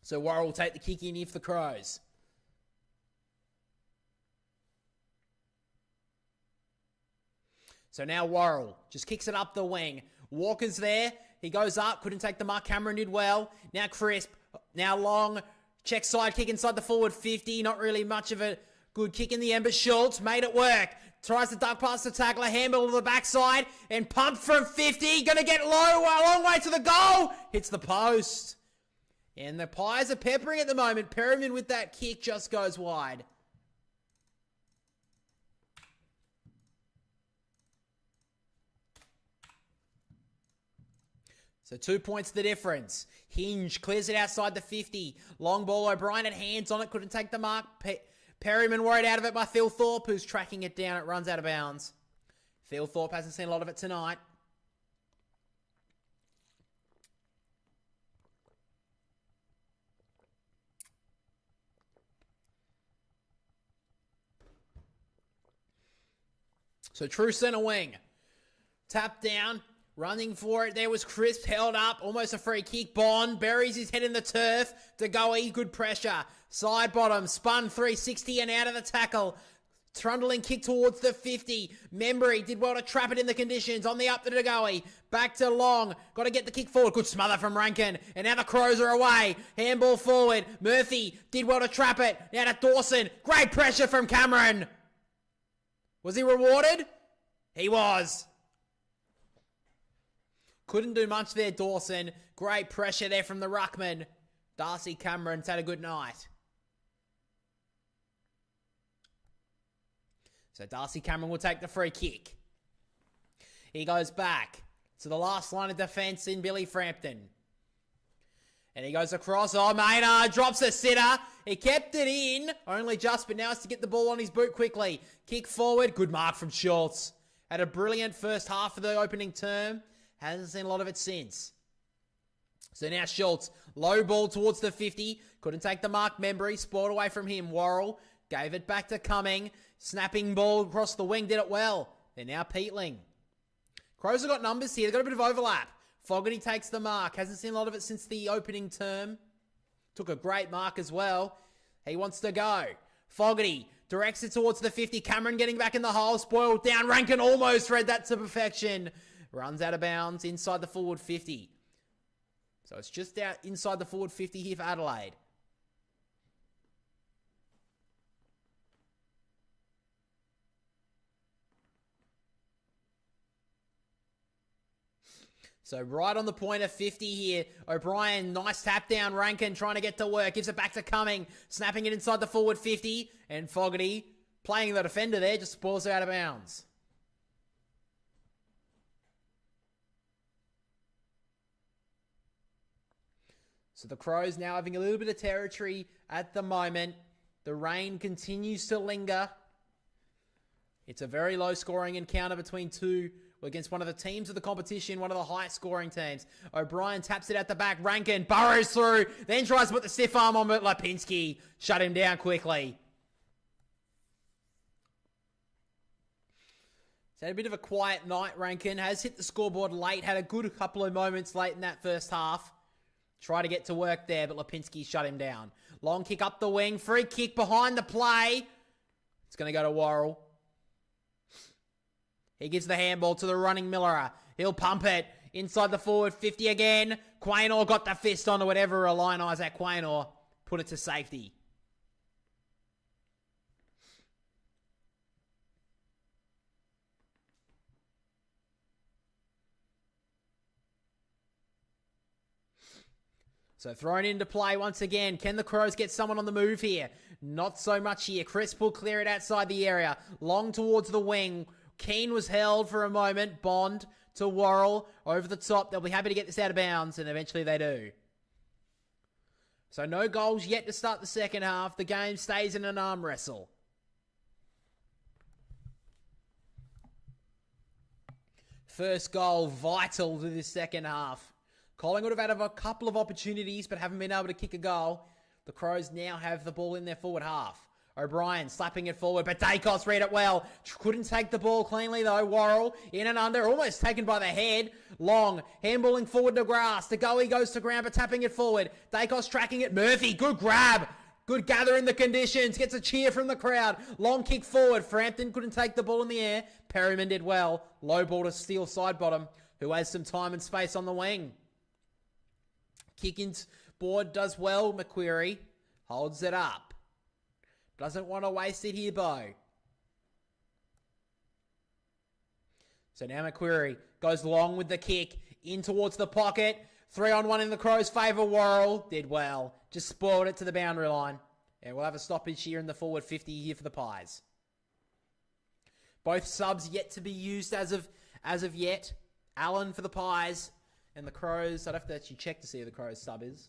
So Worrell will take the kick in here for the Crows. So now Worrell just kicks it up the wing. Walker's there. He goes up. Couldn't take the mark. Cameron did well. Now Crisp. Now Long. Check side kick inside the forward 50. Not really much of a good kick in the end, but Schultz made it work. Tries to duck past the tackler. Handball to the backside. And pumped from 50. Going to get low. A long way to the goal. Hits the post. And the Pies are peppering at the moment. Perryman with that kick just goes wide. So 2 points the difference. Hinge clears it outside the 50. Long ball, O'Brien had hands on it, couldn't take the mark. Perryman worried out of it by Phil Thorpe, who's tracking it down. It runs out of bounds. Phil Thorpe hasn't seen a lot of it tonight. So true centre wing. Tap down. Running for it. There was Crisp held up. Almost a free kick. Bond buries his head in the turf. DeGoey, good pressure. Side bottom. Spun 360 and out of the tackle. Trundling kick towards the 50. Membrey did well to trap it in the conditions. On the up to DeGoey. Back to Long. Got to get the kick forward. Good smother from Ranken. And now the Crows are away. Handball forward. Murphy did well to trap it. Now to Dawson. Great pressure from Cameron. Was he rewarded? He was. Couldn't do much there, Dawson. Great pressure there from the ruckman. Darcy Cameron's had a good night. So Darcy Cameron will take the free kick. He goes back to the last line of defence in Billy Frampton. And he goes across. Oh, Maynard drops a sitter. He kept it in. Only just, but now has to get the ball on his boot quickly. Kick forward. Good mark from Schultz. Had a brilliant first half of the opening term. Hasn't seen a lot of it since. So now Schultz. Low ball towards the 50. Couldn't take the mark. Membrey. Spoiled away from him. Worrell gave it back to Cumming. Snapping ball across the wing. Did it well. They're now Peatling. Crows have got numbers here. They've got a bit of overlap. Fogarty takes the mark. Hasn't seen a lot of it since the opening term. Took a great mark as well. He wants to go. Fogarty directs it towards the 50. Cameron getting back in the hole. Spoiled down. Ranken almost read that to perfection. Runs out of bounds inside the forward 50. So it's just out inside the forward 50 here for Adelaide. So right on the point of 50 here. O'Brien, nice tap down. Ranken trying to get to work. Gives it back to Cumming. Snapping it inside the forward 50. And Fogarty playing the defender there. Just spoils her out of bounds. So the Crows now having a little bit of territory at the moment. The rain continues to linger. It's a very low scoring encounter between two against one of the teams of the competition, one of the highest scoring teams. O'Brien taps it at the back. Ranken burrows through, then tries to put the stiff arm on, but Lipinski shut him down quickly. He's had a bit of a quiet night, Ranken. Has hit the scoreboard late, had a good couple of moments late in that first half. Try to get to work there, but Lipinski shut him down. Long kick up the wing. Free kick behind the play. It's going to go to Worrell. He gives the handball to the running Millerer. He'll pump it inside the forward 50 again. Quaynor got the fist onto whatever a line Isaac Quaynor. Put it to safety. So thrown into play once again. Can the Crows get someone on the move here? Not so much here. Crisp will clear it outside the area. Long towards the wing. Keane was held for a moment. Bond to Worrell over the top. They'll be happy to get this out of bounds, and eventually they do. So no goals yet to start the second half. The game stays in an arm wrestle. First goal vital to this second half. Collingwood have had a couple of opportunities but haven't been able to kick a goal. The Crows now have the ball in their forward half. O'Brien slapping it forward, but Dacos read it well. Couldn't take the ball cleanly though. Worrell in and under, almost taken by the head. Long, handballing forward to grass. The goalie goes to ground, but tapping it forward. Dacos tracking it. Murphy, good grab. Good gather in the conditions. Gets a cheer from the crowd. Long kick forward. Frampton couldn't take the ball in the air. Perryman did well. Low ball to Steele side bottom, who has some time and space on the wing. Kicking board does well. McQuarrie holds it up. Doesn't want to waste it here, Bo. So now McQuarrie goes long with the kick. In towards the pocket. 3-on-1 in the Crows' favour. Worrell did well. Just spoiled it to the boundary line. And we'll have a stoppage here in the forward 50 here for the Pies. Both subs yet to be used as of yet. Allen for the Pies. And the Crows, I'd have to actually check to see who the Crows sub is.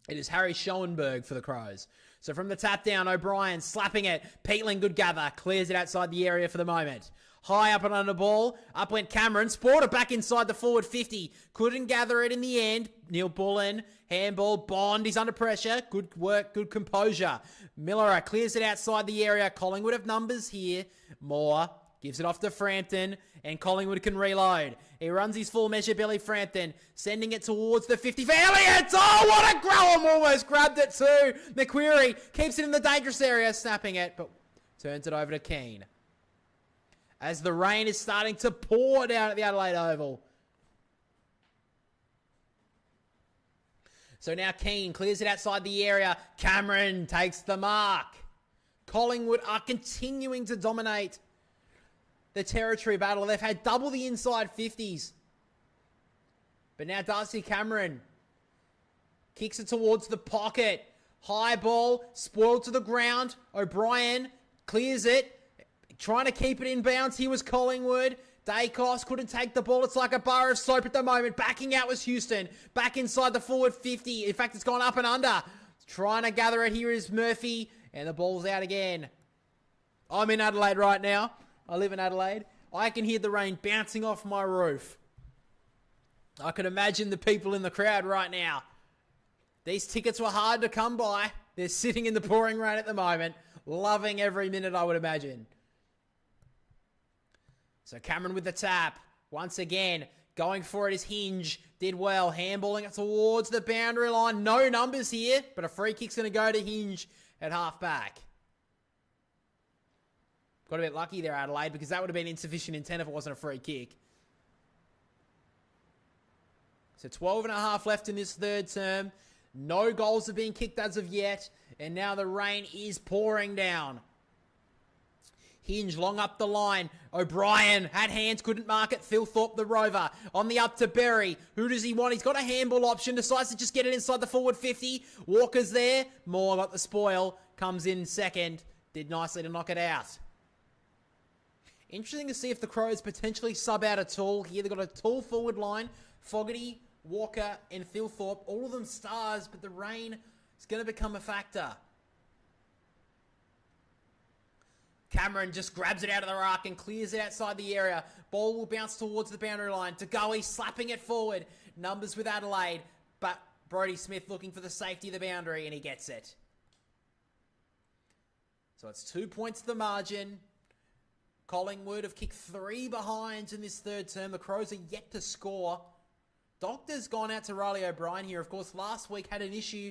It is Harry Schoenberg for the Crows. So from the tap down, O'Brien slapping it. Peatling, good gather. Clears it outside the area for the moment. High up and under ball. Up went Cameron. Sport it back inside the forward 50. Couldn't gather it in the end. Neil Bullen. Handball. Bond. He's under pressure. Good work. Good composure. Miller clears it outside the area. Collingwood have numbers here. Moore gives it off to Frampton. And Collingwood can reload. He runs his full measure, Billy Frampton, sending it towards the 50 for Elliott. Oh, what a Graham! Almost grabbed it too. McQuarrie keeps it in the dangerous area, snapping it, but turns it over to Keane. As the rain is starting to pour down at the Adelaide Oval. So now Keane clears it outside the area. Cameron takes the mark. Collingwood are continuing to dominate the territory battle. They've had double the inside 50s. But now Darcy Cameron kicks it towards the pocket. High ball, spoiled to the ground. O'Brien clears it. Trying to keep it in bounds. Here was Collingwood. Dacos couldn't take the ball. It's like a bar of soap at the moment. Backing out was Houston. Back inside the forward 50. In fact, it's gone up and under. Trying to gather it. Here is Murphy. And the ball's out again. I'm in Adelaide right now. I live in Adelaide. I can hear the rain bouncing off my roof. I can imagine the people in the crowd right now. These tickets were hard to come by. They're sitting in the pouring rain at the moment, loving every minute, I would imagine. So Cameron with the tap. Once again, going for it is Hinge. Did well. Handballing it towards the boundary line. No numbers here, but a free kick's going to go to Hinge at half-back. Got a bit lucky there, Adelaide, because that would have been insufficient intent if it wasn't a free kick. So 12 and a half left in this third term. No goals have been kicked as of yet. And now the rain is pouring down. Hinge long up the line. O'Brien had hands, couldn't mark it. Philthorpe the rover. On the up to Berry. Who does he want? He's got a handball option. Decides to just get it inside the forward 50. Walker's there. Moore got the spoil. Comes in second. Did nicely to knock it out. Interesting to see if the Crows potentially sub out a tall here. They've got a tall forward line. Fogarty, Walker, and Philthorpe. All of them stars, but the rain is going to become a factor. Cameron just grabs it out of the ruck and clears it outside the area. Ball will bounce towards the boundary line. DeGoey slapping it forward. Numbers with Adelaide, but Brodie Smith looking for the safety of the boundary, and he gets it. So it's 2 points to the margin. Collingwood have kicked 3 behinds in this third term. The Crows are yet to score. Doctor's gone out to Riley O'Brien here. Of course, last week had an issue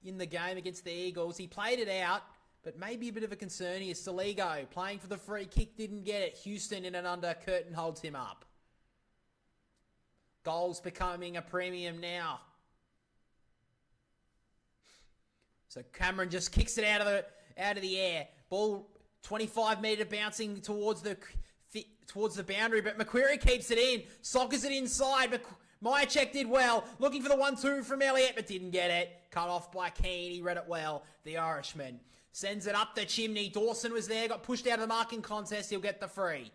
in the game against the Eagles. He played it out, but maybe a bit of a concern here. Saligo playing for the free kick, didn't get it. Houston in and under. Curtin holds him up. Goals becoming a premium now. So Cameron just kicks it out of the air. Ball 25-metre bouncing towards the boundary, but McQuarrie keeps it in. Sockers it inside, but Myercheck did well. Looking for the 1-2 from Elliott, but didn't get it. Cut off by Keane. He read it well. The Irishman sends it up the chimney. Dawson was there, got pushed out of the marking contest. He'll get the free.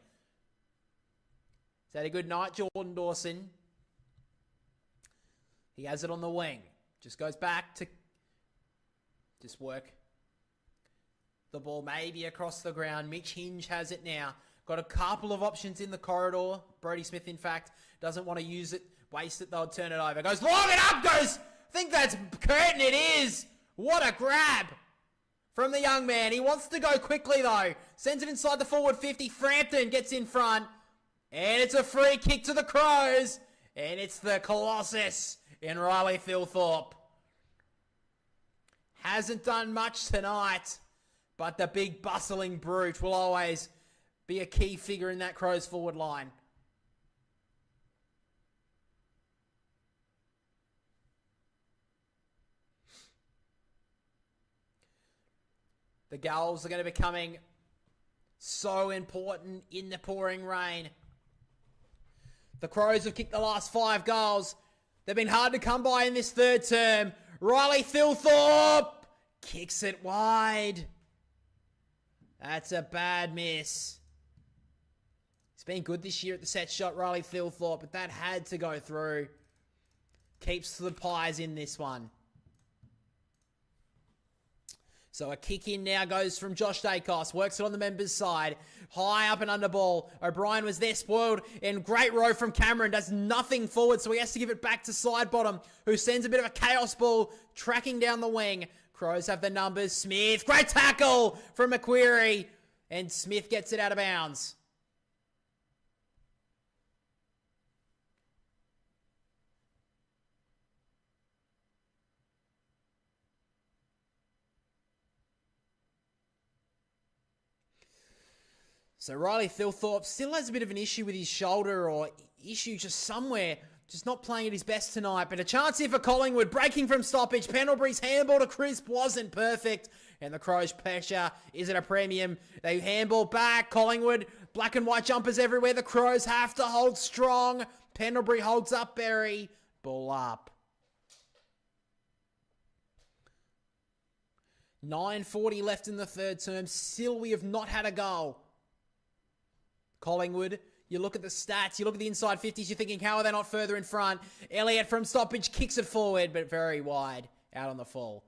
Is that a good night, Jordan Dawson? He has it on the wing. Just goes back to just work the ball maybe across the ground. Mitch Hinge has it now. Got a couple of options in the corridor. Brodie Smith, in fact, doesn't want to use it, waste it, they'll turn it over. Goes long and up, goes, I think that's Curtin, it is. What a grab from the young man. He wants to go quickly, though. Sends it inside the forward 50. Frampton gets in front. And it's a free kick to the Crows. And it's the Colossus in Riley Thilthorpe. Hasn't done much tonight, but the big bustling brute will always be a key figure in that Crows forward line. The goals are going to be becoming so important in the pouring rain. The Crows have kicked the last 5 goals. They've been hard to come by in this third term. Riley Thilthorpe kicks it wide. That's a bad miss. He's been good this year at the set shot, Riley Thilthorpe, but that had to go through. Keeps the Pies in this one. So a kick in now goes from Josh Dacos. Works it on the members' side. High up and under ball. O'Brien was there, spoiled. And great row from Cameron. Does nothing forward, so he has to give it back to side bottom, who sends a bit of a chaos ball tracking down the wing. Crows have the numbers. Smith. Great tackle from Macquarie. And Smith gets it out of bounds. So Riley Thilthorpe still has a bit of an issue with his shoulder, or issue just somewhere, just not playing at his best tonight. But a chance here for Collingwood, breaking from stoppage. Pendlebury's handball to Crisp wasn't perfect, and the Crows' pressure is at a premium. They handball back. Collingwood, black and white jumpers everywhere. The Crows have to hold strong. Pendlebury holds up Berry. Ball up. 9:40 left in the third term. Still, we have not had a goal. Collingwood, you look at the stats, you look at the inside 50s, you're thinking, how are they not further in front? Elliott from stoppage kicks it forward, but very wide, out on the full.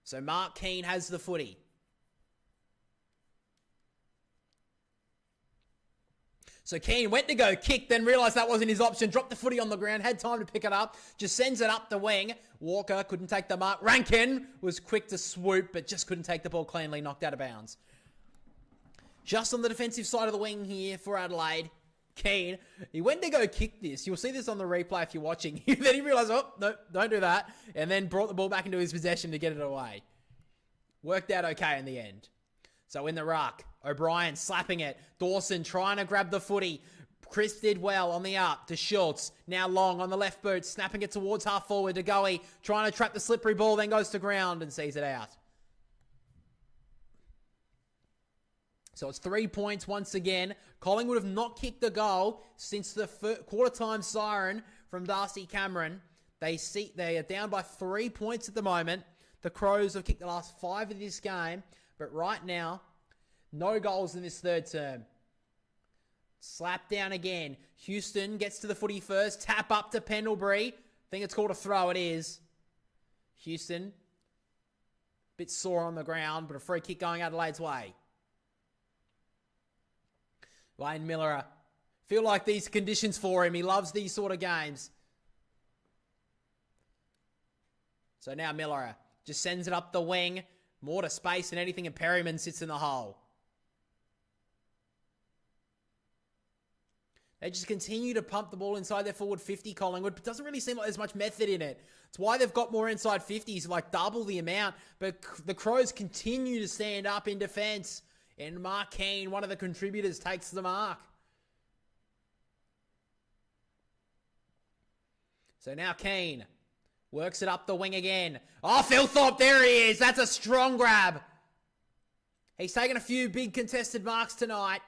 So Mark Keane has the footy. So Keane went to go kick, then realised that wasn't his option. Dropped the footy on the ground, had time to pick it up. Just sends it up the wing. Walker couldn't take the mark. Ranken was quick to swoop, but just couldn't take the ball cleanly. Knocked out of bounds. Just on the defensive side of the wing here for Adelaide. Keane, he went to go kick this. You'll see this on the replay if you're watching. Then he realised, oh, no, don't do that. And then brought the ball back into his possession to get it away. Worked out okay in the end. So in the ruck, O'Brien slapping it. Dawson trying to grab the footy. Chris did well on the up to Schultz. Now Long on the left boot, snapping it towards half forward to Goey. Trying to trap the slippery ball, then goes to ground and sees it out. So it's 3 points once again. Collingwood have not kicked a goal since the quarter-time siren from Darcy Cameron. They are down by 3 points at the moment. The Crows have kicked the last 5 of this game. But right now, no goals in this third term. Slap down again. Houston gets to the footy first. Tap up to Pendlebury. I think it's called a throw. It is. Houston. Bit sore on the ground, but a free kick going Adelaide's way. Lane Miller. Feel like these conditions for him. He loves these sort of games. So now Miller just sends it up the wing. More to space than anything, and Perryman sits in the hole. They just continue to pump the ball inside their forward 50, Collingwood, but it doesn't really seem like there's much method in it. It's why they've got more inside 50s, like double the amount, but the Crows continue to stand up in defence, and Mark Keane, one of the contributors, takes the mark. So now Keane works it up the wing again. Oh, Thilthorpe, there he is. That's a strong grab. He's taken a few big contested marks tonight.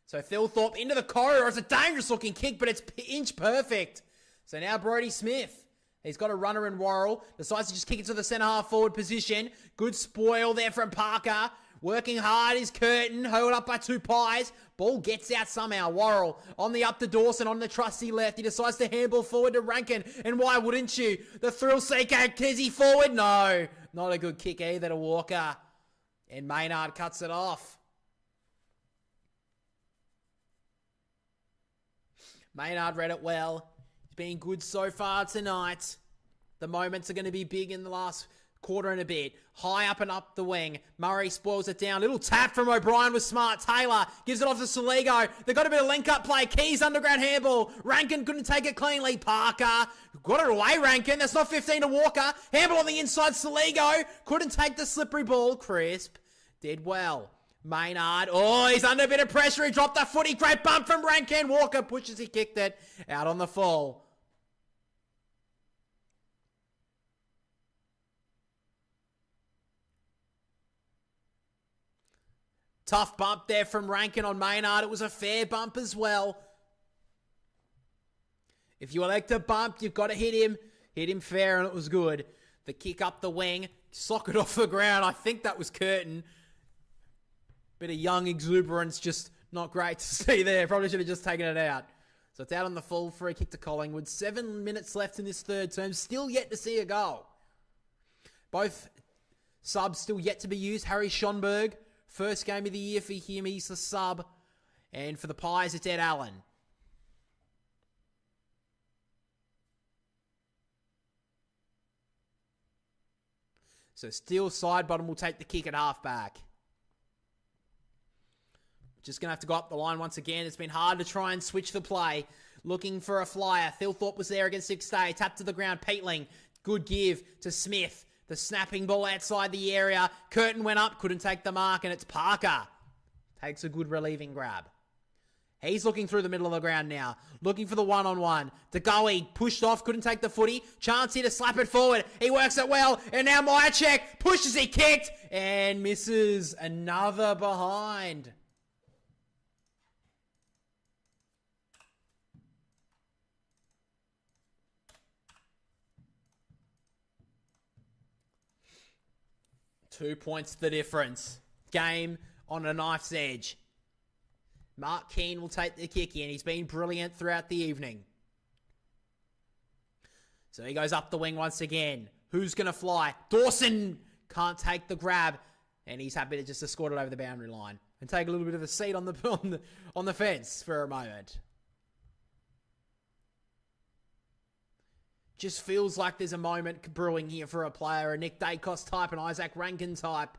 So Thilthorpe into the corridor. It's a dangerous looking kick, but it's inch perfect. So now Brodie Smith. He's got a runner in Worrell. Decides to just kick it to the centre half forward position. Good spoil there from Parker. Working hard is Curtin, held up by 2 Pies. Ball gets out somehow. Worrell on the up to Dawson on the trusty left. He decides to handball forward to Ranken. And why wouldn't you? The thrill seeker, Kizzy forward. No, not a good kick either to Walker. And Maynard cuts it off. Maynard read it well. He's been good so far tonight. The moments are going to be big in the last quarter and a bit. High up and up the wing. Murray spoils it down. Little tap from O'Brien was smart. Taylor gives it off to Soligo. They got a bit of link-up play. Keys underground handball. Rankin couldn't take it cleanly. Parker got it away, Rankin. That's not 15 to Walker. Handball on the inside. Soligo couldn't take the slippery ball. Crisp did well. Maynard. Oh, he's under a bit of pressure. He dropped the footy. Great bump from Rankin. Walker pushes. He kicked it out on the full. Tough bump there from Rankin on Maynard. It was a fair bump as well. If you elect a bump, you've got to hit him. Hit him fair, and it was good. The kick up the wing. Socket off the ground. I think that was Curtin. Bit of young exuberance. Just not great to see there. Probably should have just taken it out. So it's out on the full. Free kick to Collingwood. 7 minutes left in this third term. Still yet to see a goal. Both subs still yet to be used. Harry Schonberg. First game of the year for him, he's the sub. And for the Pies, it's Ed Allen. So still side bottom will take the kick at halfback. Just going to have to go up the line once again. It's been hard to try and switch the play. Looking for a flyer. Thilthorpe was there against Six Day. Tap to the ground. Peatling. Good give to Smith. The snapping ball outside the area. Curtin went up, couldn't take the mark, and it's Parker. Takes a good relieving grab. He's looking through the middle of the ground now. Looking for the one-on-one. DeGoey pushed off, couldn't take the footy. Chance here to slap it forward. He works it well, and now Myercheck pushes, he kicked, and misses. Another behind. Two points the difference. Game on a knife's edge. Mark Keane will take the kick in. He's been brilliant throughout the evening. So he goes up the wing once again. Who's going to fly? Dawson can't take the grab. And he's happy to just escort it over the boundary line. And take a little bit of a seat on the fence for a moment. Just feels like there's a moment brewing here for a player, a Nick Dacos type, an Isaac Rankin type.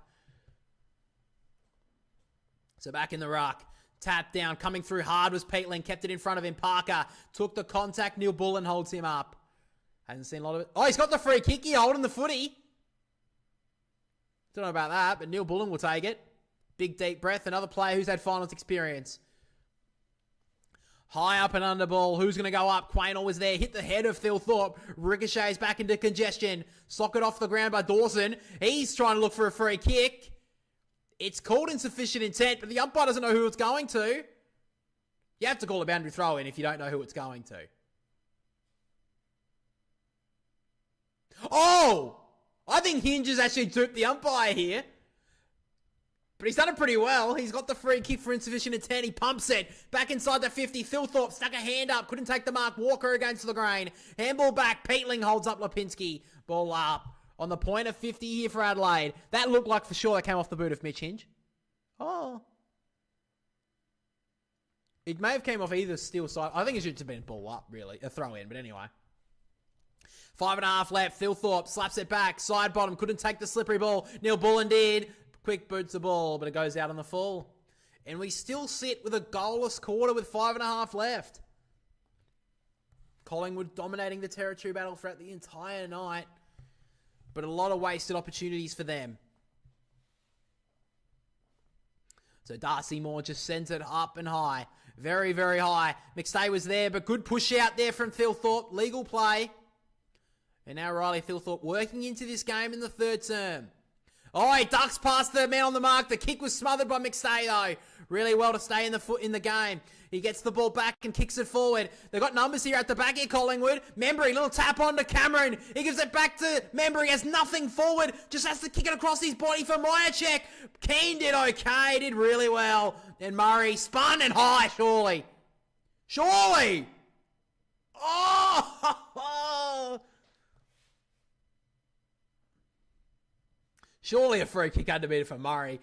So back in the ruck. Tap down, coming through hard was Peatling, kept it in front of him. Parker took the contact. Neil Bullen holds him up. Hasn't seen a lot of it. Oh, he's got the free kick here, holding the footy. Don't know about that, but Neil Bullen will take it. Big deep breath. Another player who's had finals experience. High up and under ball. Who's going to go up? Quaynor was there. Hit the head of Thilthorpe. Ricochets back into congestion. Socket off the ground by Dawson. He's trying to look for a free kick. It's called insufficient intent, but the umpire doesn't know who it's going to. You have to call a boundary throw in if you don't know who it's going to. Oh! I think Hinge has actually duped the umpire here. But he's done it pretty well. He's got the free kick for insufficient intent. He pumps it. Back inside the 50. Thilthorpe stuck a hand up. Couldn't take the mark. Walker against the grain. Handball back. Peatling holds up Lipinski. Ball up. On the point of 50 here for Adelaide. That looked like for sure that came off the boot of Mitch Hinge. Oh. It may have came off either steel side. I think it should have been a ball up, really. A throw in, but anyway. 5.5 left. Thilthorpe slaps it back. Side bottom. Couldn't take the slippery ball. Neil Bullen did. Quick boots the ball, but it goes out on the full. And we still sit with a goalless quarter with 5.5 left. Collingwood dominating the territory battle throughout the entire night. But a lot of wasted opportunities for them. So Darcy Moore just sends it up and high. Very, very high. McStay was there, but good push out there from Thilthorpe. Legal play. And now Riley Thilthorpe working into this game in the third term. Oh, he ducks past the man on the mark. The kick was smothered by McStay, though. really well to stay in the game. He gets the ball back and kicks it forward. They've got numbers here at the back here, Collingwood. Membrey, little tap on to Cameron. He gives it back to Membrey. Has nothing forward. Just has to kick it across his body for Myercheck. Keane did okay. Did really well. And Murray spun and high, surely. Surely! Oh! Surely a free kick undermeter for Murray.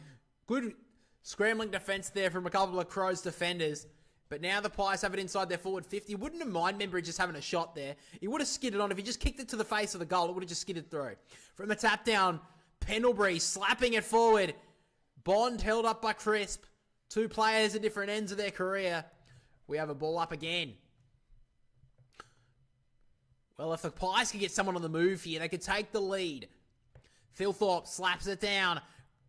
Good scrambling defence there from a couple of Crows defenders. But now the Pies have it inside their forward 50. Wouldn't have mind Membrey just having a shot there. He would have skidded on. If he just kicked it to the face of the goal, it would have just skidded through. From the tap down, Pendlebury slapping it forward. Bond held up by Crisp. Two players at different ends of their career. We have a ball up again. Well, if the Pies could get someone on the move here, they could take the lead. Philthorpe slaps it down.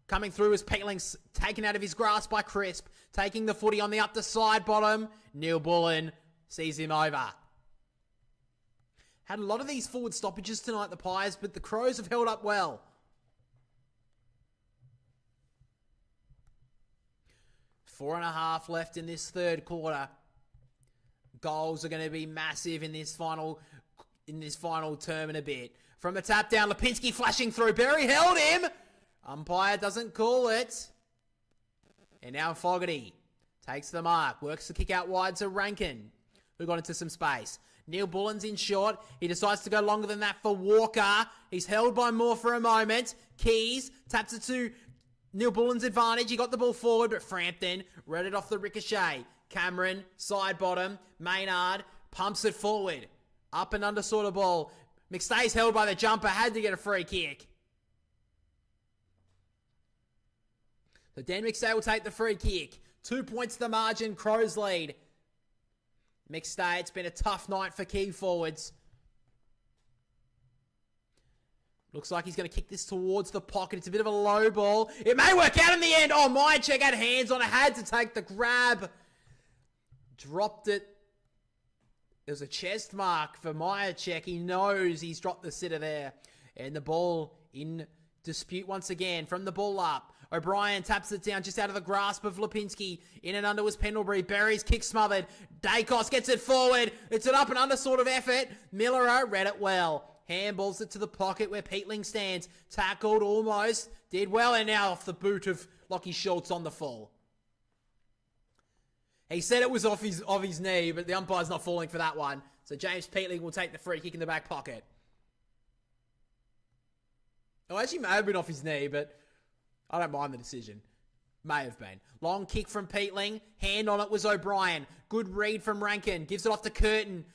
Coming through is Peatling's taken out of his grasp by Crisp. Taking the footy on the up the side bottom. Neil Bullen sees him over. Had a lot of these forward stoppages tonight, the Pies, but the Crows have held up well. 4.5 left in this third quarter. Goals are going to be massive in this final term in a bit. From the tap down, Lipinski flashing through. Berry held him. Umpire doesn't call it. And now Fogarty takes the mark. Works the kick out wide to Ranken, who got into some space. Neil Bullen's in short. He decides to go longer than that for Walker. He's held by Moore for a moment. Keys taps it to Neil Bullen's advantage. He got the ball forward, but Frampton read it off the ricochet. Cameron, side bottom. Maynard pumps it forward. Up and under sort of ball. McStay's held by the jumper. Had to get a free kick. So Dan McStay will take the free kick. 2 points the margin. Crows lead. McStay, it's been a tough night for key forwards. Looks like he's going to kick this towards the pocket. It's a bit of a low ball. It may work out in the end. Oh, Myercheck had hands on it. Had to take the grab. Dropped it. There's a chest mark for Myercheck. He knows he's dropped the sitter there. And the ball in dispute once again from the ball up. O'Brien taps it down just out of the grasp of Lipinski. In and under was Pendlebury. Berry's kick smothered. Dacos gets it forward. It's an up and under sort of effort. Miller read it well. Handballs it to the pocket where Peatling stands. Tackled almost. Did well, and now off the boot of Lockie Schultz on the fall. He said it was off his knee, but the umpire's not falling for that one. So James Peatling will take the free kick in the back pocket. Oh, actually may have been off his knee, but I don't mind the decision. May have been. Long kick from Peatling. Hand on it was O'Brien. Good read from Ranken. Gives it off to Curtin.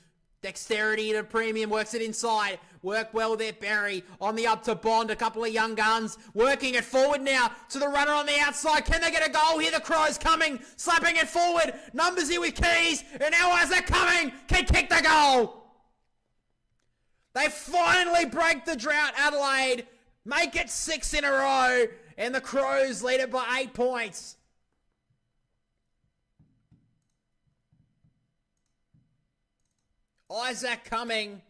Dexterity at a premium. Works it inside. Work well there, Berry. On the up to Bond. A couple of young guns. Working it forward now to the runner on the outside. Can they get a goal here? The Crows coming. Slapping it forward. Numbers here with Keys. And now Isaac coming. Can kick the goal. They finally break the drought, Adelaide. Make it 6 in a row. And the Crows lead it by 8 points. Isaac Cumming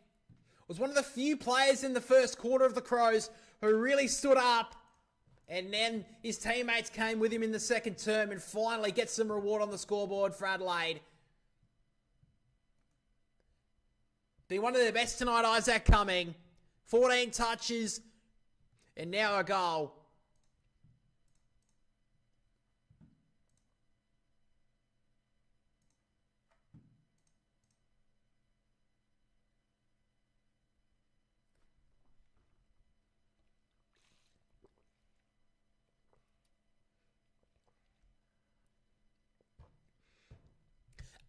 was one of the few players in the first quarter of the Crows who really stood up. And then his teammates came with him in the second term and finally get some reward on the scoreboard for Adelaide. Been one of their best tonight, Isaac Cumming. 14 touches and now a goal.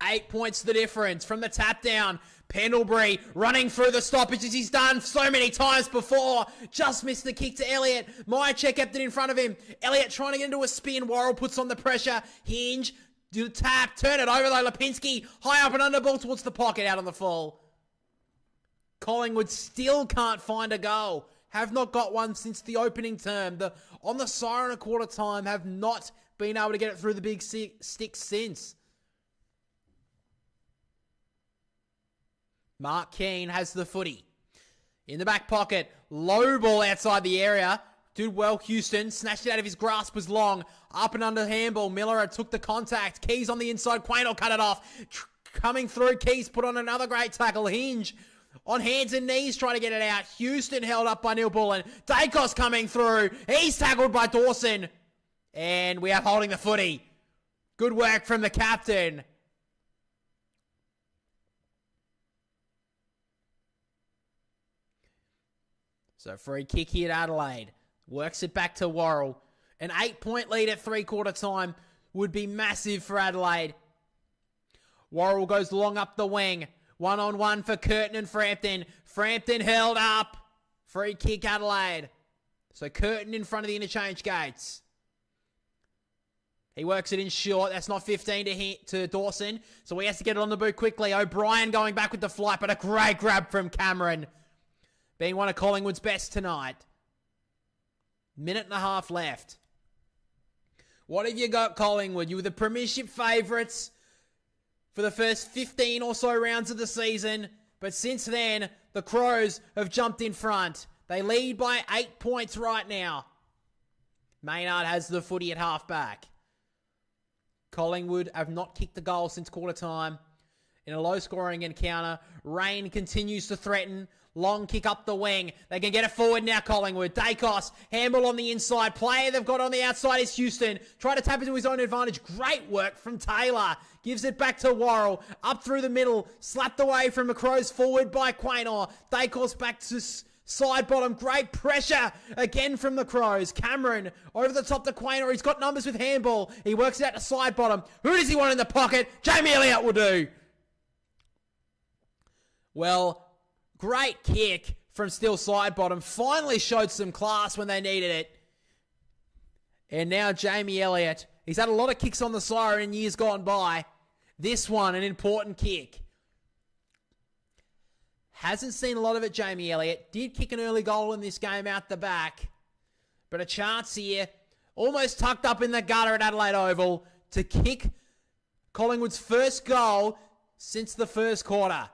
Eight points the difference from the tap down. Pendlebury running through the stoppages he's done so many times before. Just missed the kick to Elliott. Myercheck kept it in front of him. Elliott trying to get into a spin. Worrell puts on the pressure. Hinge. Do the tap. Turn it over though. Lipinski high up and under ball towards the pocket out on the fall. Collingwood still can't find a goal. Have not got one since the opening term. On the siren a quarter time have not been able to get it through the big stick since. Mark Keane has the footy. In the back pocket. Low ball outside the area. Did well, Houston. Snatched it out of his grasp, was long. Up and under handball. Miller took the contact. Keys on the inside. Quaynor cut it off. Coming through. Keys put on another great tackle. Hinge on hands and knees trying to get it out. Houston held up by Neil Bullen. Dacos coming through. He's tackled by Dawson. And we are holding the footy. Good work from the captain. So free kick here at Adelaide. Works it back to Worrell. An 8-point lead at three-quarter time would be massive for Adelaide. Worrell goes long up the wing. 1-on-1 for Curtin and Frampton. Frampton held up. Free kick Adelaide. So Curtin in front of the interchange gates. He works it in short. That's not 15 to Dawson. So he has to get it on the boot quickly. O'Brien going back with the flight, but a great grab from Cameron. Being one of Collingwood's best tonight. Minute and a half left. What have you got, Collingwood? You were the premiership favourites for the first 15 or so rounds of the season. But since then, the Crows have jumped in front. They lead by 8 points right now. Maynard has the footy at half-back. Collingwood have not kicked the goal since quarter time. In a low-scoring encounter, Rain continues to threaten. Long kick up the wing. They can get it forward now, Collingwood. Dacos, handball on the inside. Player they've got on the outside is Houston. Try to tap into his own advantage. Great work from Taylor. Gives it back to Worrell. Up through the middle. Slapped away from the Crows forward by Quaynor. Dacos back to side bottom. Great pressure again from the Crows. Cameron over the top to Quaynor. He's got numbers with handball. He works it out to side bottom. Who does he want in the pocket? Jamie Elliott will do. Well, great kick from still side bottom. Finally showed some class when they needed it. And now Jamie Elliott. He's had a lot of kicks on the siren in years gone by. This one, an important kick. Hasn't seen a lot of it, Jamie Elliott. Did kick an early goal in this game out the back. But a chance here. Almost tucked up in the gutter at Adelaide Oval to kick Collingwood's first goal since the first quarter.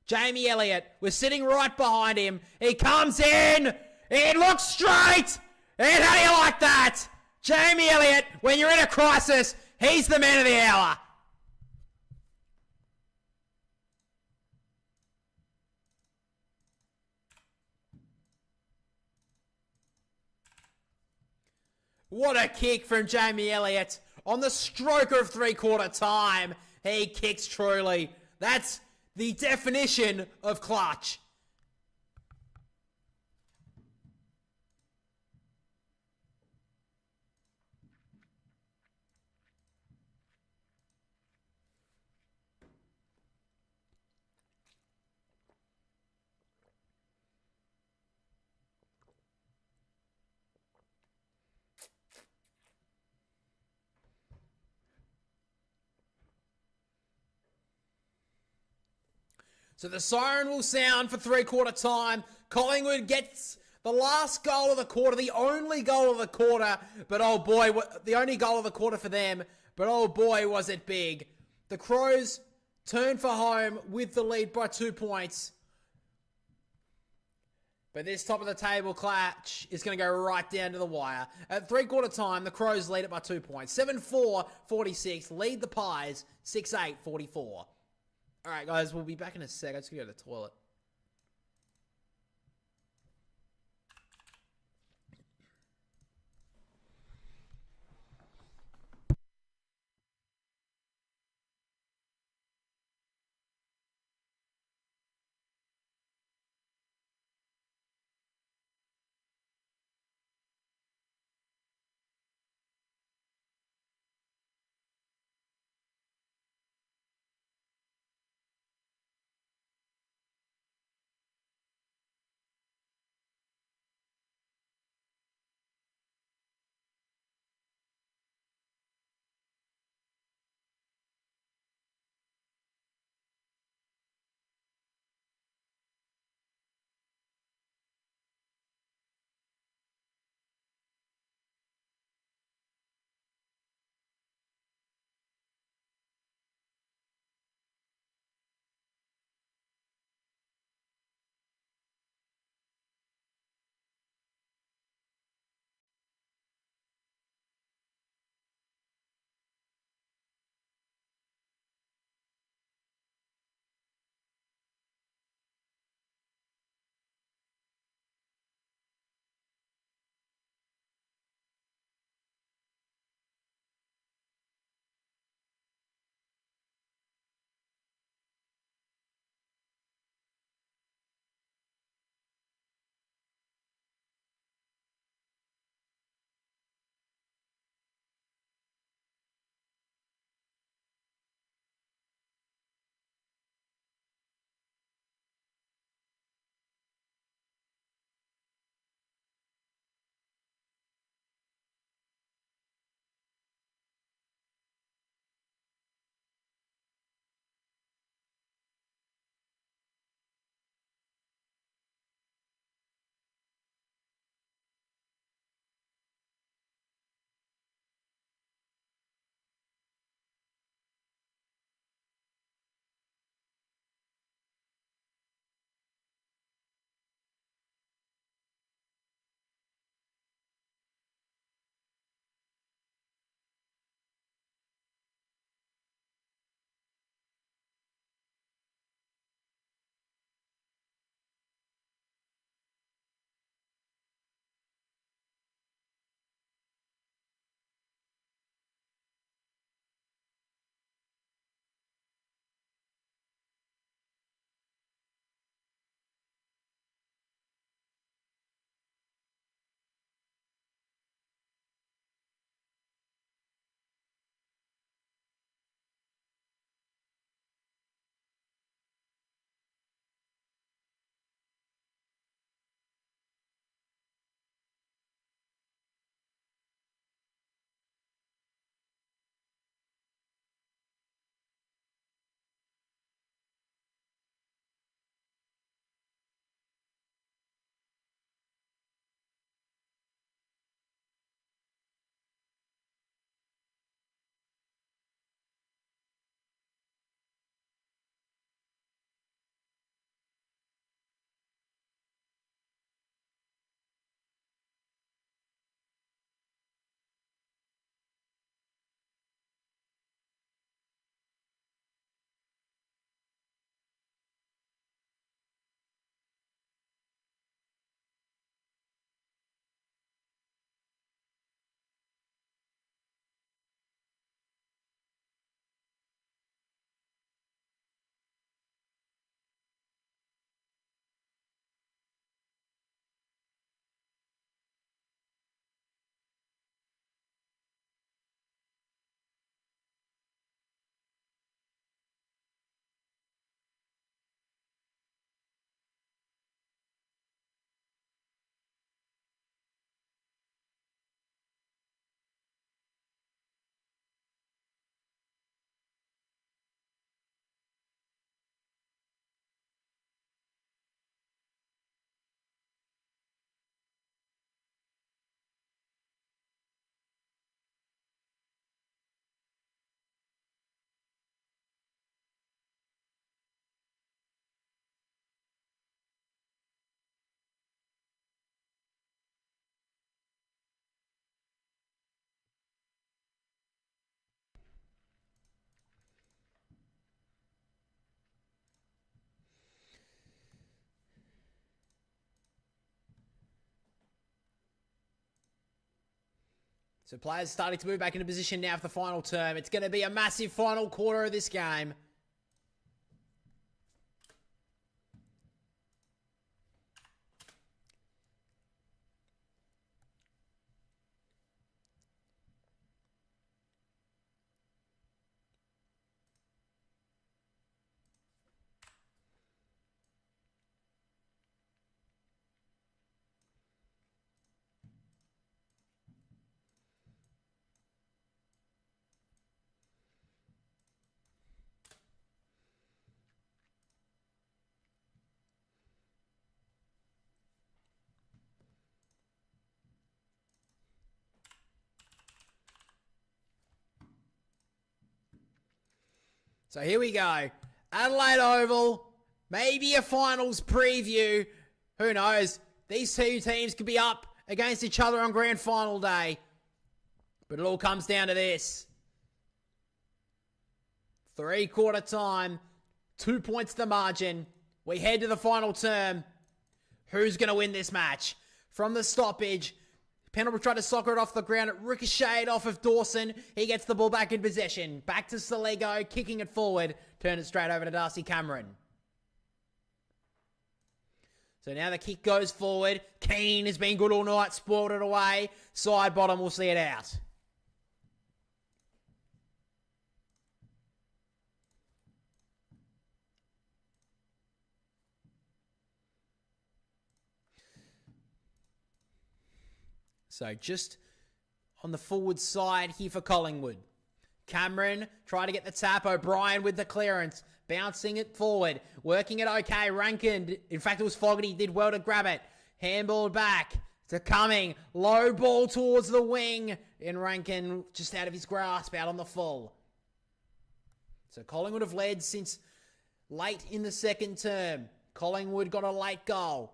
Jamie Elliott was sitting right behind him. He comes in. It looks straight. And how do you like that? Jamie Elliott, when you're in a crisis, he's the man of the hour. What a kick from Jamie Elliott. On the stroke of three-quarter time, he kicks truly. That's the definition of clutch. So the siren will sound for three-quarter time. Collingwood gets the last goal of the quarter, the only goal of the quarter. But oh boy, the only goal of the quarter for them. But oh boy, was it big. The Crows turn for home with the lead by 2 points. But this top of the table clutch is going to go right down to the wire. At three-quarter time, the Crows lead it by 2 points. 7-4-46, lead the Pies 6-8-44. All right, guys, we'll be back in a sec. I just gotta go to the toilet. So players starting to move back into position now for the final term. It's going to be a massive final quarter of this game. So here we go. Adelaide Oval. Maybe a finals preview. Who knows? These two teams could be up against each other on grand final day. But it all comes down to this. 3-quarter time. 2 points the margin. We head to the final term. Who's going to win this match? From the stoppage, Pendlebury tried to soccer it off the ground. It ricocheted off of Dawson. He gets the ball back in possession. Back to Soligo, kicking it forward. Turn it straight over to Darcy Cameron. So now the kick goes forward. Keane has been good all night. Spoiled it away. Side bottom will see it out. So just on the forward side here for Collingwood. Cameron tried to get the tap. O'Brien with the clearance. Bouncing it forward. Working it okay. Ranken, in fact it was Fogarty, did well to grab it. Handballed back to Cumming. Low ball towards the wing. And Ranken just out of his grasp, out on the full. So Collingwood have led since late in the second term. Collingwood got a late goal.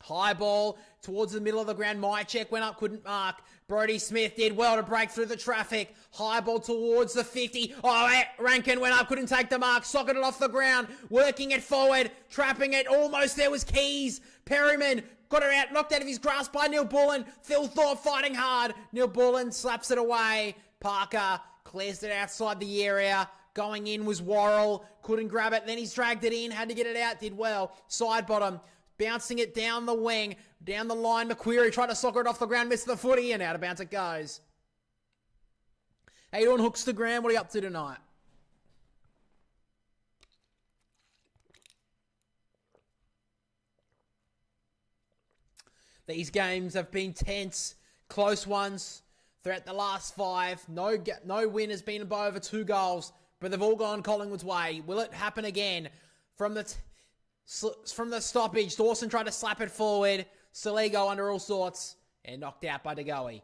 High ball towards the middle of the ground. Mychek went up, couldn't mark. Brodie Smith did well to break through the traffic. High ball towards the 50. Oh, Ranken went up, couldn't take the mark. Socketed it off the ground. Working it forward. Trapping it. Almost there was Keys. Perryman got it out. Knocked out of his grasp by Neil Bullen. Phil Thorpe fighting hard. Neil Bullen slaps it away. Parker clears it outside the area. Going in was Worrell. Couldn't grab it. Then he's dragged it in. Had to get it out. Did well. Side bottom. Bouncing it down the wing, down the line. McQuarrie tried to soccer it off the ground, missed the footy, and out of bounds it goes. How you doing, Hookstagram? What are you up to tonight? These games have been tense, close ones throughout the last 5. No win has been by over 2 goals, but they've all gone Collingwood's way. Will it happen again? From the stoppage, Dawson tried to slap it forward. Soligo under all sorts and knocked out by DeGoey.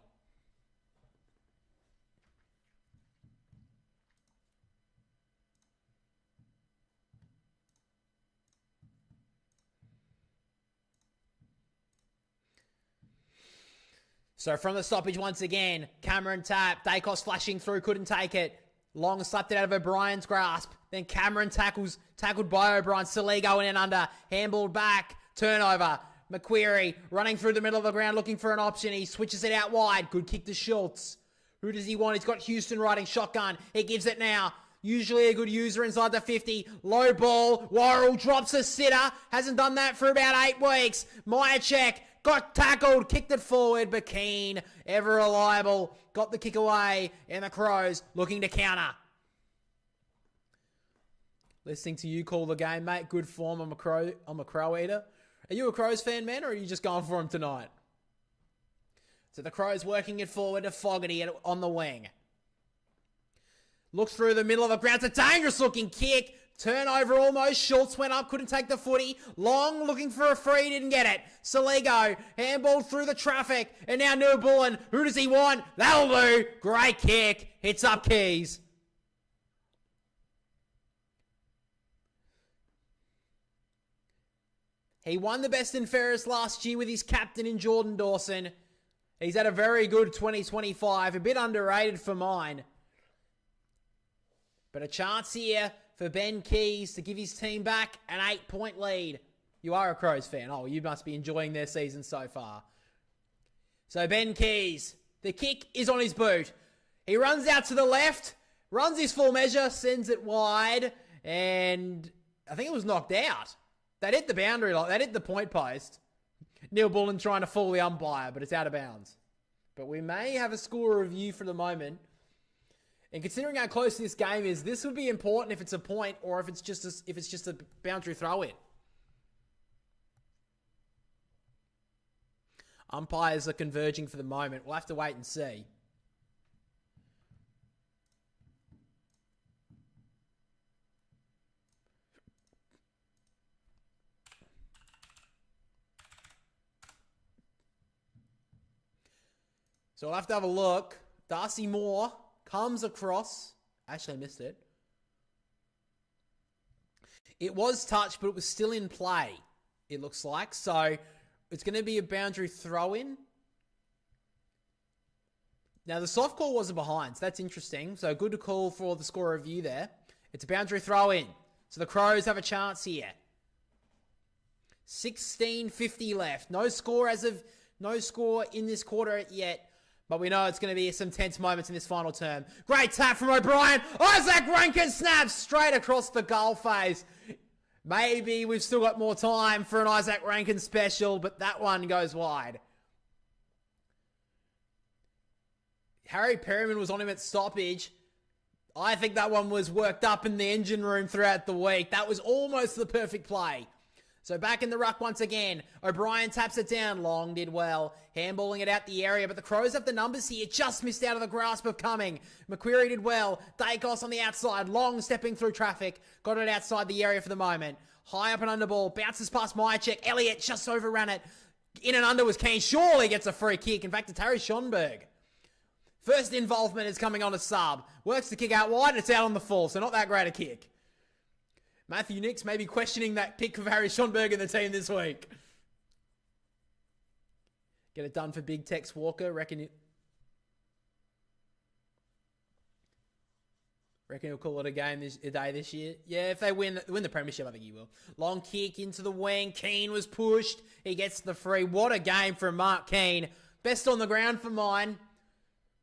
So from the stoppage once again, Cameron tapped. Dacos flashing through, couldn't take it. Long slapped it out of O'Brien's grasp. Then Cameron tackled by O'Brien. Soligo in and under. Handballed back. Turnover. McQuarrie running through the middle of the ground looking for an option. He switches it out wide. Good kick to Schultz. Who does he want? He's got Houston riding shotgun. He gives it now. Usually a good user inside the 50. Low ball. Worrell drops a sitter. Hasn't done that for about 8 weeks. Mychek got tackled. Kicked it forward. But Keane, ever reliable, got the kick away. And the Crows looking to counter. Listening to you call the game, mate. Good form. I'm a Crow eater. Are you a Crows fan, man, or are you just going for him tonight? So the Crows working it forward to Fogarty on the wing. Looks through the middle of the ground. It's a dangerous looking kick. Turnover almost. Schultz went up, couldn't take the footy. Long looking for a free, didn't get it. Soligo handballed through the traffic. And now Neil Bullen. Who does he want? That'll do. Great kick. Hits up Keys. He won the best and fairest last year with his captain in Jordan Dawson. He's had a very good 2025. A bit underrated for mine. But a chance here for Ben Keys to give his team back an 8-point lead. You are a Crows fan. Oh, you must be enjoying their season so far. So Ben Keys The kick is on his boot. He runs out to the left, runs his full measure, sends it wide, and I think it was knocked out. That hit the boundary line. That hit the point post. Neil Bullen trying to fool the umpire, but it's out of bounds. But we may have a score review for the moment. And considering how close this game is, this would be important if it's a point or if it's just a boundary throw-in. Umpires are converging for the moment. We'll have to wait and see. So we'll have to have a look. Darcy Moore comes across. Actually, I missed it. It was touched, but it was still in play, it looks like. So it's going to be a boundary throw-in. Now, the soft call wasn't behind, so that's interesting. So good to call for the score review there. It's a boundary throw-in. So the Crows have a chance here. 16:50 left. No score in this quarter yet. But we know it's going to be some tense moments in this final term. Great tap from O'Brien. Isaac Ranken snaps straight across the goal face. Maybe we've still got more time for an Isaac Ranken special, but that one goes wide. Harry Perryman was on him at stoppage. I think that one was worked up in the engine room throughout the week. That was almost the perfect play. So back in the ruck once again. O'Brien taps it down. Long did well. Handballing it out the area, but the Crows have the numbers here. Just missed out of the grasp of Cumming. McQuarrie did well. Dacos on the outside. Long stepping through traffic. Got it outside the area for the moment. High up and under ball. Bounces past Myercheck. Elliott just overran it. In and under was Keane. Surely gets a free kick. In fact, it's Harry Schonberg. First involvement is coming on a sub. Works the kick out wide. It's out on the full, so not that great a kick. Matthew Nix may be questioning that pick of Harry Schonberg in the team this week. Get it done for Big Tex Walker. Reckon he'll call it a day this year. Yeah, if they win the premiership, I think he will. Long kick into the wing. Keane was pushed. He gets the free. What a game from Mark Keane. Best on the ground for mine.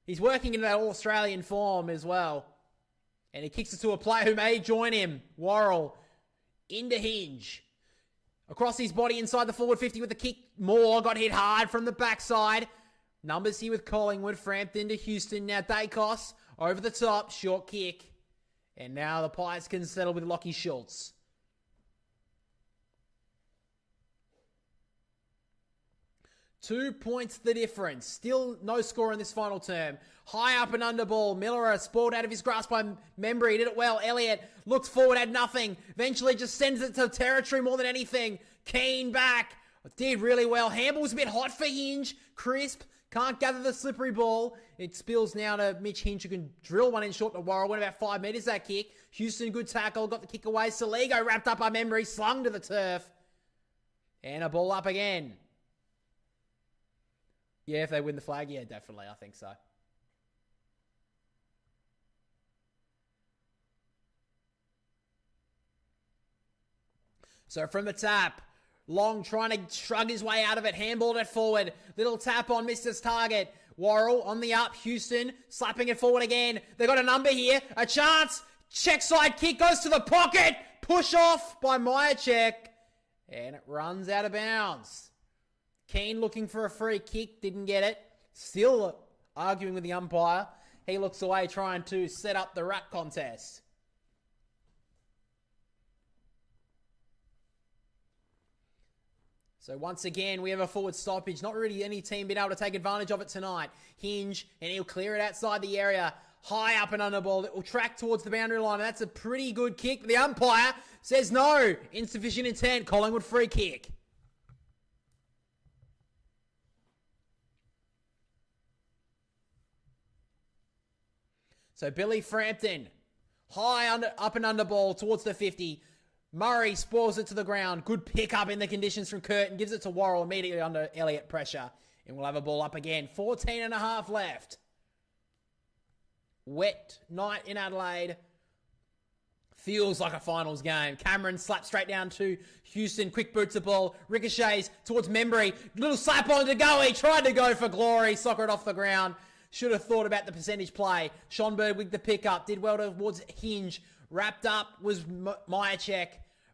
He's working into that All-Australian form as well. And he kicks it to a player who may join him. Worrell into Hinge. Across his body inside the forward 50 with the kick. Moore got hit hard from the backside. Numbers here with Collingwood. Frampton to Houston. Now Dacos over the top. Short kick. And now the Pies can settle with Lockie Schultz. Two points the difference. Still no score in this final term. High up and under ball. Miller spoiled out of his grasp by Membrey. He did it well. Elliott looks forward, had nothing. Eventually just sends it to territory more than anything. Keane back. Did really well. Handball was a bit hot for Hinge. Crisp. Can't gather the slippery ball. It spills now to Mitch Hinge, who can drill one in short to Worrell. Went about 5 metres that kick. Houston, good tackle. Got the kick away. Saligo wrapped up by Membrey. Slung to the turf. And a ball up again. Yeah, if they win the flag, yeah, definitely. I think so. So from the tap, Long trying to shrug his way out of it. Handballed it forward. Little tap on Mister's target. Worrell on the up. Houston slapping it forward again. They got a number here. A chance. Check side kick goes to the pocket. Push off by Myercheck. And it runs out of bounds. Keane looking for a free kick, didn't get it. Still arguing with the umpire. He looks away trying to set up the ruck contest. So once again, we have a forward stoppage. Not really any team been able to take advantage of it tonight. Hinge, and he'll clear it outside the area. High up and under ball. It will track towards the boundary line. That's a pretty good kick. The umpire says no. Insufficient intent. Collingwood free kick. So Billy Frampton, high up and under ball towards the 50. Murray spoils it to the ground. Good pick up in the conditions from Curtin. Gives it to Worrell immediately under Elliott pressure. And we'll have a ball up again. 14 and a half left. Wet night in Adelaide. Feels like a finals game. Cameron slaps straight down to Houston. Quick boots the ball. Ricochets towards Membrey. Little slap on to go. He tried to go for glory. Soccer it off the ground. Should have thought about the percentage play. Schonberg with the pickup. Did well towards Hinge. Wrapped up was Myercheck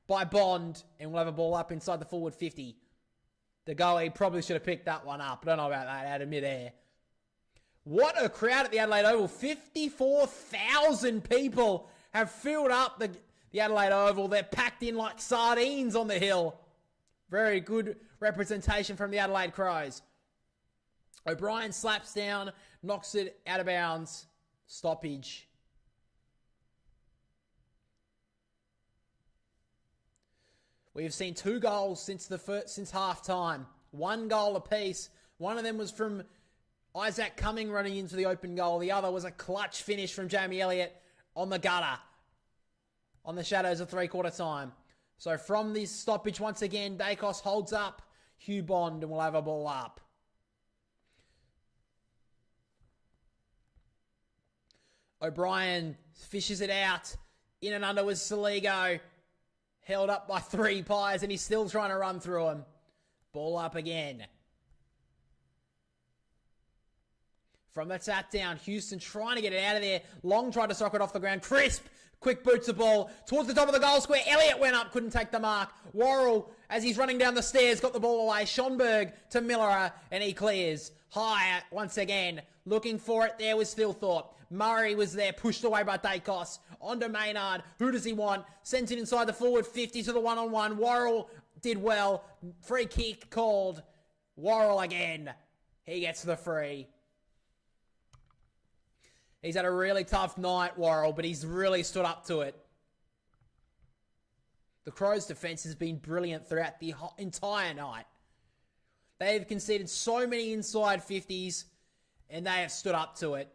by Bond. And we'll have a ball up inside the forward 50. The goalie probably should have picked that one up. I don't know about that out of midair. What a crowd at the Adelaide Oval. 54,000 people have filled up the Adelaide Oval. They're packed in like sardines on the hill. Very good representation from the Adelaide Crows. O'Brien slaps down, knocks it out of bounds. Stoppage. We've seen 2 goals since half time. 1 goal apiece. One of them was from Isaac Cumming running into the open goal. The other was a clutch finish from Jamie Elliott on the gutter. On the shadows of three-quarter time. So from this stoppage, once again, Dacos holds up Hugh Bond and will have a ball up. O'Brien fishes it out. In and under was Saligo. Held up by 3 Pies, and he's still trying to run through him. Ball up again. From the tap down, Houston trying to get it out of there. Long tried to sock it off the ground. Crisp, quick boots the ball towards the top of the goal square. Elliott went up, couldn't take the mark. Worrell, as he's running down the stairs, got the ball away. Schonberg to Millerer, and he clears. High once again. Looking for it, there was Philthorpe. Murray was there, pushed away by Dacos. On to Maynard. Who does he want? Sends it inside the forward 50 to the one-on-one. Worrell did well. Free kick called. Worrell again. He gets the free. He's had a really tough night, Worrell, but he's really stood up to it. The Crows' defence has been brilliant throughout the entire night. They have conceded so many inside 50s, and they have stood up to it.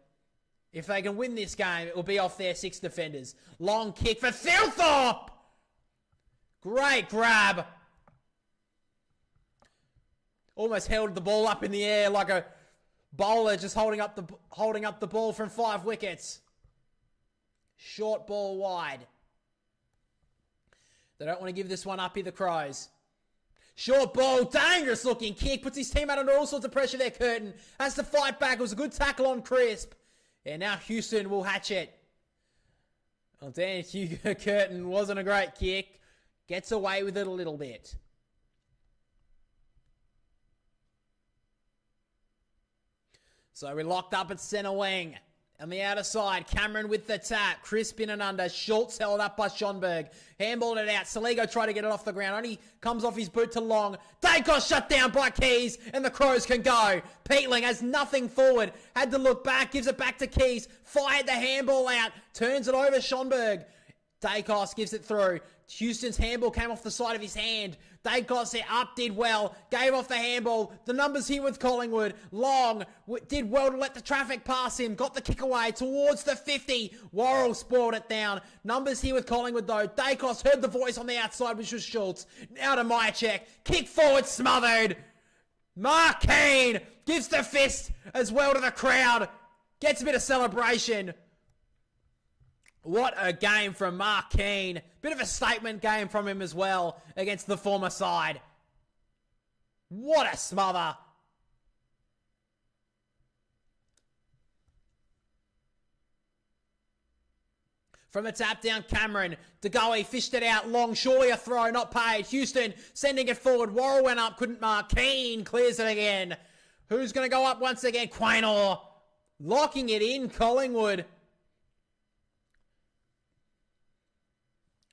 If they can win this game, it will be off their 6 defenders. Long kick for Philthorpe! Great grab. Almost held the ball up in the air like a bowler just holding up the ball from 5 wickets. Short ball wide. They don't want to give this one up here, the Crows. Short ball, dangerous looking kick. Puts his team out under all sorts of pressure there, Curtin. Has to fight back. It was a good tackle on Crisp. And now Houston will hatch it. Well, Dan Hugo Curtin wasn't a great kick. Gets away with it a little bit. So we're locked up at centre wing. On the outer side, Cameron with the tap. Crisp in and under. Schultz held up by Schonberg. Handballed it out. Saligo tried to get it off the ground. Only comes off his boot to Long. Dacos shut down by Keys, and the Crows can go. Peatling has nothing forward. Had to look back. Gives it back to Keys. Fired the handball out. Turns it over Schonberg. Dacos gives it through. Houston's handball came off the side of his hand. Dacos it up, did well. Gave off the handball. The numbers here with Collingwood. Long did well to let the traffic pass him. Got the kick away towards the 50. Worrell spoiled it down. Numbers here with Collingwood though. Dacos heard the voice on the outside, which was Schultz. Now to Myercheck. Kick forward, smothered. Mark Keane gives the fist as well to the crowd. Gets a bit of celebration. What a game from Mark Keane. Bit of a statement game from him as well against the former side. What a smother. From the tap down, Cameron. DeGoey fished it out. Long, surely a throw, not paid. Houston sending it forward. Worrell went up, couldn't mark. Keane clears it again. Who's going to go up once again? Quaynor. Locking it in, Collingwood.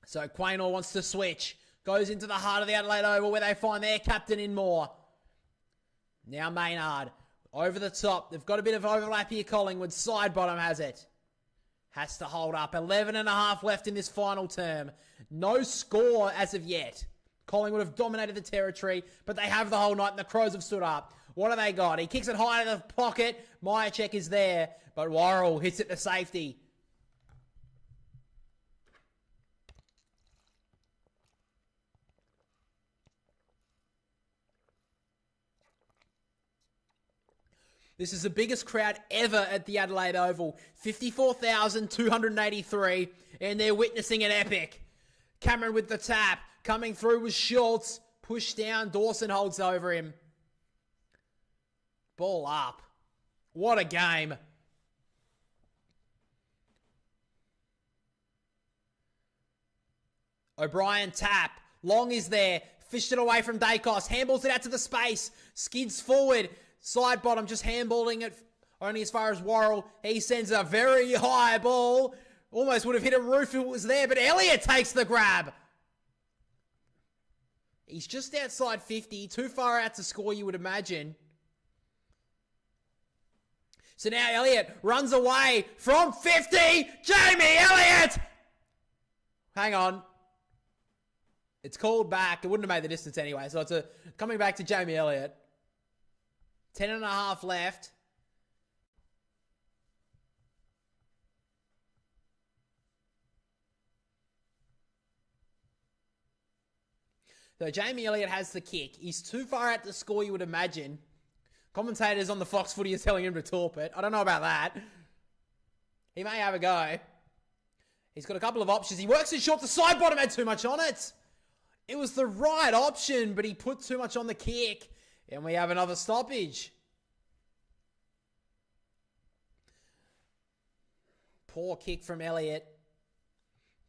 So Quaynor wants to switch. Goes into the heart of the Adelaide Oval where they find their captain in Moore. Now Maynard. Over the top. They've got a bit of overlap here, Collingwood. Side bottom has it. Has to hold up. 11 and a half left in this final term. No score as of yet. Collingwood have dominated the territory, but they have the whole night and the Crows have stood up. What do they got? He kicks it high to the pocket. Myercheck is there, but Worrell hits it to safety. This is the biggest crowd ever at the Adelaide Oval. 54,283, and they're witnessing an epic. Cameron with the tap. Coming through was Schultz. Pushed down. Dawson holds over him. Ball up. What a game. O'Brien tap. Long is there. Fished it away from Dacos. Handballs it out to the space. Skids forward. Side bottom just handballing it only as far as Worrell. He sends a very high ball. Almost would have hit a roof if it was there, but Elliott takes the grab. He's just outside 50. Too far out to score, you would imagine. So now Elliott runs away from 50. Jamie Elliott! Hang on. It's called back. It wouldn't have made the distance anyway. So it's coming back to Jamie Elliott. 10.5 left. So Jamie Elliott has the kick. He's too far out to score, you would imagine. Commentators on the Fox Footy are telling him to torp it. I don't know about that. He may have a go. He's got a couple of options. He works it short. The side bottom had too much on it. It was the right option, but he put too much on the kick. And we have another stoppage. Poor kick from Elliott.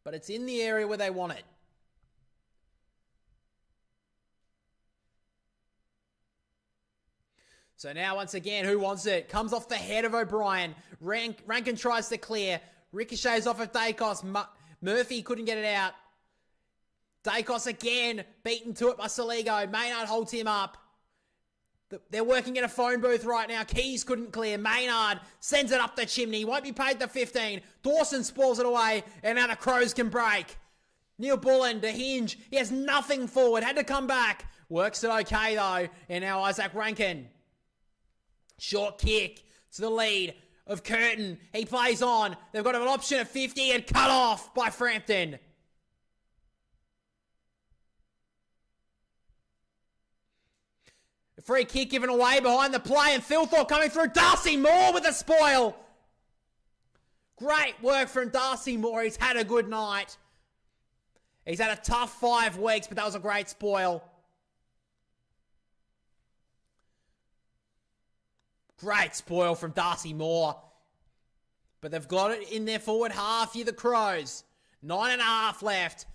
But it's in the area where they want it. So now, once again, who wants it? Comes off the head of O'Brien. Ranken tries to clear. Ricochets off of Dacos. Murphy couldn't get it out. Dacos again. Beaten to it by Saligo. Maynard holds him up. They're working in a phone booth right now. Keys couldn't clear. Maynard sends it up the chimney. Won't be paid the 15. Dawson spoils it away. And now the Crows can break. Neil Bullen to Hinge. He has nothing forward. Had to come back. Works it okay, though. And now Isaac Ranken. Short kick to the lead of Curtin. He plays on. They've got an option at 50 and cut off by Frampton. A free kick given away behind the play and Thilthorpe coming through. Darcy Moore with a spoil. Great work from Darcy Moore. He's had a good night. He's had a tough 5 weeks, but that was a great spoil. Great spoil from Darcy Moore. But they've got it in their forward half here, the Crows. 9.5 left.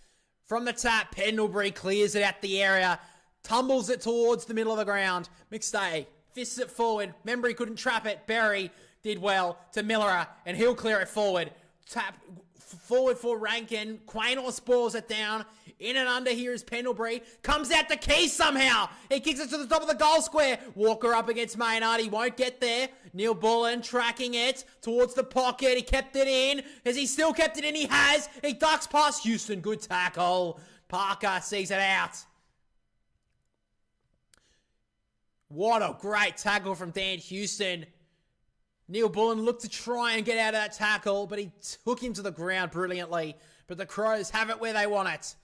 From the tap, Pendlebury clears it out the area. Tumbles it towards the middle of the ground. McStay fists it forward. Membrey couldn't trap it. Berry did well to Millerer, and he'll clear it forward. Tap forward for Rankin. Quaynor spoils it down. In and under here is Pendlebury. Comes out to Keys somehow. He kicks it to the top of the goal square. Walker up against Maynard. He won't get there. Neil Bullen tracking it towards the pocket. He kept it in. Has he still kept it in? He has. He ducks past Houston. Good tackle. Parker sees it out. What a great tackle from Dan Houston. Neil Bullen looked to try and get out of that tackle, but he took him to the ground brilliantly. But the Crows have it where they want it.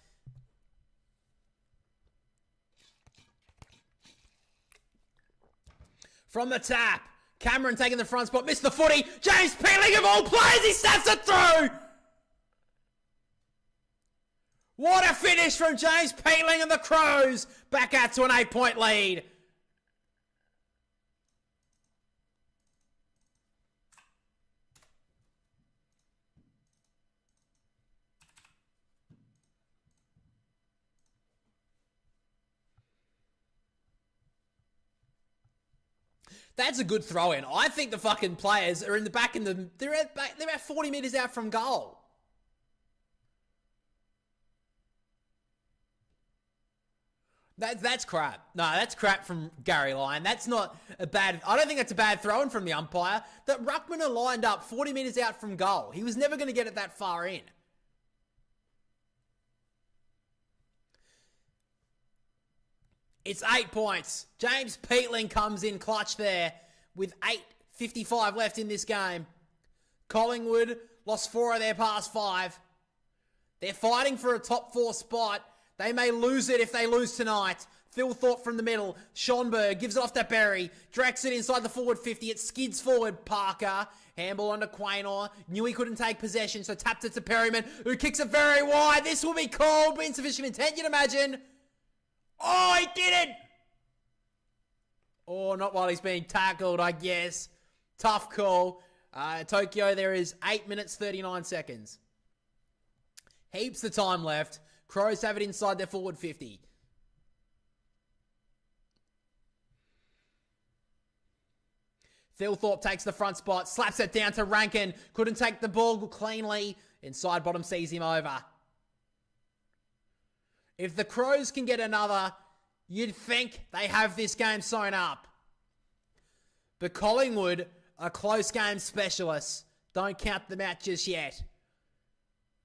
From the tap, Cameron taking the front spot, missed the footy. James Peeling of all players, he snaps it through! What a finish from James Peeling and the Crows. Back out to an 8-point lead. That's a good throw in. I think the fucking players are in the back they're about 40 metres out from goal. That's crap. No, that's crap from Gary Lyon. That's not a bad... I don't think that's a bad throw-in from the umpire. That Ruckman are lined up 40 metres out from goal. He was never going to get it that far in. It's 8 points. James Peatling comes in clutch there with 8:55 left in this game. Collingwood lost 4 of their past 5. They're fighting for a top 4 spot. They may lose it if they lose tonight. Thilthorpe from the middle. Schonberg gives it off to Berry. Directs it inside the forward 50. It skids forward. Parker. Handball onto Quaynor. Knew he couldn't take possession, so tapped it to Perryman, who kicks it very wide. This will be called, but insufficient intent, you'd imagine. Oh, he did it! Oh, not while he's being tackled, I guess. Tough call. Tokyo, there is 8 minutes, 39 seconds. Heaps of time left. Crows have it inside their forward 50. Thilthorpe takes the front spot, slaps it down to Ranken. Couldn't take the ball cleanly. Inside bottom sees him over. If the Crows can get another, you'd think they have this game sewn up. But Collingwood are close game specialists. Don't count them out just yet.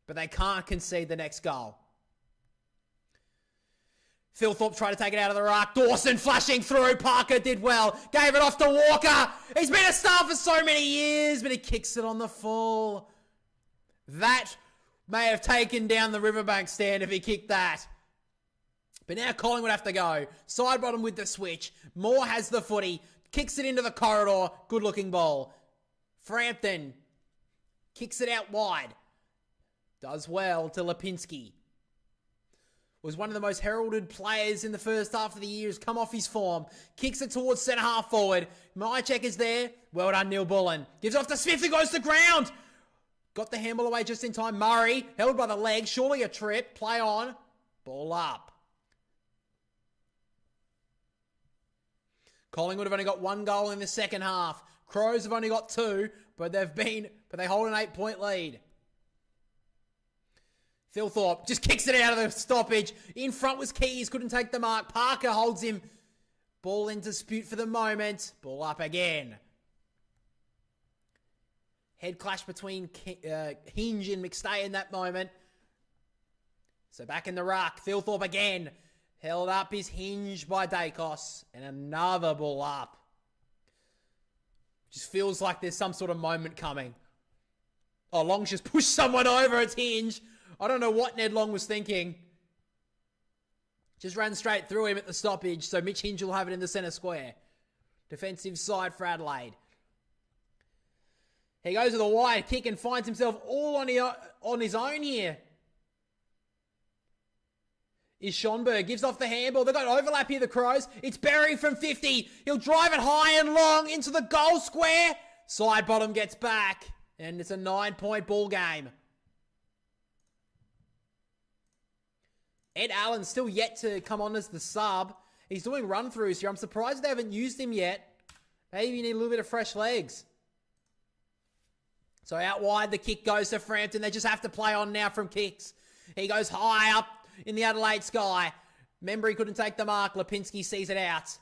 But they can't concede the next goal. Thilthorpe tried to take it out of the ruck. Dawson flashing through. Parker did well. Gave it off to Walker. He's been a star for so many years, but he kicks it on the full. That may have taken down the Riverbank stand if he kicked that. But now Collingwood have to go. Side bottom with the switch. Moore has the footy. Kicks it into the corridor. Good looking ball. Frampton kicks it out wide. Does well to Lipinski. Was one of the most heralded players in the first half of the year. Has come off his form. Kicks it towards centre half forward. Mychek is there. Well done, Neil Bullen. Gives off to Smith who goes to ground. Got the handball away just in time. Murray held by the leg. Surely a trip. Play on. Ball up. Collingwood have only got one goal in the second half. Crows have only got two, but they hold an 8-point lead. Thilthorpe just kicks it out of the stoppage. In front was Keys, couldn't take the mark. Parker holds him. Ball in dispute for the moment. Ball up again. Head clash between Hinge and McStay in that moment. So back in the ruck. Thilthorpe again. Held up is Hinge by Dacos. And another ball up. Just feels like there's some sort of moment coming. Oh, Long's just pushed someone over. It's Hinge. I don't know what Ned Long was thinking. Just ran straight through him at the stoppage. So Mitch Hinge will have it in the centre square. Defensive side for Adelaide. He goes with a wide kick and finds himself all on his own here. Is Schonberg. Gives off the handball. They've got overlap here, the Crows. It's Berry from 50. He'll drive it high and long into the goal square. Side bottom gets back. And it's a 9-point ball game. Ed Allen's still yet to come on as the sub. He's doing run-throughs here. I'm surprised they haven't used him yet. Maybe you need a little bit of fresh legs. So out wide, the kick goes to Frampton. They just have to play on now from kicks. He goes high up in the Adelaide sky. Membrey couldn't take the mark. Lipinski sees it out.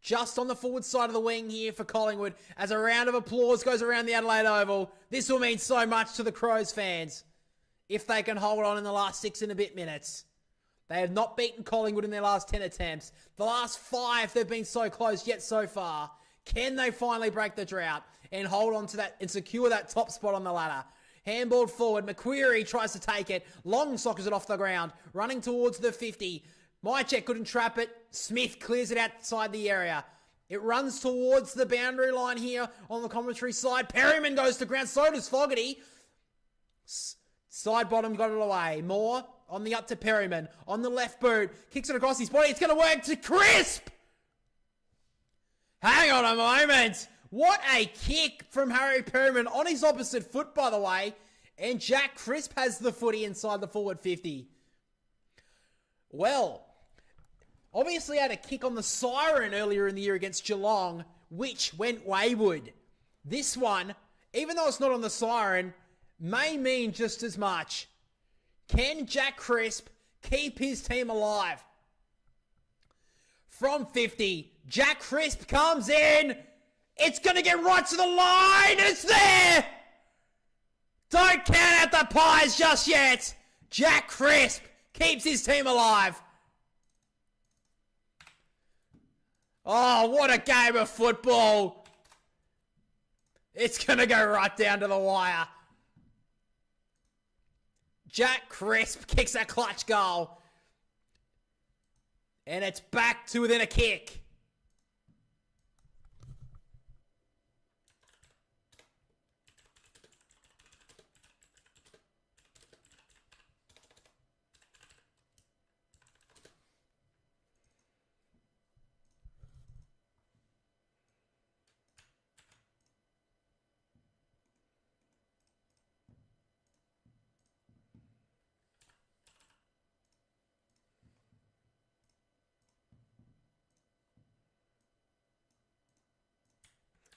Just on the forward side of the wing here for Collingwood as a round of applause goes around the Adelaide Oval. This will mean so much to the Crows fans if they can hold on in the last 6 and a bit minutes. They have not beaten Collingwood in their last 10 attempts. The last 5, they've been so close yet so far. Can they finally break the drought and hold on to that and secure that top spot on the ladder? Handballed forward. McQuarrie tries to take it. Long sockers it off the ground. Running towards the 50. Mychek couldn't trap it. Smith clears it outside the area. It runs towards the boundary line here on the commentary side. Perryman goes to ground. So does Fogarty. Side bottom got it away. Moore on the up to Perryman. On the left boot. Kicks it across his body. It's going to work to Crisp. Hang on a moment. What a kick from Harry Perryman on his opposite foot, by the way. And Jack Crisp has the footy inside the forward 50. Well, obviously had a kick on the siren earlier in the year against Geelong, which went wayward. This one, even though it's not on the siren, may mean just as much. Can Jack Crisp keep his team alive? From 50, Jack Crisp comes in. It's going to get right to the line. It's there. Don't count out the Pies just yet. Jack Crisp keeps his team alive. Oh, what a game of football. It's going to go right down to the wire. Jack Crisp kicks a clutch goal. And it's back to within a kick.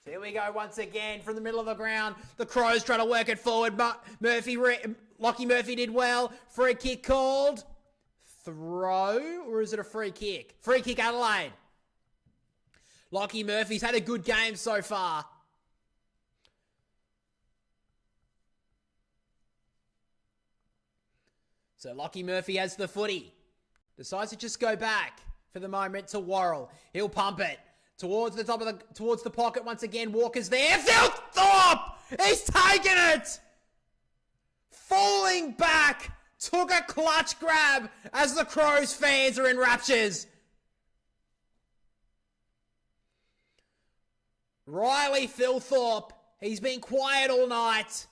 Here we go once again from the middle of the ground. The Crows trying to work it forward. Lockie Murphy did well. Free kick called. Throw, or is it a free kick? Free kick Adelaide. Lockie Murphy's had a good game so far. So Lockie Murphy has the footy. Decides to just go back for the moment to Worrell. He'll pump it towards the pocket once again. Walker's there. Phil Thorpe! He's taken it! Falling back. Took a clutch grab as the Crows fans are in raptures. Riley Phil Thorpe. He's been quiet all night.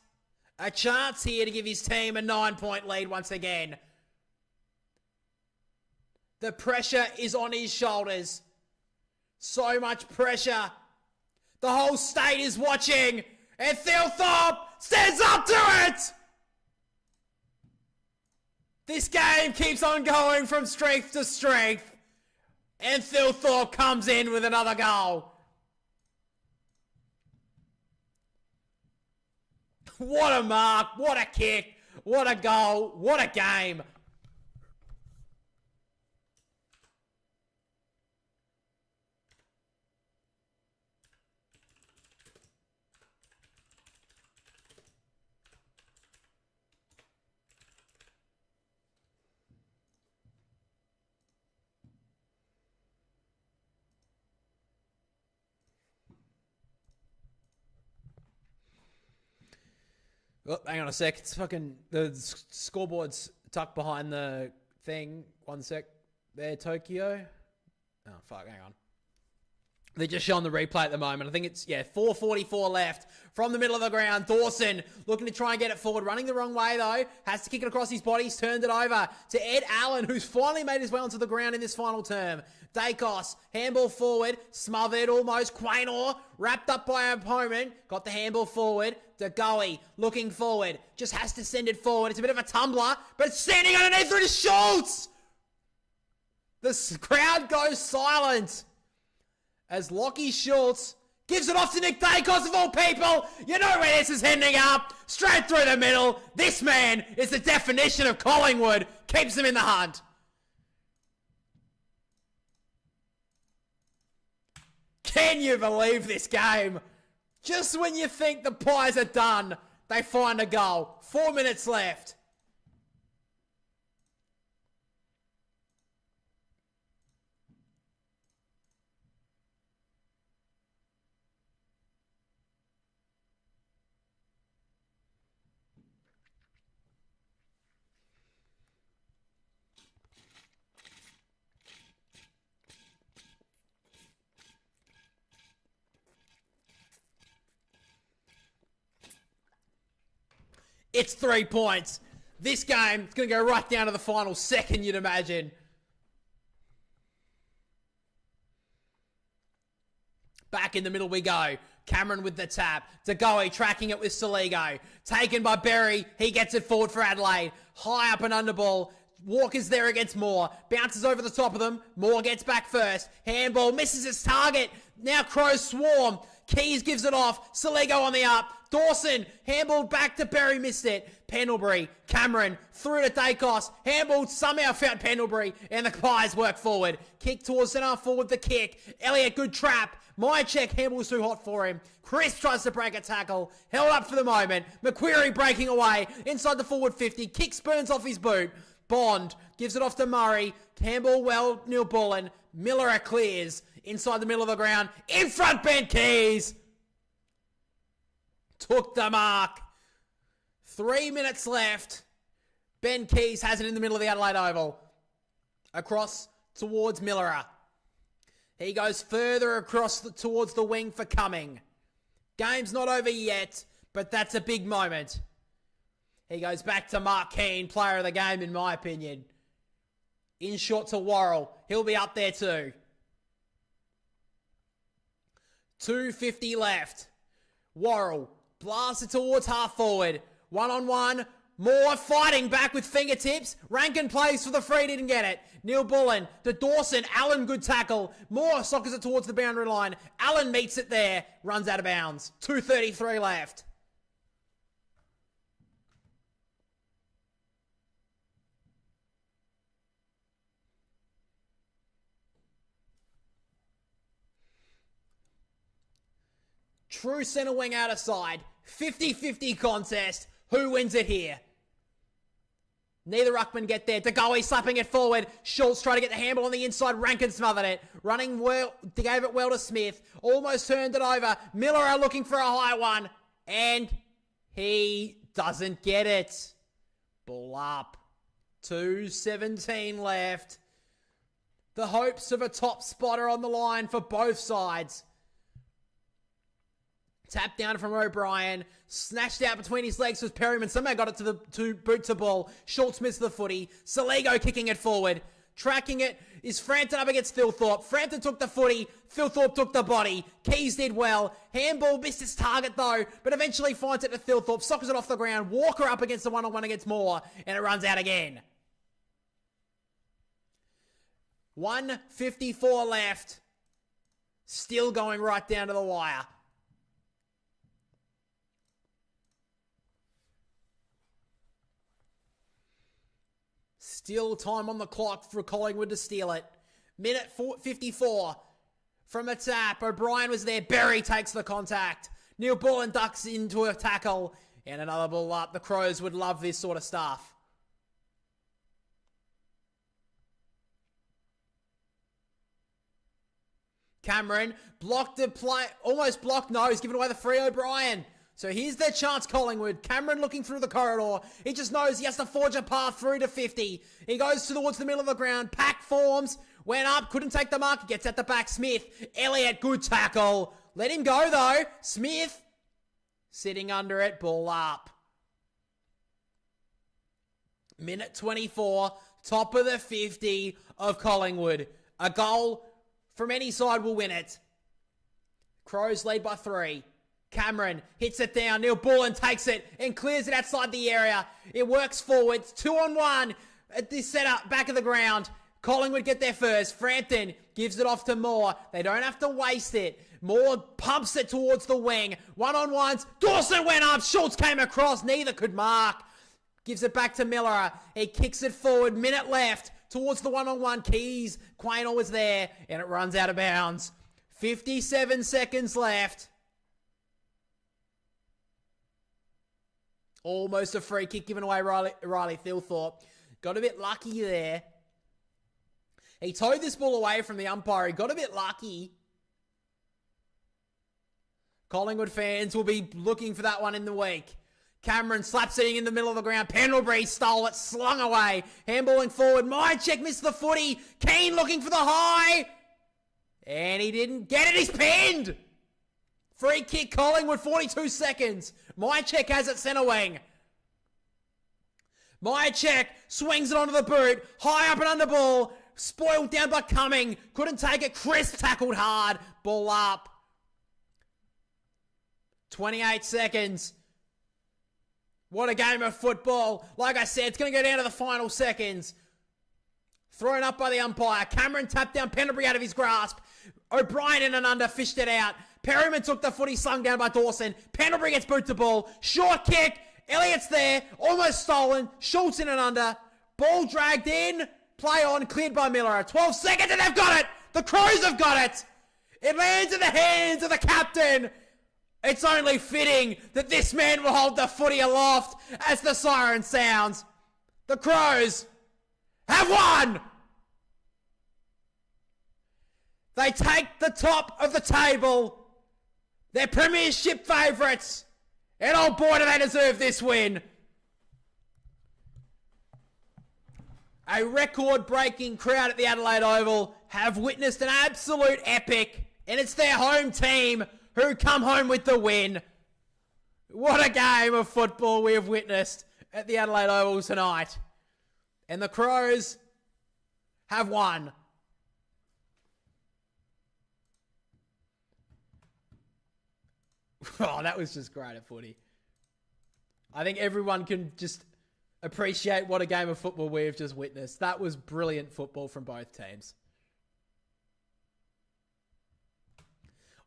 A chance here to give his team a 9-point lead once again. The pressure is on his shoulders. So much pressure. The whole state is watching. And Phil Thorpe stands up to it. This game keeps on going from strength to strength. And Phil Thorpe comes in with another goal. What a mark, what a kick, what a goal, what a game. Oh, hang on a sec. It's fucking... The scoreboard's tucked behind the thing. 1 sec. There, Tokyo. Oh, fuck. Hang on. They're just showing the replay at the moment. I think it's, 4:44 left. From the middle of the ground, Dawson looking to try and get it forward. Running the wrong way, though. Has to kick it across his body. He's turned it over to Ed Allen, who's finally made his way onto the ground in this final term. Dacos, handball forward. Smothered almost. Quaynor, wrapped up by an opponent. Got the handball forward. DeGoey looking forward. Just has to send it forward. It's a bit of a tumbler, but it's standing underneath through to Schultz. The crowd goes silent as Lockie Schultz gives it off to Nick Dacos of all people. You know where this is ending up. Straight through the middle. This man is the definition of Collingwood. Keeps him in the hunt. Can you believe this game? Just when you think the Pies are done, they find a goal. 4 minutes left. It's 3 points. This game is going to go right down to the final second, you'd imagine. Back in the middle we go. Cameron with the tap. DeGoey tracking it with Saligo. Taken by Berry. He gets it forward for Adelaide. High up and under ball. Walker's there against Moore. Bounces over the top of them. Moore gets back first. Handball misses its target. Now Crows swarm. Keys gives it off. Saligo on the up. Dawson, handball back to Berry, missed it. Pendlebury, Cameron, through to Dacos. Handball somehow found Pendlebury, and the Pies work forward. Kick towards centre forward, the kick. Elliott, good trap. My check, handball's too hot for him. Chris tries to break a tackle. Held up for the moment. McQuarrie breaking away. Inside the forward 50. Kick spurns off his boot. Bond gives it off to Murray. Handball well, Neil Bullen. Miller clears. Inside the middle of the ground. In front, Ben Keys. Took the mark. 3 minutes left. Ben Keys has it in the middle of the Adelaide Oval. Across towards Miller. He goes further across towards the wing for Cumming. Game's not over yet, but that's a big moment. He goes back to Mark Keane, player of the game in my opinion. In short to Worrell. He'll be up there too. 2:50 left. Worrell blasts it towards half forward. 1-on-1 Moore fighting back with fingertips. Ranken plays for the free, didn't get it. Neil Bullen to Dawson. Allen, good tackle. Moore sockers it towards the boundary line. Allen meets it there. Runs out of bounds. 2:33 left. True centre wing out of side. 50-50 contest. Who wins it here? Neither ruckman get there. DeGoey slapping it forward. Schultz trying to get the handle on the inside. Ranken smothered it. Running well, gave it well to Smith. Almost turned it over. Miller are looking for a high one. And he doesn't get it. Ball up. 2:17 left. The hopes of a top spotter on the line for both sides. Tap down from O'Brien. Snatched out between his legs was Perryman. Somehow got it to boot to ball. Schultz missed the footy. Saligo kicking it forward. Tracking it is Frampton up against Thilthorpe. Frampton took the footy. Thilthorpe took the body. Keys did well. Handball missed its target though, but eventually finds it to Thilthorpe. Sockers it off the ground. Walker up against the one-on-one against Moore. And it runs out again. 1:54 left. Still going right down to the wire. Still time on the clock for Collingwood to steal it. Minute 54 from a tap. O'Brien was there. Berry takes the contact. Neil Bullen ducks into a tackle. And another ball up. The Crows would love this sort of stuff. Cameron blocked the play. Almost blocked. No, he's given away the free O'Brien. So here's their chance, Collingwood. Cameron looking through the corridor. He just knows he has to forge a path through to 50. He goes towards the middle of the ground. Pack forms. Went up. Couldn't take the mark. He gets at the back. Smith. Elliott. Good tackle. Let him go, though. Smith. Sitting under it. Ball up. Minute 24. Top of the 50 of Collingwood. A goal from any side will win it. Crows lead by 3. Cameron hits it down. Neil Bullen takes it and clears it outside the area. It works forwards. 2-on-1 at this setup, back of the ground. Collingwood get there first. Frampton gives it off to Moore. They don't have to waste it. Moore pumps it towards the wing. 1-on-1s. Dawson went up. Schultz came across. Neither could mark. Gives it back to Miller. He kicks it forward. Minute left towards the 1-on-1. Keys. Quaynor was there. And it runs out of bounds. 57 seconds left. Almost a free kick given away Riley Thilthorpe. Got a bit lucky there. He towed this ball away from the umpire. He got a bit lucky. Collingwood fans will be looking for that one in the week. Cameron slaps it in the middle of the ground. Membrey stole it, slung away. Handballing forward. Mychek missed the footy. Keane looking for the high. And he didn't get it. He's pinned. Free kick, Collingwood, 42 seconds. Mychek has it centre wing. Mychek swings it onto the boot. High up and under ball. Spoiled down by Cumming. Couldn't take it. Crisp tackled hard. Ball up. 28 seconds. What a game of football. Like I said, it's going to go down to the final seconds. Thrown up by the umpire. Cameron tapped down Membrey out of his grasp. O'Brien in and under, fished it out. Perryman took the footy, slung down by Dawson. Membrey gets boot to ball. Short kick. Elliott's there. Almost stolen. Schultz in and under. Ball dragged in. Play on. Cleared by Miller. 12 seconds and they've got it. The Crows have got it. It lands in the hands of the captain. It's only fitting that this man will hold the footy aloft as the siren sounds. The Crows have won. They take the top of the table. They're premiership favourites. And oh boy, do they deserve this win. A record-breaking crowd at the Adelaide Oval have witnessed an absolute epic. And it's their home team who come home with the win. What a game of football we have witnessed at the Adelaide Oval tonight. And the Crows have won. Oh, that was just great at footy. I think everyone can just appreciate what a game of football we've just witnessed. That was brilliant football from both teams.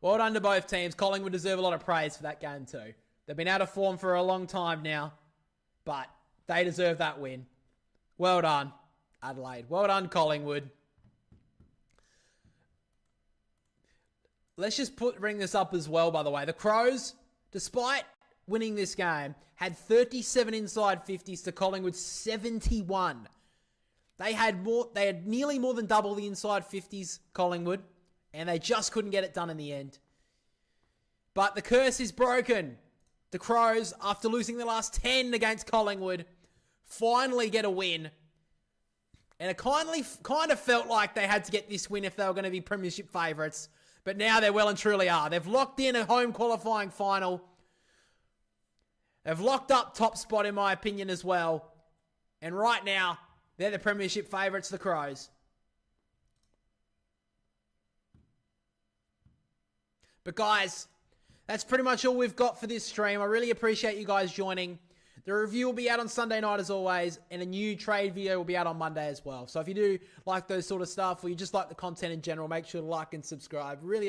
Well done to both teams. Collingwood deserve a lot of praise for that game too. They've been out of form for a long time now, but they deserve that win. Well done, Adelaide. Well done, Collingwood. Let's just bring this up as well, by the way. The Crows, despite winning this game, had 37 inside 50s to Collingwood's 71. They had nearly more than double the inside 50s, Collingwood, and they just couldn't get it done in the end. But the curse is broken. The Crows, after losing the last 10 against Collingwood, finally get a win. And it kind of felt like they had to get this win if they were going to be premiership favourites. But now they well and truly are. They've locked in a home qualifying final. They've locked up top spot, in my opinion, as well. And right now, they're the premiership favourites, the Crows. But guys, that's pretty much all we've got for this stream. I really appreciate you guys joining. The review will be out on Sunday night as always, and a new trade video will be out on Monday as well. So if you do like those sort of stuff, or you just like the content in general, make sure to like and subscribe. Really appreciate